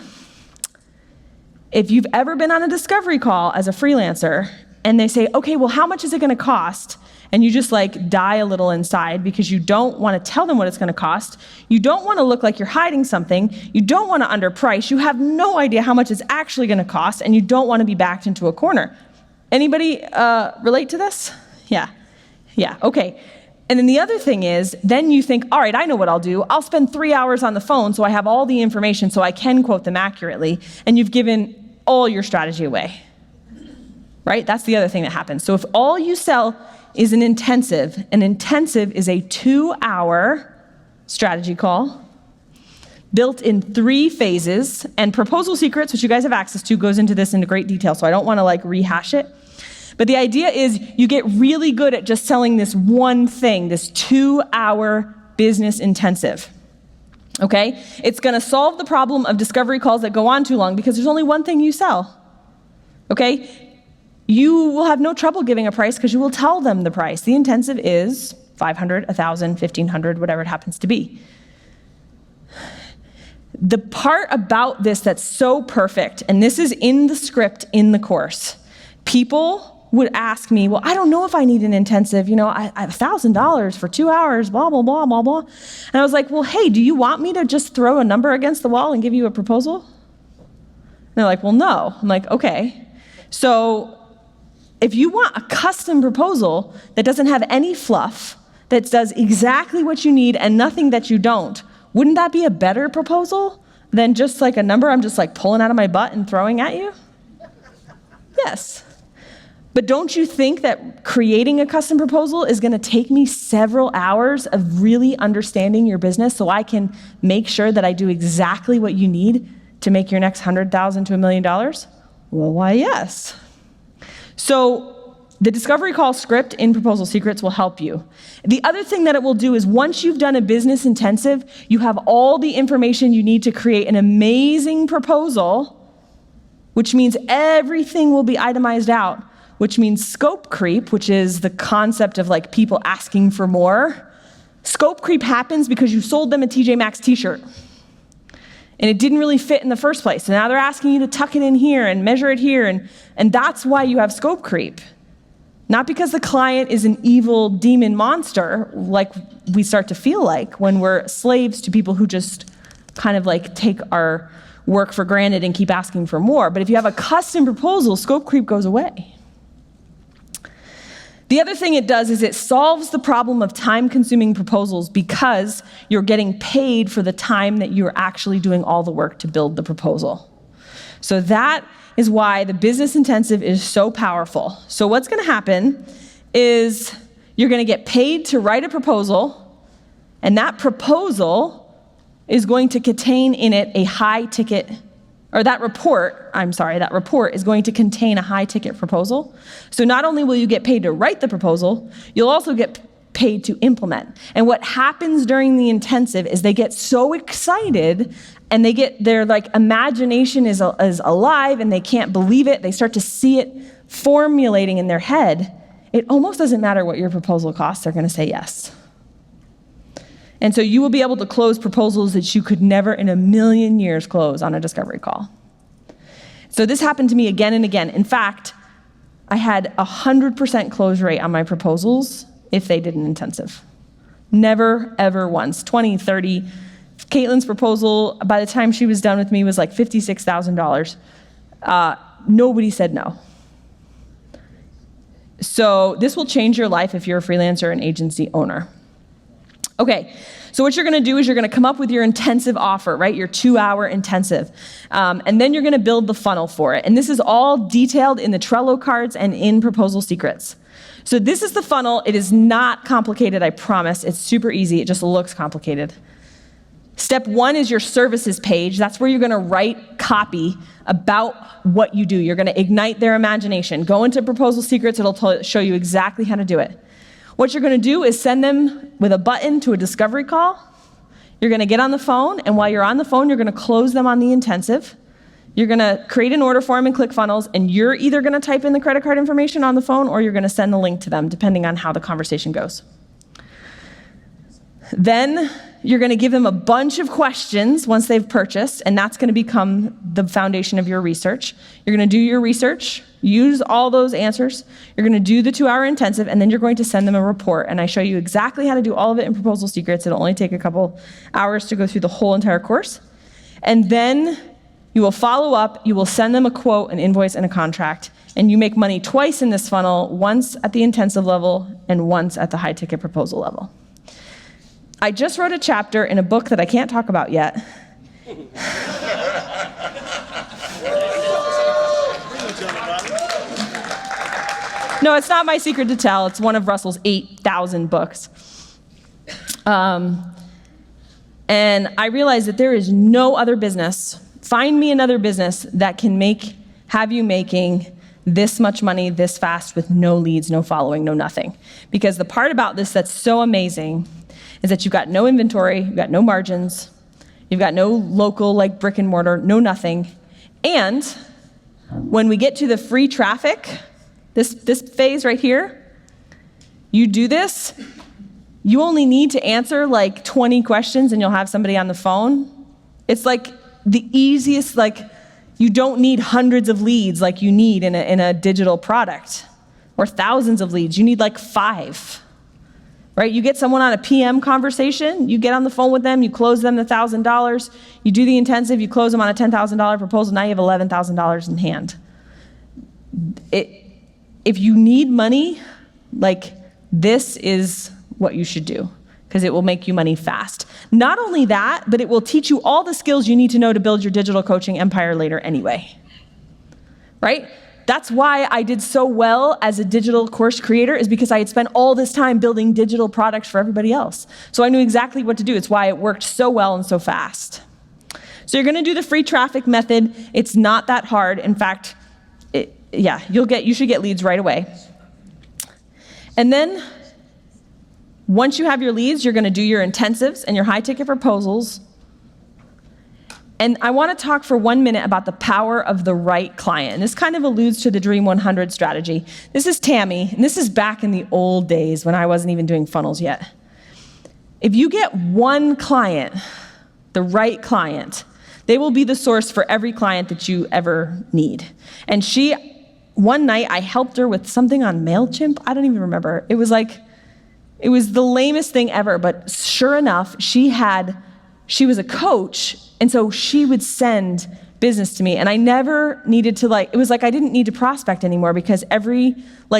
Speaker 2: if you've ever been on a discovery call as a freelancer, and they say, okay, well, how much is it gonna cost? And you just like die a little inside because you don't want to tell them what it's going to cost. You don't want to look like you're hiding something. You don't want to underprice. You have no idea how much it's actually going to cost, and you don't want to be backed into a corner. Anybody relate to this? Yeah, okay. And then the other thing is, then you think, all right, I know what I'll do. I'll spend 3 hours on the phone so I have all the information so I can quote them accurately, and you've given all your strategy away, right? That's the other thing that happens. So if all you sell is an intensive is a 2-hour strategy call built in 3 phases, and Proposal Secrets, which you guys have access to, goes into this into great detail, so I don't want to like rehash it. But the idea is you get really good at just selling this one thing, this 2-hour business intensive. Okay? It's going to solve the problem of discovery calls that go on too long because there's only one thing you sell. Okay? You will have no trouble giving a price because you will tell them the price. The intensive is $500, $1,000, $1,500, whatever it happens to be. The part about this that's so perfect, and this is in the script in the course, people would ask me, well, I don't know if I need an intensive, I have $1,000 for 2 hours, blah, blah, blah, blah, blah. And I was like, well, hey, do you want me to just throw a number against the wall and give you a proposal? And they're like, well, no. I'm like, okay. So if you want a custom proposal that doesn't have any fluff, that does exactly what you need and nothing that you don't, wouldn't that be a better proposal than just like a number I'm just like pulling out of my butt and throwing at you? Yes. But don't you think that creating a custom proposal is going to take me several hours of really understanding your business so I can make sure that I do exactly what you need to make your next $100,000 to $1 million? Well, why, yes. So the discovery call script in Proposal Secrets will help you. The other thing that it will do is once you've done a business intensive, you have all the information you need to create an amazing proposal, which means everything will be itemized out, which means scope creep, which is the concept of like people asking for more. Scope creep happens because you sold them a TJ Maxx t-shirt and it didn't really fit in the first place. So now they're asking you to tuck it in here and measure it here, and that's why you have scope creep. Not because the client is an evil demon monster, like we start to feel like when we're slaves to people who just kind of like take our work for granted and keep asking for more. But if you have a custom proposal, scope creep goes away. The other thing it does is it solves the problem of time-consuming proposals because you're getting paid for the time that you're actually doing all the work to build the proposal. So that is why the business intensive is so powerful. So what's going to happen is you're going to get paid to write a proposal, and that proposal is going to contain in it a high-ticket, or that report is going to contain a high-ticket proposal. So not only will you get paid to write the proposal, you'll also get paid to implement. And what happens during the intensive is they get so excited and their like imagination is alive and they can't believe it. They start to see it formulating in their head. It almost doesn't matter what your proposal costs, they're gonna say yes. And so you will be able to close proposals that you could never in a million years close on a discovery call. So this happened to me again and again. In fact, I had 100% close rate on my proposals if they did an intensive. Never, ever once. 20, 30. Caitlin's proposal, by the time she was done with me, was like $56,000. Nobody said no. So this will change your life if you're a freelancer and agency owner. Okay, so what you're gonna do is you're gonna come up with your intensive offer, right? Your 2-hour intensive. And then you're gonna build the funnel for it. And this is all detailed in the Trello cards and in Proposal Secrets. So this is the funnel. It is not complicated, I promise. It's super easy, it just looks complicated. Step 1 is your services page. That's where you're going to write copy about what you do. You're going to ignite their imagination. Go into Proposal Secrets. It'll show you exactly how to do it. What you're going to do is send them with a button to a discovery call. You're going to get on the phone, and while you're on the phone, you're going to close them on the intensive. You're going to create an order form in ClickFunnels, and you're either going to type in the credit card information on the phone, or you're going to send the link to them, depending on how the conversation goes. Then you're going to give them a bunch of questions once they've purchased, and that's going to become the foundation of your research. You're going to do your research, use all those answers. You're going to do the 2-hour intensive, and then you're going to send them a report. And I show you exactly how to do all of it in Proposal Secrets. It'll only take a couple hours to go through the whole entire course. And then you will follow up. You will send them a quote, an invoice, and a contract. And you make money twice in this funnel, once at the intensive level and once at the high-ticket proposal level. I just wrote a chapter in a book that I can't talk about yet. No, it's not my secret to tell. It's one of Russell's 8,000 books. And I realized that there is no other business. Find me another business that can have you making this much money this fast with no leads, no following, no nothing. Because the part about this that's so amazing is that you've got no inventory, you've got no margins, you've got no local like brick and mortar, no nothing. And when we get to the free traffic, this phase right here, you do this, you only need to answer like 20 questions and you'll have somebody on the phone. It's like the easiest, like you don't need hundreds of leads like you need in a digital product, or thousands of leads. You need like 5. Right? You get someone on a PM conversation, you get on the phone with them, you close them the $1,000, you do the intensive, you close them on a $10,000 proposal, now you have $11,000 in hand. If you need money, like this is what you should do, because it will make you money fast. Not only that, but it will teach you all the skills you need to know to build your digital coaching empire later anyway. Right? That's why I did so well as a digital course creator, is because I had spent all this time building digital products for everybody else. So I knew exactly what to do. It's why it worked so well and so fast. So you're going to do the free traffic method. It's not that hard. In fact, you should get leads right away. And then once you have your leads, you're going to do your intensives and your high-ticket proposals. And I want to talk for 1 minute about the power of the right client. And this kind of alludes to the Dream 100 strategy. This is Tammy, and this is back in the old days when I wasn't even doing funnels yet. If you get one client, the right client, they will be the source for every client that you ever need. And one night I helped her with something on MailChimp. I don't even remember. It was the lamest thing ever, but sure enough, she was a coach, and so she would send business to me, and I never needed to I didn't need to prospect anymore, because every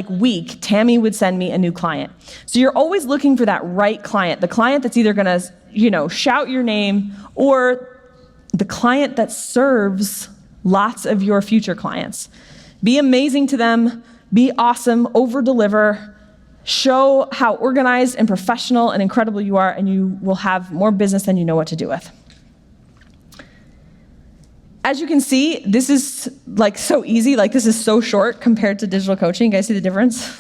Speaker 2: week, Tammy would send me a new client. So you're always looking for that right client, the client that's either gonna, shout your name, or the client that serves lots of your future clients. Be amazing to them, be awesome, over-deliver, show how organized and professional and incredible you are, and you will have more business than you know what to do with. As you can see, this is so easy, this is so short compared to digital coaching. You guys see the difference?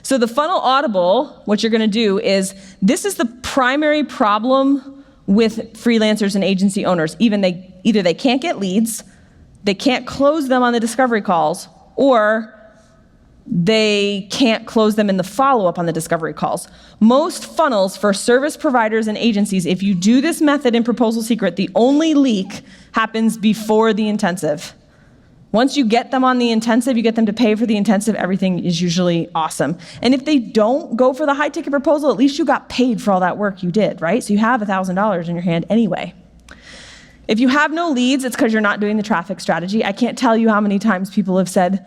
Speaker 2: So the funnel audible, what you're gonna do is, this is the primary problem with freelancers and agency owners. Either they can't get leads, they can't close them on the discovery calls, or they can't close them in the follow-up on the discovery calls. Most funnels for service providers and agencies, if you do this method in Proposal Secret, the only leak happens before the intensive. Once you get them on the intensive, you get them to pay for the intensive, everything is usually awesome. And if they don't go for the high-ticket proposal, at least you got paid for all that work you did, right? So you have $1,000 in your hand anyway. If you have no leads, it's because you're not doing the traffic strategy. I can't tell you how many times people have said,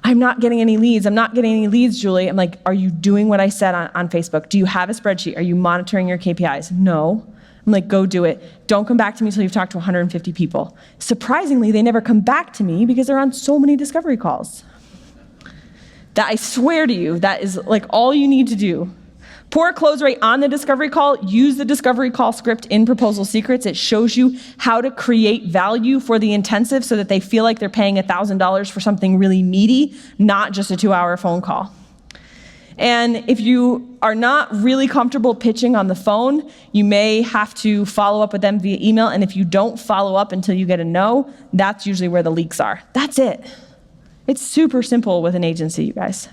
Speaker 2: I'm not getting any leads. I'm not getting any leads, Julie. I'm like, are you doing what I said on Facebook? Do you have a spreadsheet? Are you monitoring your KPIs? No. I'm like, go do it. Don't come back to me until you've talked to 150 people. Surprisingly, they never come back to me because they're on so many discovery calls. That, I swear to you, that is all you need to do. Poor close rate on the discovery call. Use the discovery call script in Proposal Secrets. It shows you how to create value for the intensive so that they feel like they're paying $1,000 for something really meaty, not just a 2-hour phone call. And if you are not really comfortable pitching on the phone, you may have to follow up with them via email. And if you don't follow up until you get a no, that's usually where the leaks are. That's it. It's super simple with an agency, you guys.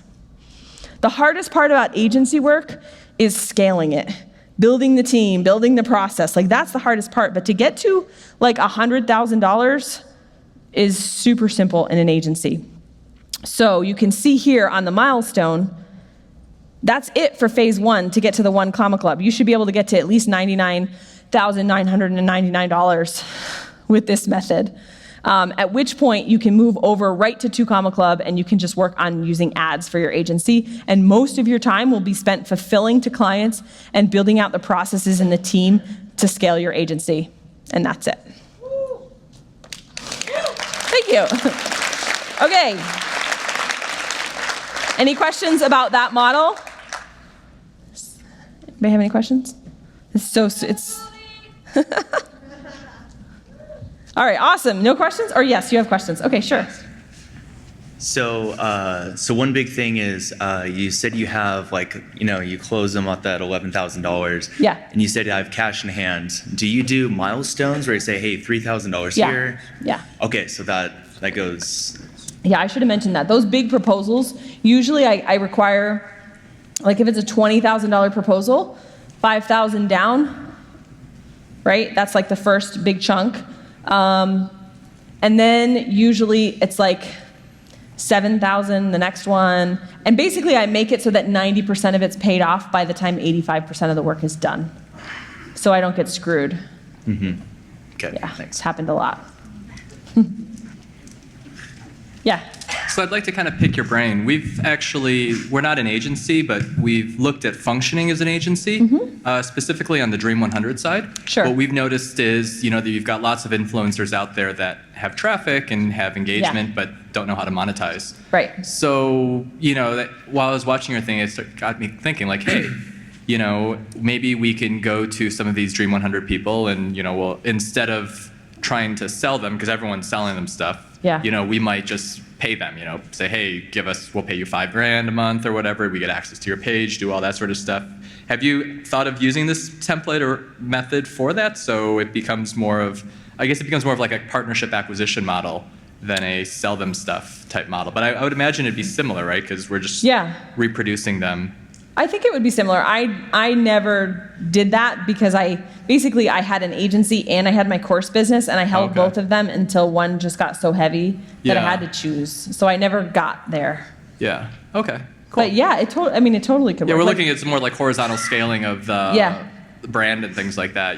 Speaker 2: The hardest part about agency work is scaling it, building the team, building the process. Like, that's the hardest part. But to get to like $100,000 is super simple in an agency. So you can see here on the milestone, that's it for phase 1 to get to the 1 comma club. You should be able to get to at least $99,999 with this method. At which point you can move over right to 2 comma club and you can just work on using ads for your agency. And most of your time will be spent fulfilling to clients and building out the processes and the team to scale your agency. And that's it. Thank you. Okay. Any questions about that model? Anybody have any questions? It's all right, awesome. No questions? Or yes, you have questions. Okay, sure.
Speaker 1: So one big thing is you said you have you close them at that $11,000.
Speaker 2: Yeah.
Speaker 1: And you said you have cash in hand. Do you do milestones where you say, hey, $3,000 here?
Speaker 2: Yeah.
Speaker 1: Okay, so that goes.
Speaker 2: Yeah, I should have mentioned that. Those big proposals, usually I require, like if it's a $20,000 proposal, $5,000 down, right? That's like the first big chunk. And then usually it's like $7,000 the next one. And basically I make it so that 90% of it's paid off by the time 85% of the work is done. So I don't get screwed.
Speaker 1: Mm-hmm. Okay,
Speaker 2: yeah,
Speaker 1: thanks.
Speaker 2: It's happened a lot. Yeah.
Speaker 5: So I'd like to kind of pick your brain. We're not an agency, but we've looked at functioning as an agency, specifically on the Dream 100 side.
Speaker 2: Sure.
Speaker 5: What we've noticed is, that you've got lots of influencers out there that have traffic and have engagement, but don't know how to monetize.
Speaker 2: Right.
Speaker 5: So, while I was watching your thing, it got me thinking like, hey, maybe we can go to some of these Dream 100 people and, well, instead of trying to sell them, because everyone's selling them stuff, we might just pay them, say, hey, we'll pay you $5,000 a month or whatever. We get access to your page, do all that sort of stuff. Have you thought of using this template or method for that? So it becomes more of like a partnership acquisition model than a sell them stuff type model. But I would imagine it'd be similar, right? Because we're just reproducing them.
Speaker 2: I think it would be similar. I never did that because I had an agency and I had my course business and I held both of them until one just got so heavy that I had to choose. So I never got there.
Speaker 5: Yeah. Okay. Cool.
Speaker 2: But yeah, it totally could work.
Speaker 5: Yeah, we're looking at some more like horizontal scaling of the brand and things like that,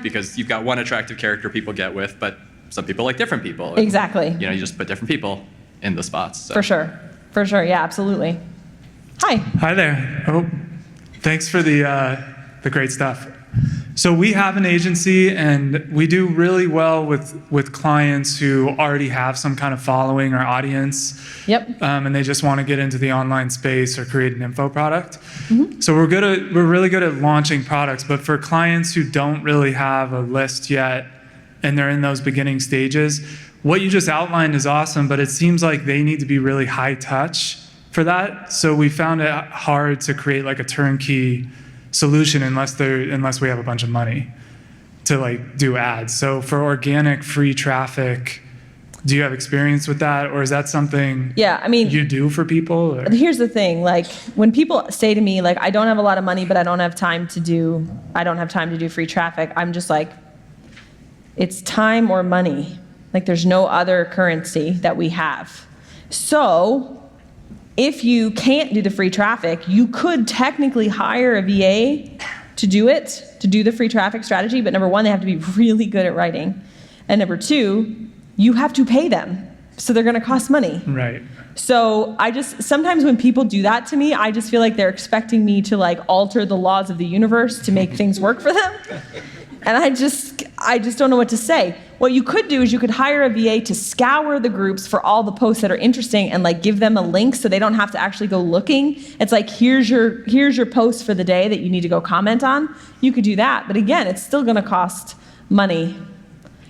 Speaker 5: because you've got one attractive character people get with, but some people like different people. And,
Speaker 2: exactly.
Speaker 5: You just put different people in the spots. So.
Speaker 2: For sure. Yeah, absolutely.
Speaker 22: Hi there. Oh, thanks for the great stuff. So we have an agency and we do really well with clients who already have some kind of following or audience.
Speaker 2: Yep.
Speaker 22: And they just want to get into the online space or create an info product. Mm-hmm. So we're really good at launching products, but for clients who don't really have a list yet and they're in those beginning stages, what you just outlined is awesome, but it seems like they need to be really high touch for that. So we found it hard to create like a turnkey solution unless we have a bunch of money to do ads. So for organic free traffic, do you have experience with that, or is that something you do for people? Or?
Speaker 2: Here's the thing, when people say to me I don't have a lot of money, but I don't have time to do free traffic, I'm just like, it's time or money. There's no other currency that we have. So if you can't do the free traffic, you could technically hire a VA to do the free traffic strategy, but number one, they have to be really good at writing. And number two, you have to pay them. So they're gonna cost money.
Speaker 22: Right.
Speaker 2: So sometimes when people do that to me, I just feel like they're expecting me to alter the laws of the universe to make things work for them. And I just don't know what to say. What you could do is you could hire a VA to scour the groups for all the posts that are interesting and like give them a link so they don't have to actually go looking. It's like, here's your post for the day that you need to go comment on. You could do that. But again, it's still going to cost money.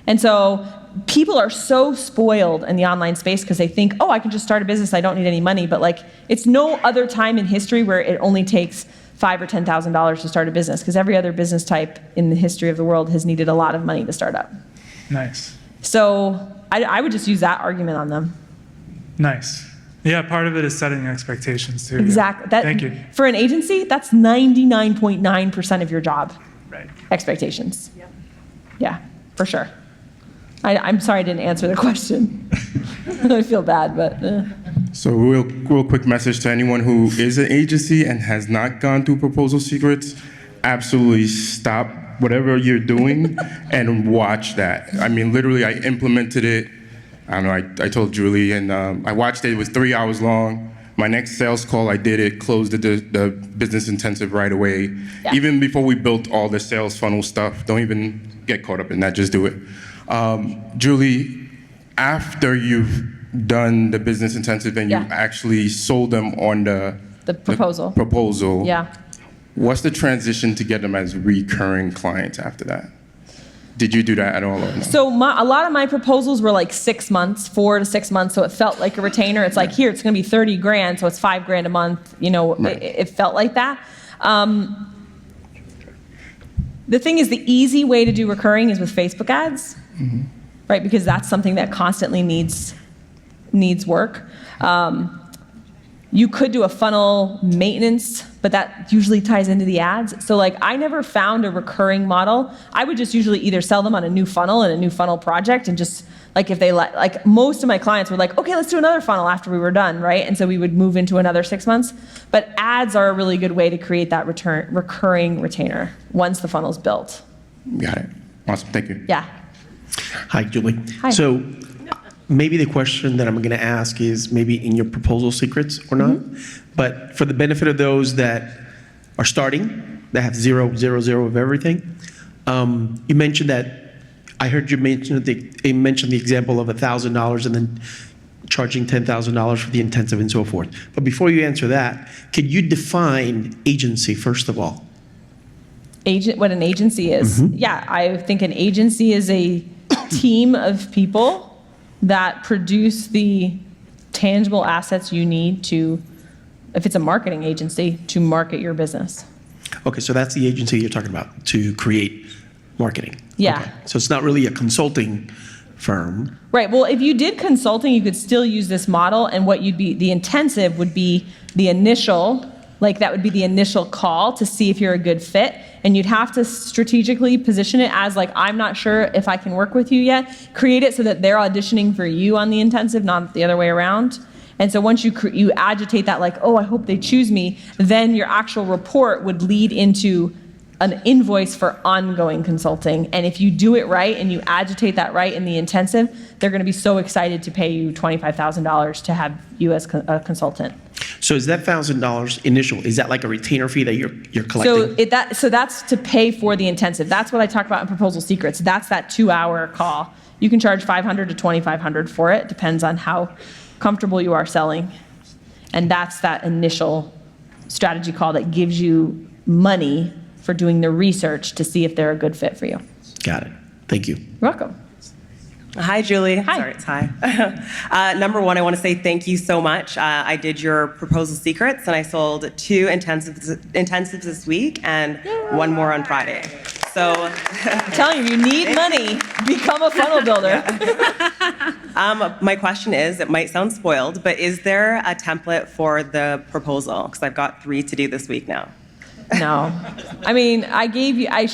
Speaker 2: And so people are so spoiled in the online space because they think, oh, I can just start a business. I don't need any money. But like, it's no other time in history where it only takes $5,000 or $10,000 to start a business, because every other business type in the history of the world has needed a lot of money to start up.
Speaker 22: Nice.
Speaker 2: So I would just use that argument on them.
Speaker 22: Nice. Yeah, part of it is setting expectations too.
Speaker 2: Exactly.
Speaker 22: Yeah. Thank you.
Speaker 2: For an agency, that's 99.9% of your job.
Speaker 22: Right.
Speaker 2: Expectations. Yep. Yeah, for sure. I'm sorry I didn't answer the question. I feel bad, but.
Speaker 3: So real quick message to anyone who is an agency and has not gone through Proposal Secrets, absolutely stop whatever you're doing and watch that. I mean, literally, I implemented it. I don't know, I told Julie, and I watched it. It was 3 hours long. My next sales call, I did it, closed the business intensive right away. Yeah. Even before we built all the sales funnel stuff, don't even get caught up in that, just do it. Julie, after you've done the business intensive and you actually sold them on the proposal,
Speaker 2: yeah.
Speaker 3: What's the transition to get them as recurring clients after that? Did you do that at all? Or no?
Speaker 2: So a lot of my proposals were like 6 months, 4 to 6 months. So it felt like a retainer. It's like, here, it's going to be 30 grand. So it's $5,000 a month. You know, right. It felt like that. The thing is, the easy way to do recurring is with Facebook ads, right? Because that's something that constantly needs work. You could do a funnel maintenance, but that usually ties into the ads. So like, I never found a recurring model. I would just usually either sell them on a new funnel and a new funnel project, and just like, if they like, most of my clients were like, okay, let's do another funnel after we were done, right? And so we would move into another 6 months. But ads are a really good way to create that recurring retainer once the funnel's built.
Speaker 3: Got it. Awesome. Thank you.
Speaker 2: Yeah.
Speaker 4: Hi, Julie.
Speaker 2: Hi.
Speaker 4: So maybe the question that I'm going to ask is maybe in your proposal secrets or not, but for the benefit of those that are starting, that have 0, 0, 0 of everything, you mentioned that, I heard you mention the example of $1,000 and then charging $10,000 for the intensive and so forth. But before you answer that, could you define agency first of all?
Speaker 2: What an agency is? Yeah, I think an agency is a team of people that produce the tangible assets you need to, if it's a marketing agency, to market your business.
Speaker 4: Okay, so that's the agency you're talking about, to create marketing.
Speaker 2: Yeah.
Speaker 4: Okay. So it's not really a consulting firm.
Speaker 2: Right, well, if you did consulting, you could still use this model, and what you'd be, the intensive would be the initial, like that would be the initial call to see if you're a good fit. And you'd have to strategically position it as like, I'm not sure if I can work with you yet. Create it so that they're auditioning for you on the intensive, not the other way around. And so once you agitate that, like, oh, I hope they choose me, then your actual report would lead into an invoice for ongoing consulting. And if you do it right and you agitate that right in the intensive, they're going to be so excited to pay you $25,000 to have you as a consultant.
Speaker 4: So is that $1,000 initial? Is that like a retainer fee that you're collecting?
Speaker 2: So that's to pay for the intensive. That's what I talked about in Proposal Secrets. That's that 2-hour call. You can charge $500 to $2,500 for it. Depends on how comfortable you are selling. And that's that initial strategy call that gives you money for doing the research to see if they're a good fit for you.
Speaker 4: Got it. Thank you.
Speaker 2: You're welcome.
Speaker 23: Hi, Julie.
Speaker 2: Hi.
Speaker 23: Sorry, it's hi. Number one, I want to say thank you so much. I did your Proposal Secrets, and I sold 2 intensives this week and 1 more on Friday. So
Speaker 2: I'm telling you, you need money. Become a funnel builder.
Speaker 23: My question is, it might sound spoiled, but is there a template for the proposal? Because I've got 3 to do this week now.
Speaker 2: No. I mean, I gave you, I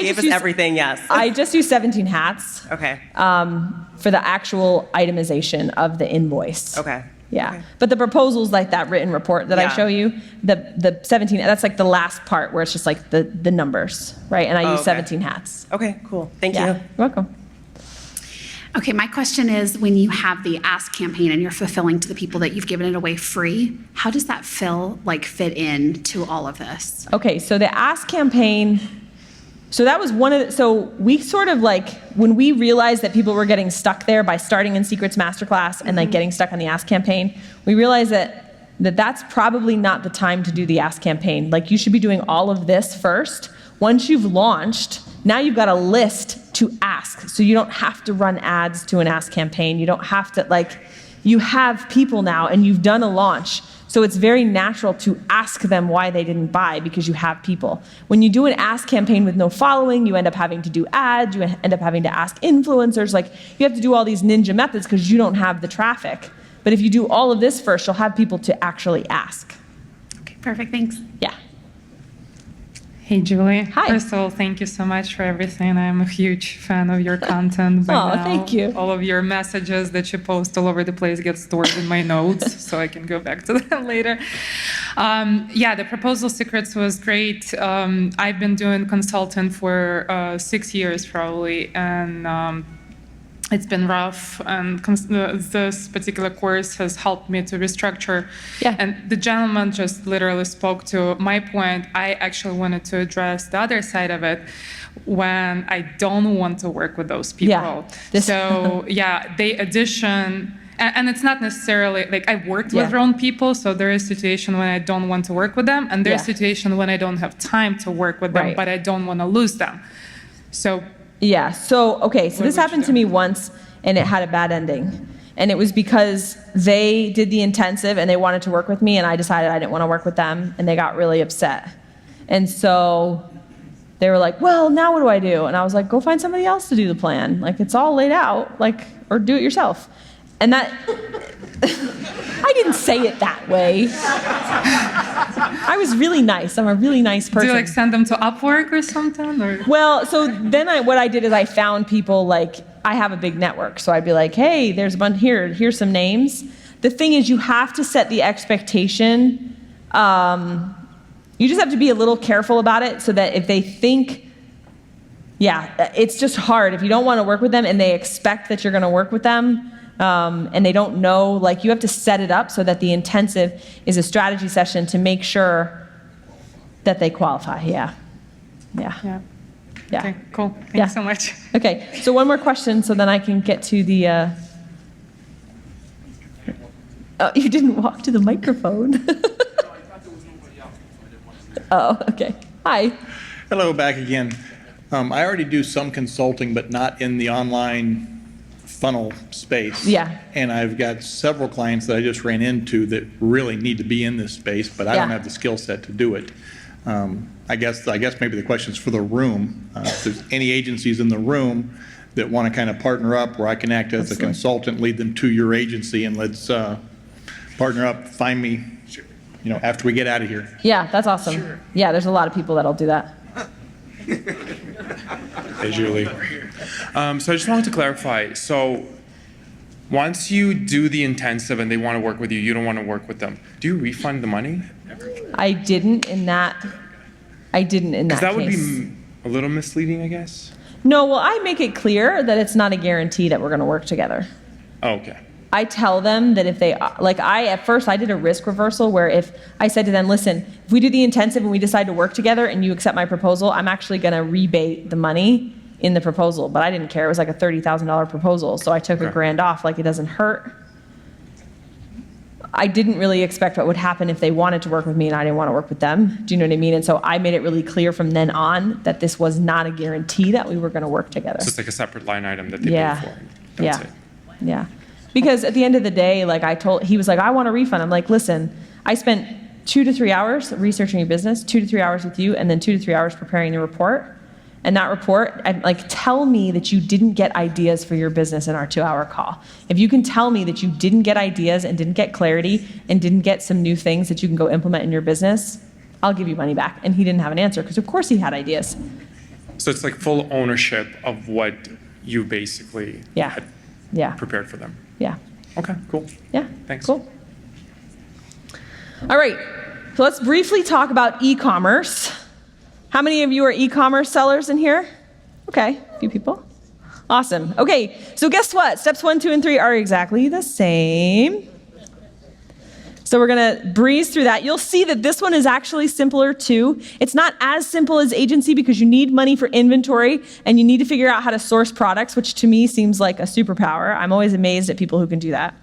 Speaker 23: gave us everything, yes.
Speaker 2: I just use 17 hats.
Speaker 23: Okay.
Speaker 2: For the actual itemization of the invoice.
Speaker 23: Okay.
Speaker 2: Yeah.
Speaker 23: Okay.
Speaker 2: But the proposal's like that written report that I show you, the 17, that's like the last part where it's just like the numbers, right? And I use 17 hats.
Speaker 23: Okay, cool. Thank you.
Speaker 2: You're welcome.
Speaker 24: Okay, my question is, when you have the ask campaign and you're fulfilling to the people that you've given it away free, how does that fit in to all of this?
Speaker 2: Okay, so the ask campaign So that was so we sort of like, when we realized that people were getting stuck there by starting in Secrets Masterclass and like getting stuck on the Ask campaign, we realized that's probably not the time to do the Ask campaign. Like, you should be doing all of this first. Once you've launched, now you've got a list to ask. So you don't have to run ads to an Ask campaign. You don't have to, you have people now and you've done a launch. So it's very natural to ask them why they didn't buy, because you have people. When you do an Ask campaign with no following, you end up having to do ads, you end up having to ask influencers. Like, you have to do all these ninja methods because you don't have the traffic. But if you do all of this first, you'll have people to actually ask.
Speaker 24: Okay, perfect, thanks.
Speaker 2: Yeah.
Speaker 6: Hey, Julie.
Speaker 2: Hi.
Speaker 6: First of all, thank you so much for everything. I'm a huge fan of your content. By
Speaker 2: Oh,
Speaker 6: now.
Speaker 2: thank you.
Speaker 6: All of your messages that you post all over the place get stored in my notes, so I can go back to them later. Yeah, the proposal secrets was great. I've been doing consultant for 6 years probably, and it's been rough, and this particular course has helped me to restructure.
Speaker 2: Yeah.
Speaker 6: And the gentleman just literally spoke to my point. I actually wanted to address the other side of it, when I don't want to work with those people.
Speaker 2: Yeah.
Speaker 6: So yeah, they audition, and it's not necessarily, like, I've worked with wrong people, so there is a situation when I don't want to work with them, and there's a situation when I don't have time to work with them,
Speaker 2: Right.
Speaker 6: but I don't want to lose them. So
Speaker 2: Yeah, so this happened to me once, and it had a bad ending. And it was because they did the intensive and they wanted to work with me, and I decided I didn't want to work with them, and they got really upset. And so they were like, well, now what do I do? And I was like, go find somebody else to do the plan. Like, it's all laid out, like, or do it yourself. And that, I didn't say it that way. I was really nice. I'm a really nice person.
Speaker 6: do you, like, send them to Upwork or something? Or?
Speaker 2: Well, so then what I did is I found people, like, I have a big network. So I'd be like, hey, there's a bunch here's some names. The thing is, you have to set the expectation. You just have to be a little careful about it, so that if they think, it's just hard. If you don't want to work with them and they expect that you're going to work with them, and they don't know, like, you have to set it up so that the intensive is a strategy session to make sure that they qualify. Yeah.
Speaker 6: Okay, cool. Thanks so much.
Speaker 2: Okay, so one more question, so then I can get to the, oh, you didn't walk to the microphone. Oh, okay. Hi.
Speaker 10: Hello, back again. I already do some consulting, but not in the online funnel space.
Speaker 2: Yeah.
Speaker 10: And I've got several clients that I just ran into that really need to be in this space, but I don't have the skill set to do it. I guess maybe the question's for the room. If there's any agencies in the room that want to kind of partner up, where I can act as a consultant, lead them to your agency, and let's partner up, find me, after we get out of here.
Speaker 2: Yeah, that's awesome. Sure. Yeah, there's a lot of people that'll do that.
Speaker 7: Hey, Julie. So I just wanted to clarify. So once you do the intensive and they want to work with you, you don't want to work with them. Do you refund the money?
Speaker 2: I didn't in that
Speaker 7: Because that would
Speaker 2: case.
Speaker 7: be a little misleading, I guess.
Speaker 2: No, well, I make it clear that it's not a guarantee that we're going to work together.
Speaker 7: Oh, okay.
Speaker 2: I tell them that if they, at first I did a risk reversal where if I said to them, listen, if we do the intensive and we decide to work together and you accept my proposal, I'm actually going to rebate the money in the proposal. But I didn't care. It was like a $30,000 proposal. So I took $1,000 off, like, it doesn't hurt. I didn't really expect what would happen if they wanted to work with me and I didn't want to work with them. Do you know what I mean? And so I made it really clear from then on that this was not a guarantee that we were going to work together.
Speaker 7: So it's like a separate line item that they pay for. That's it.
Speaker 2: Yeah. Because at the end of the day, like, he was like, I want a refund. I'm like, listen, I spent 2 to 3 hours researching your business, 2 to 3 hours with you, and then 2 to 3 hours preparing the report. And that report, tell me that you didn't get ideas for your business in our 2-hour call. If you can tell me that you didn't get ideas and didn't get clarity and didn't get some new things that you can go implement in your business, I'll give you money back. And he didn't have an answer because of course he had ideas.
Speaker 7: So it's like full ownership of what you basically had prepared for them.
Speaker 2: Yeah.
Speaker 7: Okay, cool.
Speaker 2: Yeah.
Speaker 7: Thanks.
Speaker 2: Cool. All right. So let's briefly talk about e-commerce. How many of you are e-commerce sellers in here? Okay, a few people. Awesome. Okay, so guess what? Steps 1, 2, and 3 are exactly the same. So we're gonna breeze through that. You'll see that this one is actually simpler too. It's not as simple as agency because you need money for inventory and you need to figure out how to source products, which to me seems like a superpower. I'm always amazed at people who can do that.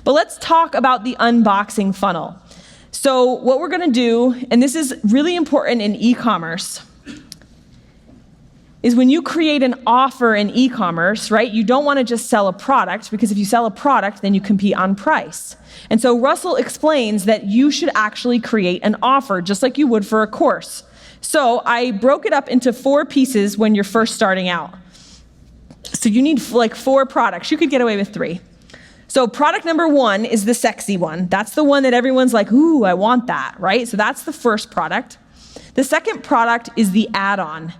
Speaker 2: But let's talk about the unboxing funnel. So what we're gonna do, and this is really important in e-commerce, is when you create an offer in e-commerce, right, you don't wanna just sell a product, because if you sell a product, then you compete on price. And so Russell explains that you should actually create an offer, just like you would for a course. So I broke it up into 4 pieces when you're first starting out. So you need like 4 products. You could get away with 3. So product number 1 is the sexy one. That's the one that everyone's like, ooh, I want that, right? So that's the first product. The second product is the add-on.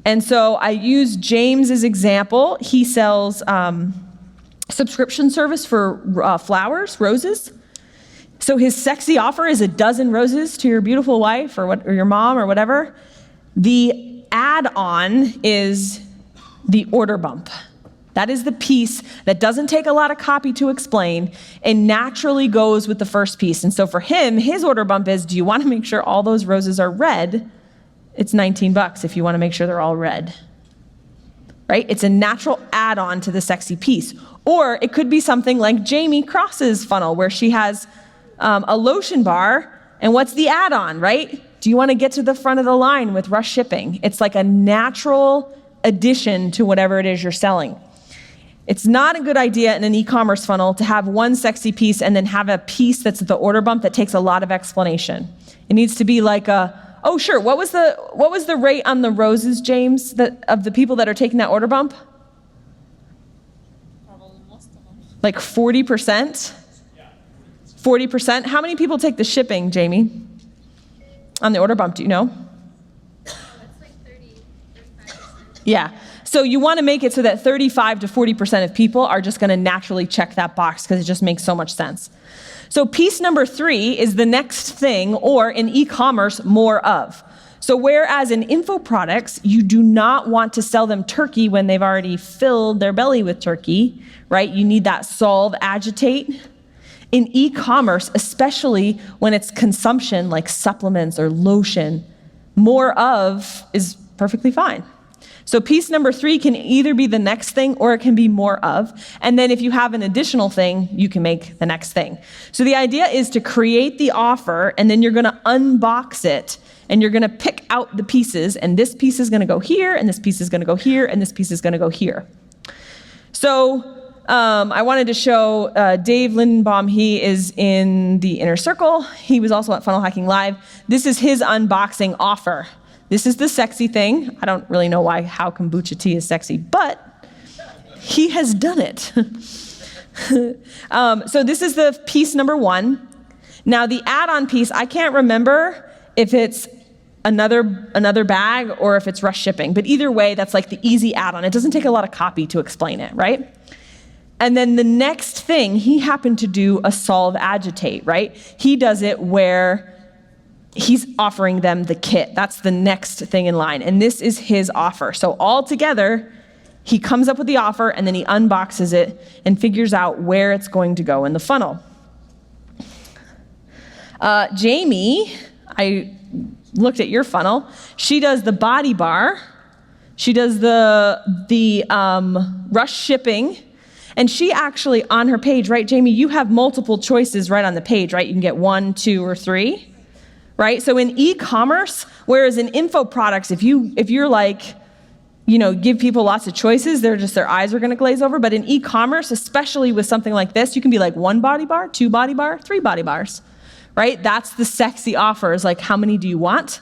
Speaker 2: And so I use James as example. He sells subscription service for flowers, roses. So his sexy offer is a dozen roses to your beautiful wife or your mom or whatever. The add-on is the order bump. That is the piece that doesn't take a lot of copy to explain and naturally goes with the first piece. And so for him, his order bump is, do you want to make sure all those roses are red? It's $19 if you want to make sure they're all red, right? It's a natural add-on to the sexy piece. Or it could be something like Jamie Cross's funnel, where she has a lotion bar, and what's the add-on, right? Do you want to get to the front of the line with rush shipping? It's like a natural addition to whatever it is you're selling. It's not a good idea in an e-commerce funnel to have one sexy piece and then have a piece that's the order bump that takes a lot of explanation. It needs to be like oh sure, what was the rate on the roses, James, of the people that are taking that order bump? Like 40%? 40%? How many people take the shipping, Jamie? On the order bump, do you know? Yeah. So you want to make it so that 35 to 40% of people are just going to naturally check that box because it just makes so much sense. So piece number 3 is the next thing, or in e-commerce, more of. So whereas in info products, you do not want to sell them turkey when they've already filled their belly with turkey, right? You need that solve, agitate. In e-commerce, especially when it's consumption like supplements or lotion, more of is perfectly fine. So piece number 3 can either be the next thing or it can be more of. And then if you have an additional thing, you can make the next thing. So the idea is to create the offer and then you're gonna unbox it and you're gonna pick out the pieces, and this piece is gonna go here, and this piece is gonna go here, and this piece is gonna go here. So I wanted to show Dave Lindenbaum. He is in the inner circle. He was also at Funnel Hacking Live. This is his unboxing offer. This is the sexy thing. I don't really know how kombucha tea is sexy, but he has done it. So this is the piece number 1. Now the add-on piece, I can't remember if it's another bag or if it's rush shipping, but either way, that's like the easy add-on. It doesn't take a lot of copy to explain it, right? And then the next thing, he happened to do a solve agitate, right? He does it where he's offering them the kit. That's the next thing in line. And this is his offer. So all together, he comes up with the offer and then he unboxes it and figures out where it's going to go in the funnel. Jamie, I looked at your funnel. She does the body bar. She does the rush shipping. And she actually, on her page, right, Jamie, you have multiple choices right on the page, right? You can get 1, 2, or 3. Right? So in e-commerce, whereas in info products, if you're like, give people lots of choices, their eyes are going to glaze over. But in e-commerce, especially with something like this, you can be like 1 body bar, 2 body bar, 3 body bars, right? That's the sexy offer, is like, how many do you want?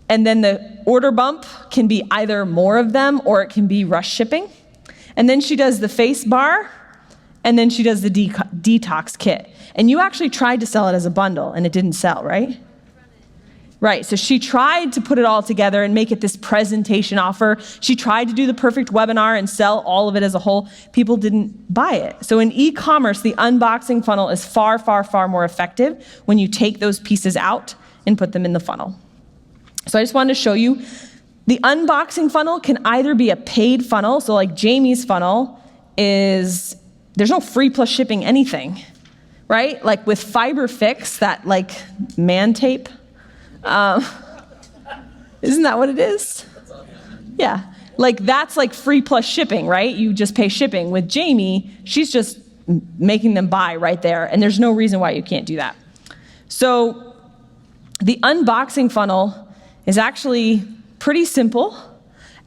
Speaker 2: And then the order bump can be either more of them or it can be rush shipping. And then she does the face bar, and then she does the detox kit. And you actually tried to sell it as a bundle, and it didn't sell, right? Right, so she tried to put it all together and make it this presentation offer. She tried to do the perfect webinar and sell all of it as a whole. People didn't buy it. So in e-commerce, the unboxing funnel is far, far, far more effective when you take those pieces out and put them in the funnel. So I just wanted to show you, the unboxing funnel can either be a paid funnel, so like Jamie's funnel is, there's no free plus shipping anything, right? Like with Fiber Fix, that like man tape. Isn't that what it is? Yeah. Like that's like free plus shipping, right? You just pay shipping. With Jamie, she's just making them buy right there, and there's no reason why you can't do that. So the unboxing funnel is actually pretty simple,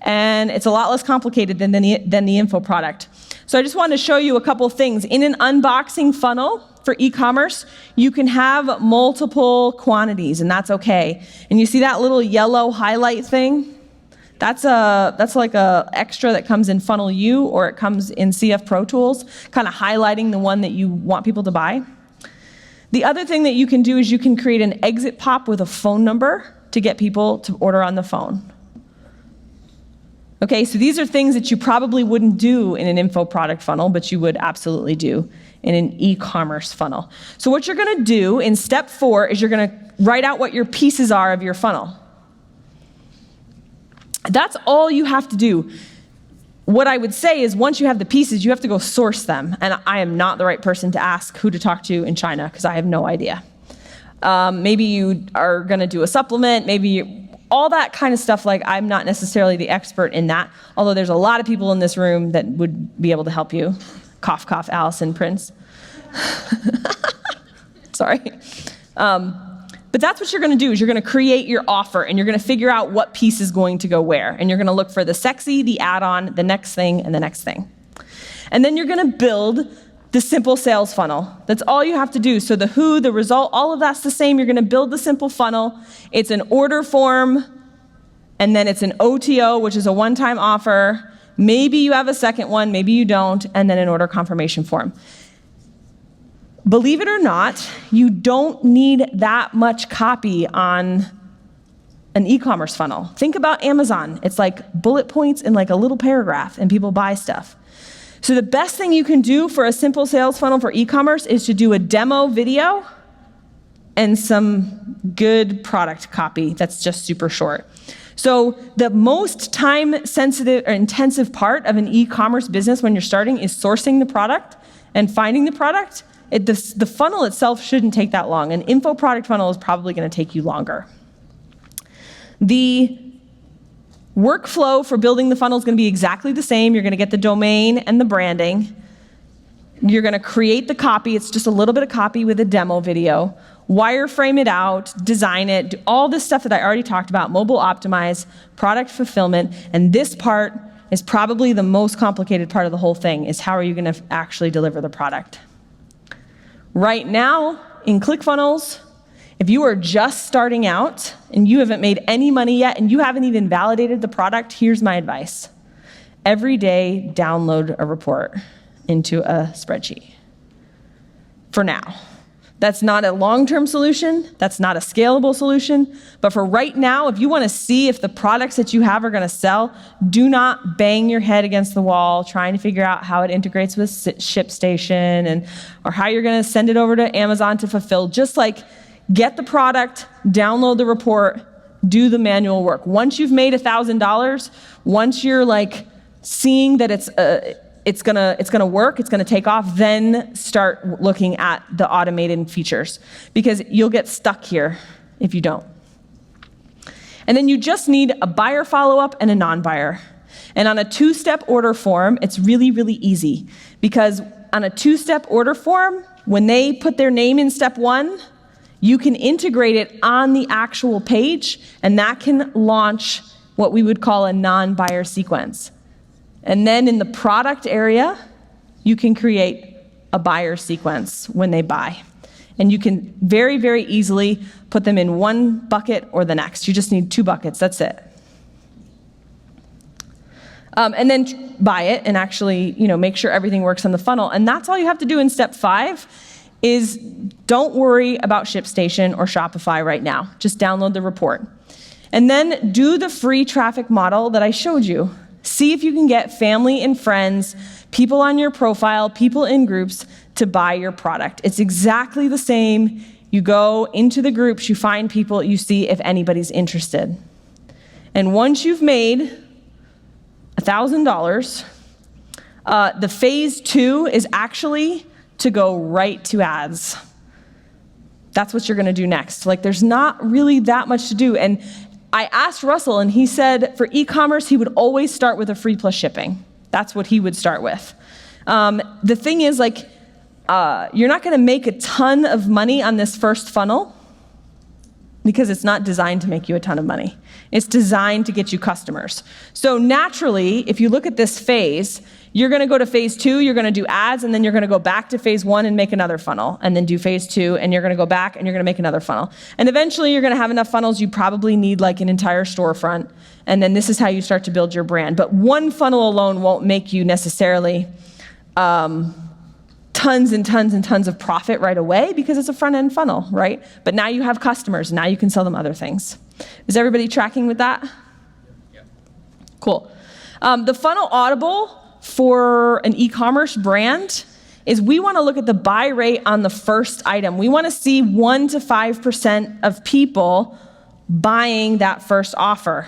Speaker 2: and it's a lot less complicated than the info product. So I just wanted to show you a couple things. In an unboxing funnel for e-commerce, you can have multiple quantities, and that's okay. And you see that little yellow highlight thing? That's like a extra that comes in Funnel U, or it comes in CF Pro Tools, kind of highlighting the one that you want people to buy. The other thing that you can do is you can create an exit pop with a phone number to get people to order on the phone. Okay, so these are things that you probably wouldn't do in an info product funnel, but you would absolutely do in an e-commerce funnel. So what you're gonna do in step 4 is you're gonna write out what your pieces are of your funnel. That's all you have to do. What I would say is once you have the pieces, you have to go source them. And I am not the right person to ask who to talk to in China because I have no idea. Maybe you are gonna do a supplement, all that kind of stuff. Like, I'm not necessarily the expert in that, although there's a lot of people in this room that would be able to help you. Cough, cough, Allison Prince. Sorry. But that's what you're gonna do, is you're gonna create your offer, and you're gonna figure out what piece is going to go where. And you're gonna look for the sexy, the add-on, the next thing, and the next thing. And then you're gonna build the simple sales funnel. That's all you have to do. So the who, the result, all of that's the same. You're gonna build the simple funnel. It's an order form, and then it's an OTO, which is a one-time offer. Maybe you have a second one, maybe you don't, and then an order confirmation form. Believe it or not, you don't need that much copy on an e-commerce funnel. Think about Amazon. It's like bullet points in like a little paragraph, and people buy stuff. So the best thing you can do for a simple sales funnel for e-commerce is to do a demo video and some good product copy that's just super short. So the most time-sensitive or intensive part of an e-commerce business when you're starting is sourcing the product and finding the product. The funnel itself shouldn't take that long. An info product funnel is probably going to take you longer. The workflow for building the funnel is going to be exactly the same. You're going to get the domain and the branding. You're going to create the copy. It's just a little bit of copy with a demo video. Wireframe it out, design it, do all this stuff that I already talked about, mobile optimize, product fulfillment, and this part is probably the most complicated part of the whole thing, is how are you going to actually deliver the product. Right now, in ClickFunnels, if you are just starting out and you haven't made any money yet and you haven't even validated the product, here's my advice. Every day, download a report into a spreadsheet. For now. That's not a long-term solution. That's not a scalable solution. But for right now, if you want to see if the products that you have are going to sell, do not bang your head against the wall trying to figure out how it integrates with ShipStation or how you're going to send it over to Amazon to fulfill. Just like get the product, download the report, do the manual work. Once you've made $1,000, once you're like seeing that it's gonna work, it's gonna take off, then start looking at the automated features, because you'll get stuck here if you don't. And then you just need a buyer follow-up and a non-buyer. And on a 2-step order form, it's really, really easy, because on a 2-step order form, when they put their name in step 1, you can integrate it on the actual page, and that can launch what we would call a non-buyer sequence. And then in the product area, you can create a buyer sequence when they buy. And you can very, very easily put them in one bucket or the next. You just need 2 buckets, that's it. And then buy it and actually, make sure everything works on the funnel. And that's all you have to do in step 5 is don't worry about ShipStation or Shopify right now. Just download the report. And then do the free traffic model that I showed you. See if you can get family and friends, people on your profile, people in groups to buy your product. It's exactly the same. You go into the groups, you find people, you see if anybody's interested. And once you've made $1,000, the phase 2 is actually to go right to ads. That's what you're going to do next. Like, there's not really that much to do. And I asked Russell, and he said for e-commerce, he would always start with a free plus shipping. That's what he would start with. The thing is, like, you're not going to make a ton of money on this first funnel because it's not designed to make you a ton of money. It's designed to get you customers. So naturally, if you look at this phase, you're going to go to phase 2, you're going to do ads, and then you're going to go back to phase 1 and make another funnel, and then do phase 2, and you're going to go back and you're going to make another funnel. And eventually you're going to have enough funnels, you probably need like an entire storefront, and then this is how you start to build your brand. But one funnel alone won't make you necessarily tons and tons and tons of profit right away because it's a front-end funnel, right? But now you have customers, now you can sell them other things. Is everybody tracking with that? Yeah. Cool. The funnel audible for an e-commerce brand is we want to look at the buy rate on the first item. We want to see 1 to 5% of people buying that first offer.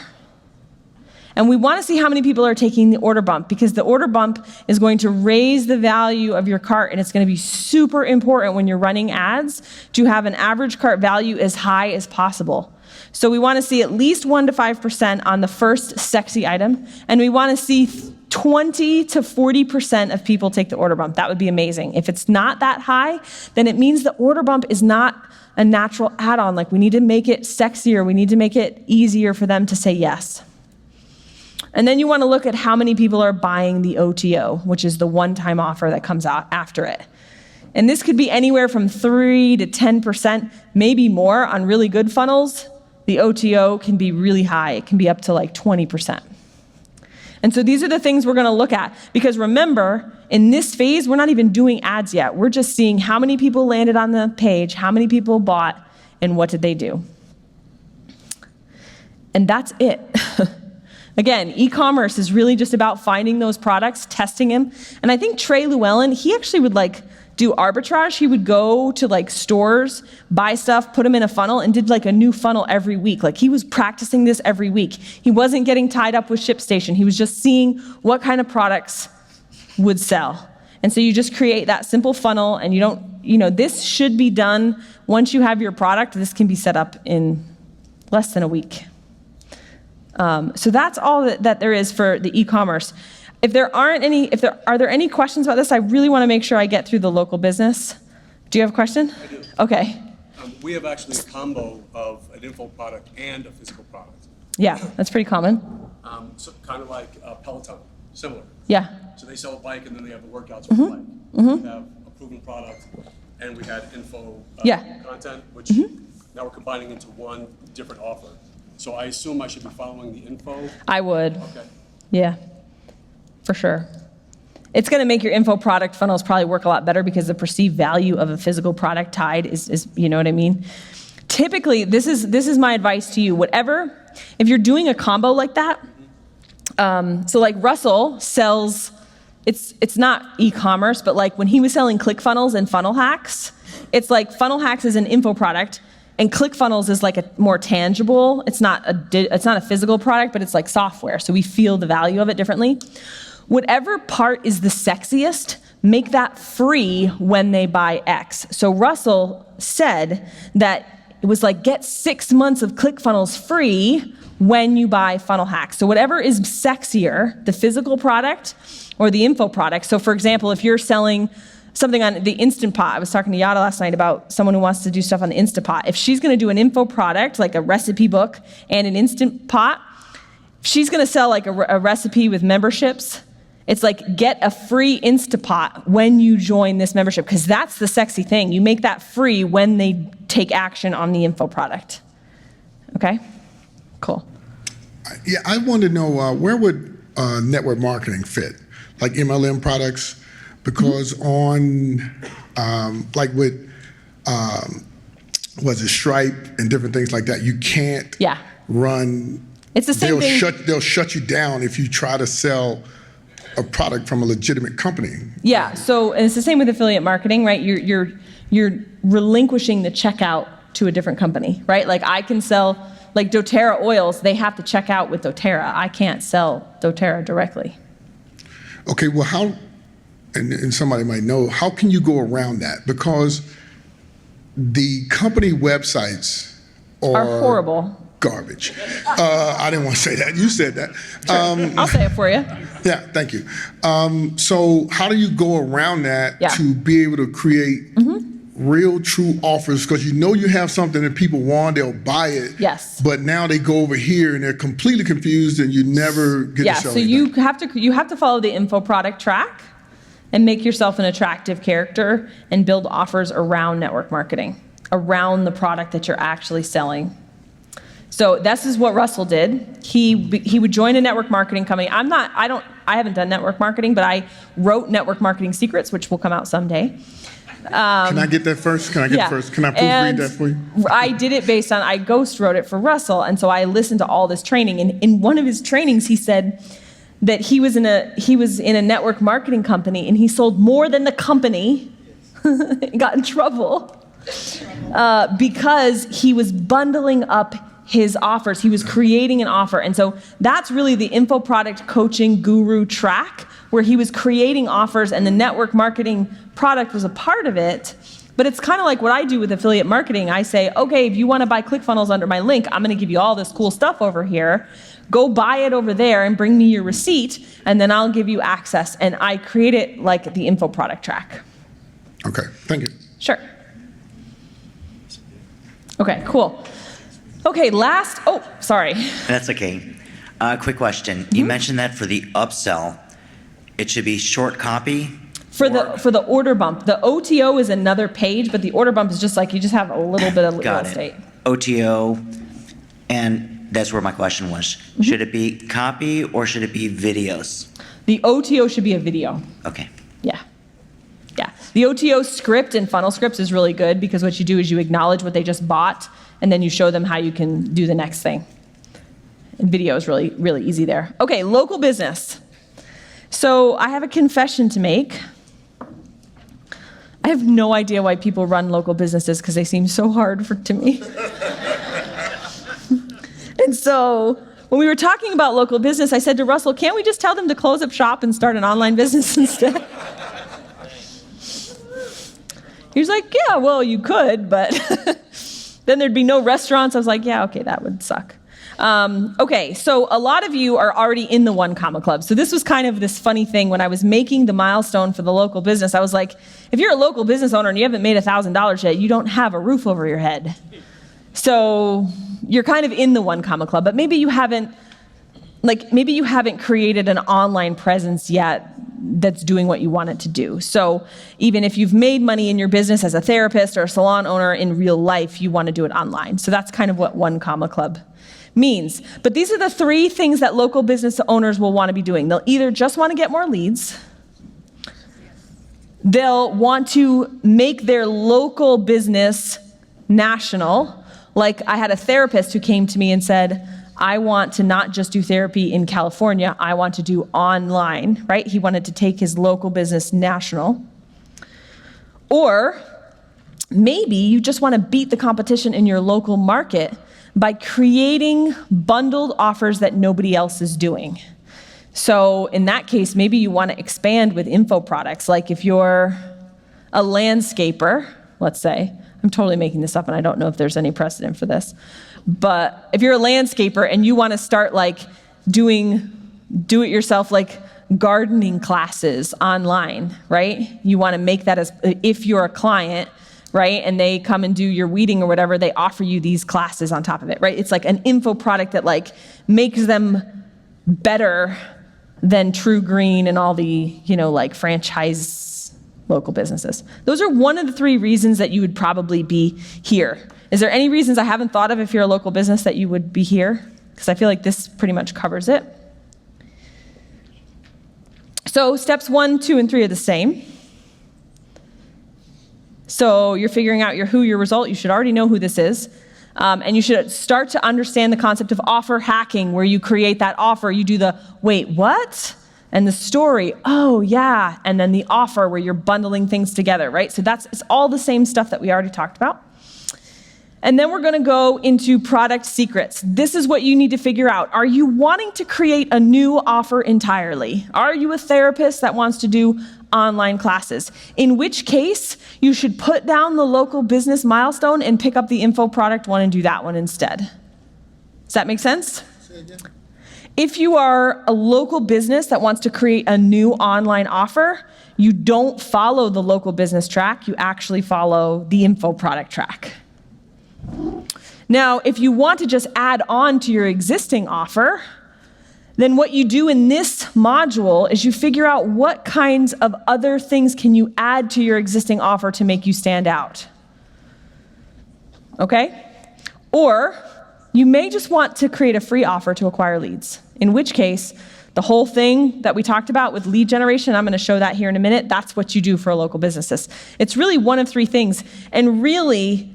Speaker 2: And we want to see how many people are taking the order bump, because the order bump is going to raise the value of your cart, and it's going to be super important when you're running ads to have an average cart value as high as possible. So we want to see at least 1 to 5% on the first sexy item, and we want to see 20 to 40% of people take the order bump. That would be amazing. If it's not that high, then it means the order bump is not a natural add-on. Like, we need to make it sexier. We need to make it easier for them to say yes. And then you want to look at how many people are buying the OTO, which is the one-time offer that comes out after it. And this could be anywhere from 3 to 10%, maybe more on really good funnels. The OTO can be really high. It can be up to like 20%. And so these are the things we're going to look at, because remember, in this phase, we're not even doing ads yet. We're just seeing how many people landed on the page, how many people bought, and what did they do. And that's it. Again, e-commerce is really just about finding those products, testing them. And I think Trey Llewellyn, he actually would like do arbitrage. He would go to like stores, buy stuff, put them in a funnel, and did like a new funnel every week. Like, he was practicing this every week. He wasn't getting tied up with ShipStation. He was just seeing what kind of products would sell. And so you just create that simple funnel, and you don't, this should be done once you have your product. This can be set up in less than a week. So that's all that there is for the e-commerce. Are there any questions about this? I really want to make sure I get through the local business. Do you have a question?
Speaker 8: I do.
Speaker 2: Okay.
Speaker 8: We have actually a combo of an info product and a physical product.
Speaker 2: Yeah, that's pretty common.
Speaker 8: So kind of like Peloton, similar.
Speaker 2: Yeah.
Speaker 8: So they sell a bike and then they have the workouts with the bike. We have a proven product, and we had info content, which now we're combining into one different offer. So I assume I should be following the info?
Speaker 2: I would.
Speaker 8: Okay.
Speaker 2: Yeah, for sure. It's going to make your info product funnels probably work a lot better, because the perceived value of a physical product tied is you know what I mean? Typically, this is my advice to you. If you're doing a combo like that, so like Russell sells, it's not e-commerce, but like when he was selling ClickFunnels and Funnel Hacks, it's like Funnel Hacks is an info product, and ClickFunnels is like a more tangible. It's not a physical product, but it's like software. So we feel the value of it differently. Whatever part is the sexiest, make that free when they buy X. So Russell said that it was like, get 6 months of ClickFunnels free when you buy Funnel Hacks. So whatever is sexier, the physical product or the info product. So for example, if you're selling something on the Instant Pot. I was talking to Yada last night about someone who wants to do stuff on the Instant Pot. If she's going to do an info product, like a recipe book and an Instant Pot, she's going to sell like a recipe with memberships. It's like, get a free Instant Pot when you join this membership, because that's the sexy thing. You make that free when they take action on the info product. Okay? Cool.
Speaker 9: Yeah, I want to know where would network marketing fit? Like MLM products? Because on, like with, was it Stripe and different things like that, you can't run. It's the same thing. They'll shut you down if you try to sell a product from a legitimate company.
Speaker 2: Yeah, so and it's the same with affiliate marketing, right? You're relinquishing the checkout to a different company, right? Like I can sell, like doTERRA oils, they have to check out with doTERRA. I can't sell doTERRA directly.
Speaker 9: Okay, well, and somebody might know, how can you go around that? Because the company websites
Speaker 2: Are horrible.
Speaker 9: Garbage. I didn't want to say that. You said that.
Speaker 2: I'll say it for you.
Speaker 9: Yeah, thank you. So how do you go around that to be able to create real, true offers? Because you know you have something that people want, they'll buy it.
Speaker 2: Yes.
Speaker 9: But now they go over here and they're completely confused, and you never get to show
Speaker 2: so you have to follow the info product track and make yourself an attractive character and build offers around network marketing, around the product that you're actually selling. So this is what Russell did. He would join a network marketing company. I haven't done network marketing, but I wrote Network Marketing Secrets, which will come out someday.
Speaker 9: Can I get that first? Can I get it first? Can I proofread that for you?
Speaker 2: I did it based on, I ghost wrote it for Russell, and so I listened to all this training. And in one of his trainings, he said that he was in a network marketing company, and he sold more than the company. He got in trouble because he was bundling up his offers. He was creating an offer. And so that's really the info product coaching guru track, where he was creating offers and the network marketing product was a part of it. But it's kind of like what I do with affiliate marketing. I say, okay, if you want to buy ClickFunnels under my link, I'm going to give you all this cool stuff over here. Go buy it over there and bring me your receipt, and then I'll give you access. And I create it like the info product track.
Speaker 9: Okay, thank you.
Speaker 2: Sure. Okay, cool. Okay, sorry.
Speaker 11: That's okay. Quick question. You mentioned that for the upsell, it should be short copy?
Speaker 2: For the order bump. The OTO is another page, but the order bump is just like you just have a little bit of real estate.
Speaker 11: OTO, and that's where my question was. Should it be copy or should it be videos?
Speaker 2: The OTO should be a video.
Speaker 11: Okay.
Speaker 2: Yeah. The OTO script in funnel scripts is really good because what you do is you acknowledge what they just bought, and then you show them how you can do the next thing. And video is really, really easy there. Okay, local business. So I have a confession to make. I have no idea why people run local businesses because they seem so hard to me. And so when we were talking about local business, I said to Russell, can't we just tell them to close up shop and start an online business instead? He was like, yeah, well, you could, but then there'd be no restaurants. I was like, yeah, okay, that would suck. Okay, so a lot of you are already in the 1 Comma Club. So this was kind of this funny thing when I was making the milestone for the local business. I was like, if you're a local business owner and you haven't made $1,000 yet, you don't have a roof over your head. So you're kind of in the 1 Comma Club, but maybe you haven't created an online presence yet that's doing what you want it to do. So even if you've made money in your business as a therapist or a salon owner in real life, you want to do it online. So that's kind of what 1 Comma Club means. But these are the 3 things that local business owners will want to be doing. They'll either just want to get more leads, they'll want to make their local business national. Like I had a therapist who came to me and said, I want to not just do therapy in California, I want to do online, right? He wanted to take his local business national. Or maybe you just want to beat the competition in your local market by creating bundled offers that nobody else is doing. So in that case, maybe you want to expand with info products. Like if you're a landscaper, let's say, I'm totally making this up and I don't know if there's any precedent for this, but if you're a landscaper and you want to start like doing do-it-yourself like gardening classes online, right? You want to make that as, if you're a client, right, and they come and do your weeding or whatever, they offer you these classes on top of it, right? It's like an info product that like makes them better than True Green and all the, like franchise local businesses. Those are one of the 3 reasons that you would probably be here. Is there any reasons I haven't thought of if you're a local business that you would be here? Because I feel like this pretty much covers it. So steps 1, 2, and 3 are the same. So you're figuring out your who, your result. You should already know who this is. And you should start to understand the concept of offer hacking, where you create that offer. You do the, wait, what? And the story, oh yeah. And then the offer where you're bundling things together, right? So it's all the same stuff that we already talked about. And then we're going to go into product secrets. This is what you need to figure out. Are you wanting to create a new offer entirely? Are you a therapist that wants to do online classes? In which case, you should put down the local business milestone and pick up the info product one and do that one instead. Does that make sense? If you are a local business that wants to create a new online offer, you don't follow the local business track, you actually follow the info product track. Now, if you want to just add on to your existing offer, then what you do in this module is you figure out what kinds of other things can you add to your existing offer to make you stand out. Okay? Or you may just want to create a free offer to acquire leads, in which case, the whole thing that we talked about with lead generation, I'm going to show that here in a minute, that's what you do for a local business. It's really one of three things. And really,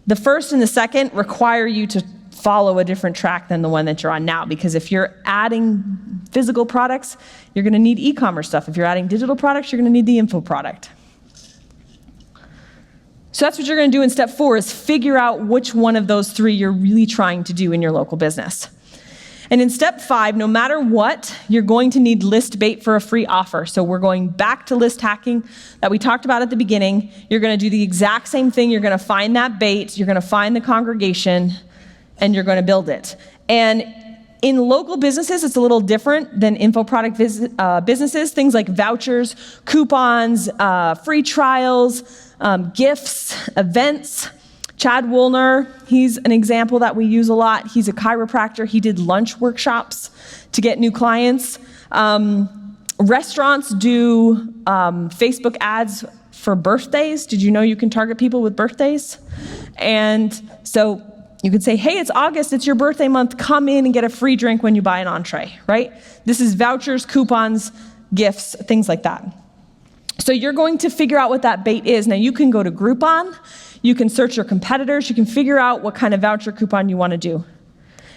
Speaker 2: the first and the second require you to follow a different track than the one that you're on now, because if you're adding physical products, you're going to need e-commerce stuff. If you're adding digital products, you're going to need the info product. So that's what you're going to do in step 4, is figure out which one of those three you're really trying to do in your local business. And in step 5, no matter what, you're going to need list bait for a free offer. So we're going back to list hacking that we talked about at the beginning. You're going to do the exact same thing. You're going to find that bait, you're going to find the congregation, and you're going to build it. And in local businesses, it's a little different than info product businesses. Things like vouchers, coupons, free trials, gifts, events. Chad Woolner, he's an example that we use a lot. He's a chiropractor. He did lunch workshops to get new clients. Restaurants do Facebook ads for birthdays. Did you know you can target people with birthdays? And so you could say, hey, it's August, it's your birthday month, come in and get a free drink when you buy an entree, right? This is vouchers, coupons, gifts, things like that. So you're going to figure out what that bait is. Now you can go to Groupon, you can search your competitors, you can figure out what kind of voucher coupon you want to do.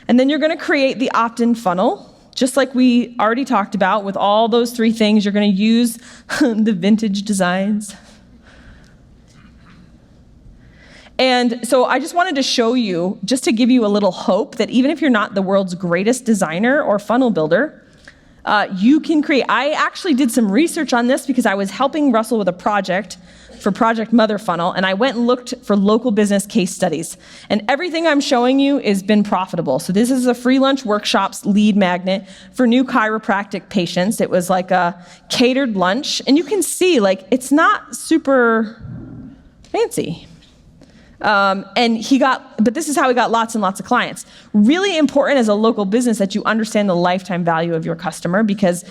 Speaker 2: And then you're going to create the opt-in funnel, just like we already talked about with all those three things. You're going to use the vintage designs. And so I just wanted to show you, just to give you a little hope that even if you're not the world's greatest designer or funnel builder, you can create. I actually did some research on this because I was helping Russell with a project for Project Mother Funnel, and I went and looked for local business case studies. And everything I'm showing you has been profitable. So this is a free lunch workshops lead magnet for new chiropractic patients. It was like a catered lunch, and you can see, like, it's not super fancy. But this is how he got lots and lots of clients. Really important as a local business that you understand the lifetime value of your customer, because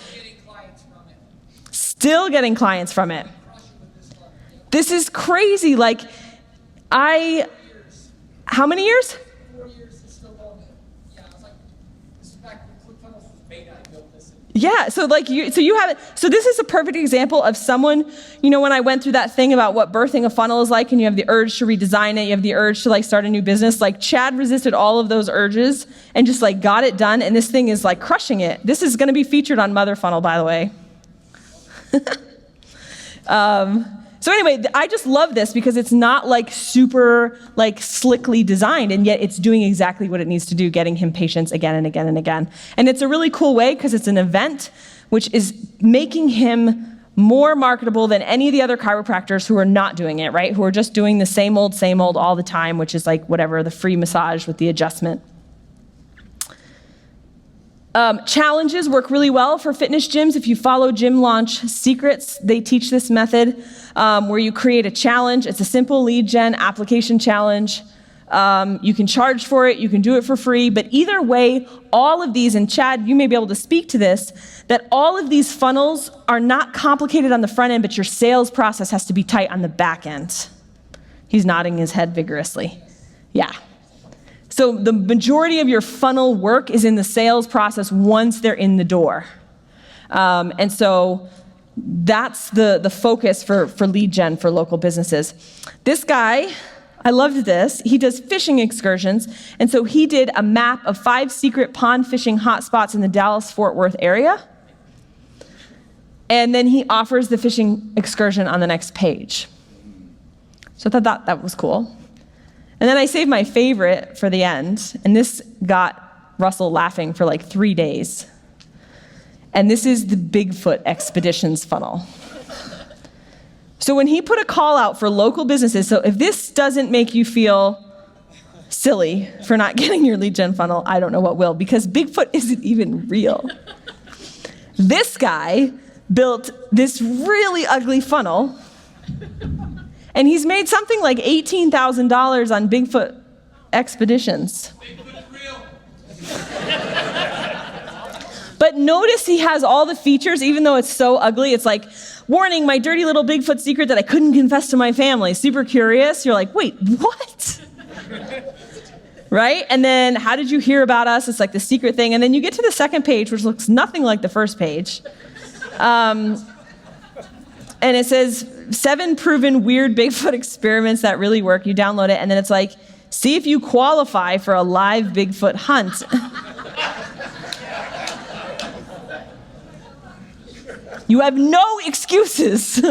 Speaker 2: still getting clients from it. This is crazy. Like, how many years? 4 years, it's still going. Yeah, it's like, this is back when ClickFunnels was beta, I built this. Yeah, so you have it. So this is a perfect example of someone, when I went through that thing about what birthing a funnel is like, and you have the urge to redesign it, you have the urge to like start a new business, like Chad resisted all of those urges and just like got it done, and this thing is like crushing it. This is gonna be featured on Mother Funnel, by the way. So anyway, I just love this because it's not like super like slickly designed, and yet it's doing exactly what it needs to do, getting him patients again and again and again. And it's a really cool way because it's an event which is making him more marketable than any of the other chiropractors who are not doing it, right? Who are just doing the same old all the time, which is like whatever, the free massage with the adjustment. Challenges work really well for fitness gyms. If you follow Gym Launch Secrets, they teach this method where you create a challenge. It's a simple lead gen application challenge. You can charge for it, you can do it for free, but either way, all of these, and Chad, you may be able to speak to this, that all of these funnels are not complicated on the front end, but your sales process has to be tight on the back end. He's nodding his head vigorously. Yeah. So the majority of your funnel work is in the sales process once they're in the door. And so that's the focus for lead gen for local businesses. This guy, I loved this. He does fishing excursions. And so he did a map of 5 secret pond fishing hotspots in the Dallas-Fort Worth area. And then he offers the fishing excursion on the next page. So I thought that was cool. And then I saved my favorite for the end, and this got Russell laughing for like 3 days. And this is the Bigfoot expeditions funnel. So when he put a call out for local businesses, so if this doesn't make you feel silly for not getting your lead gen funnel, I don't know what will, because Bigfoot isn't even real. This guy built this really ugly funnel, and he's made something like $18,000 on Bigfoot expeditions. But notice he has all the features, even though it's so ugly. It's like, warning, my dirty little Bigfoot secret that I couldn't confess to my family. Super curious. You're like, wait, what? Right? And then, how did you hear about us? It's like the secret thing. And then you get to the second page, which looks nothing like the first page. And it says, 7 proven weird Bigfoot experiments that really work. You download it, and then it's like, see if you qualify for a live Bigfoot hunt. You have no excuses.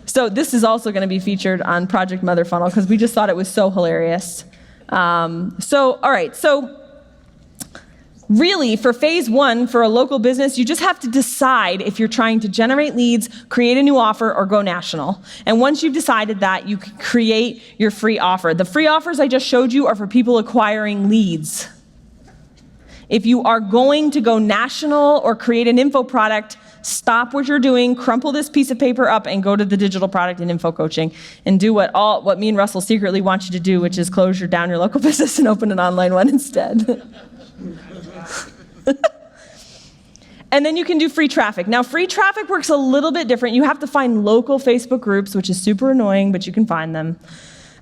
Speaker 2: So this is also going to be featured on Project Mother Funnel because we just thought it was so hilarious. All right, so really for phase 1, for a local business, you just have to decide if you're trying to generate leads, create a new offer, or go national. And once you've decided that, you can create your free offer. The free offers I just showed you are for people acquiring leads. If you are going to go national or create an info product, stop what you're doing, crumple this piece of paper up, and go to the digital product and info coaching and do what me and Russell secretly want you to do, which is close down your local business and open an online one instead. And then you can do free traffic. Now, free traffic works a little bit different. You have to find local Facebook groups, which is super annoying, but you can find them.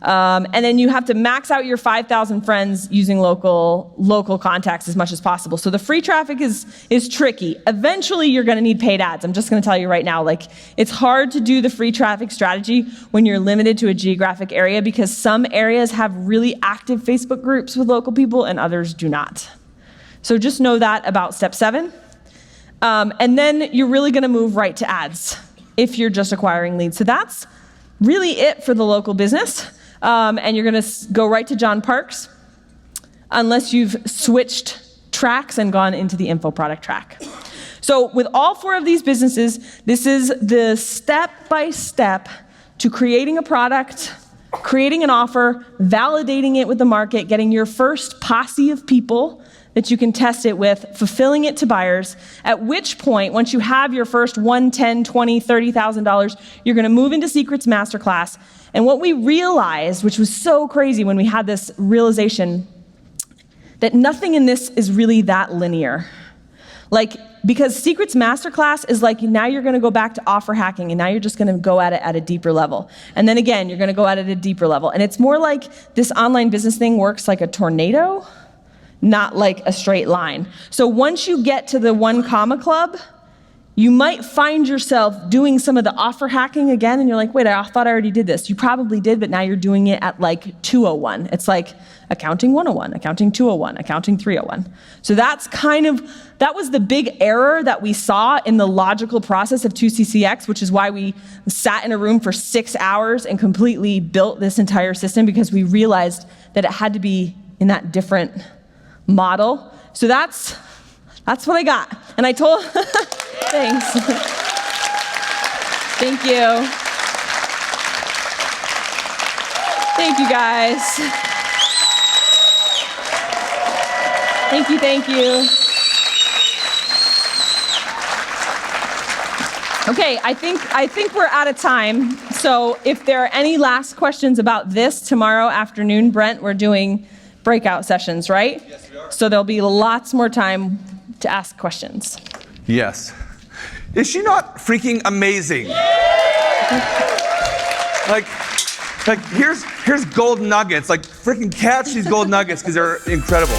Speaker 2: And then you have to max out your 5,000 friends using local contacts as much as possible. So the free traffic is tricky. Eventually, you're going to need paid ads. I'm just going to tell you right now, like, it's hard to do the free traffic strategy when you're limited to a geographic area because some areas have really active Facebook groups with local people and others do not. So just know that about step 7. And then you're really going to move right to ads if you're just acquiring leads. So that's really it for the local business. And you're going to go right to John Parks unless you've switched tracks and gone into the info product track. So with all 4 of these businesses, this is the step-by-step to creating a product, creating an offer, validating it with the market, getting your first posse of people that you can test it with, fulfilling it to buyers, at which point, once you have your first $1, $10, $20, $30,000, you're going to move into Secrets Masterclass. And what we realized, which was so crazy when we had this realization, that nothing in this is really that linear. Like, because Secrets Masterclass is like, now you're going to go back to offer hacking, and now you're just going to go at it at a deeper level. And then again, you're going to go at it at a deeper level. And it's more like this online business thing works like a tornado, not like a straight line. So once you get to the 1 Comma Club, you might find yourself doing some of the offer hacking again, and you're like, wait, I thought I already did this. You probably did, but now you're doing it at like 201. It's like accounting 101, accounting 201, accounting 301. So that was the big error that we saw in the logical process of 2CCX, which is why we sat in a room for 6 hours and completely built this entire system, because we realized that it had to be in that different model. So that's what I got. And I told, thanks. Thank you. Thank you, guys. Thank you. Okay, I think we're out of time. So if there are any last questions about this, tomorrow afternoon, Brent, we're doing breakout sessions, right? Yes, we are. So there'll be lots more time to ask questions.
Speaker 12: Yes. Is she not freaking amazing? like here's gold nuggets. Like, freaking catch these gold nuggets because they're incredible.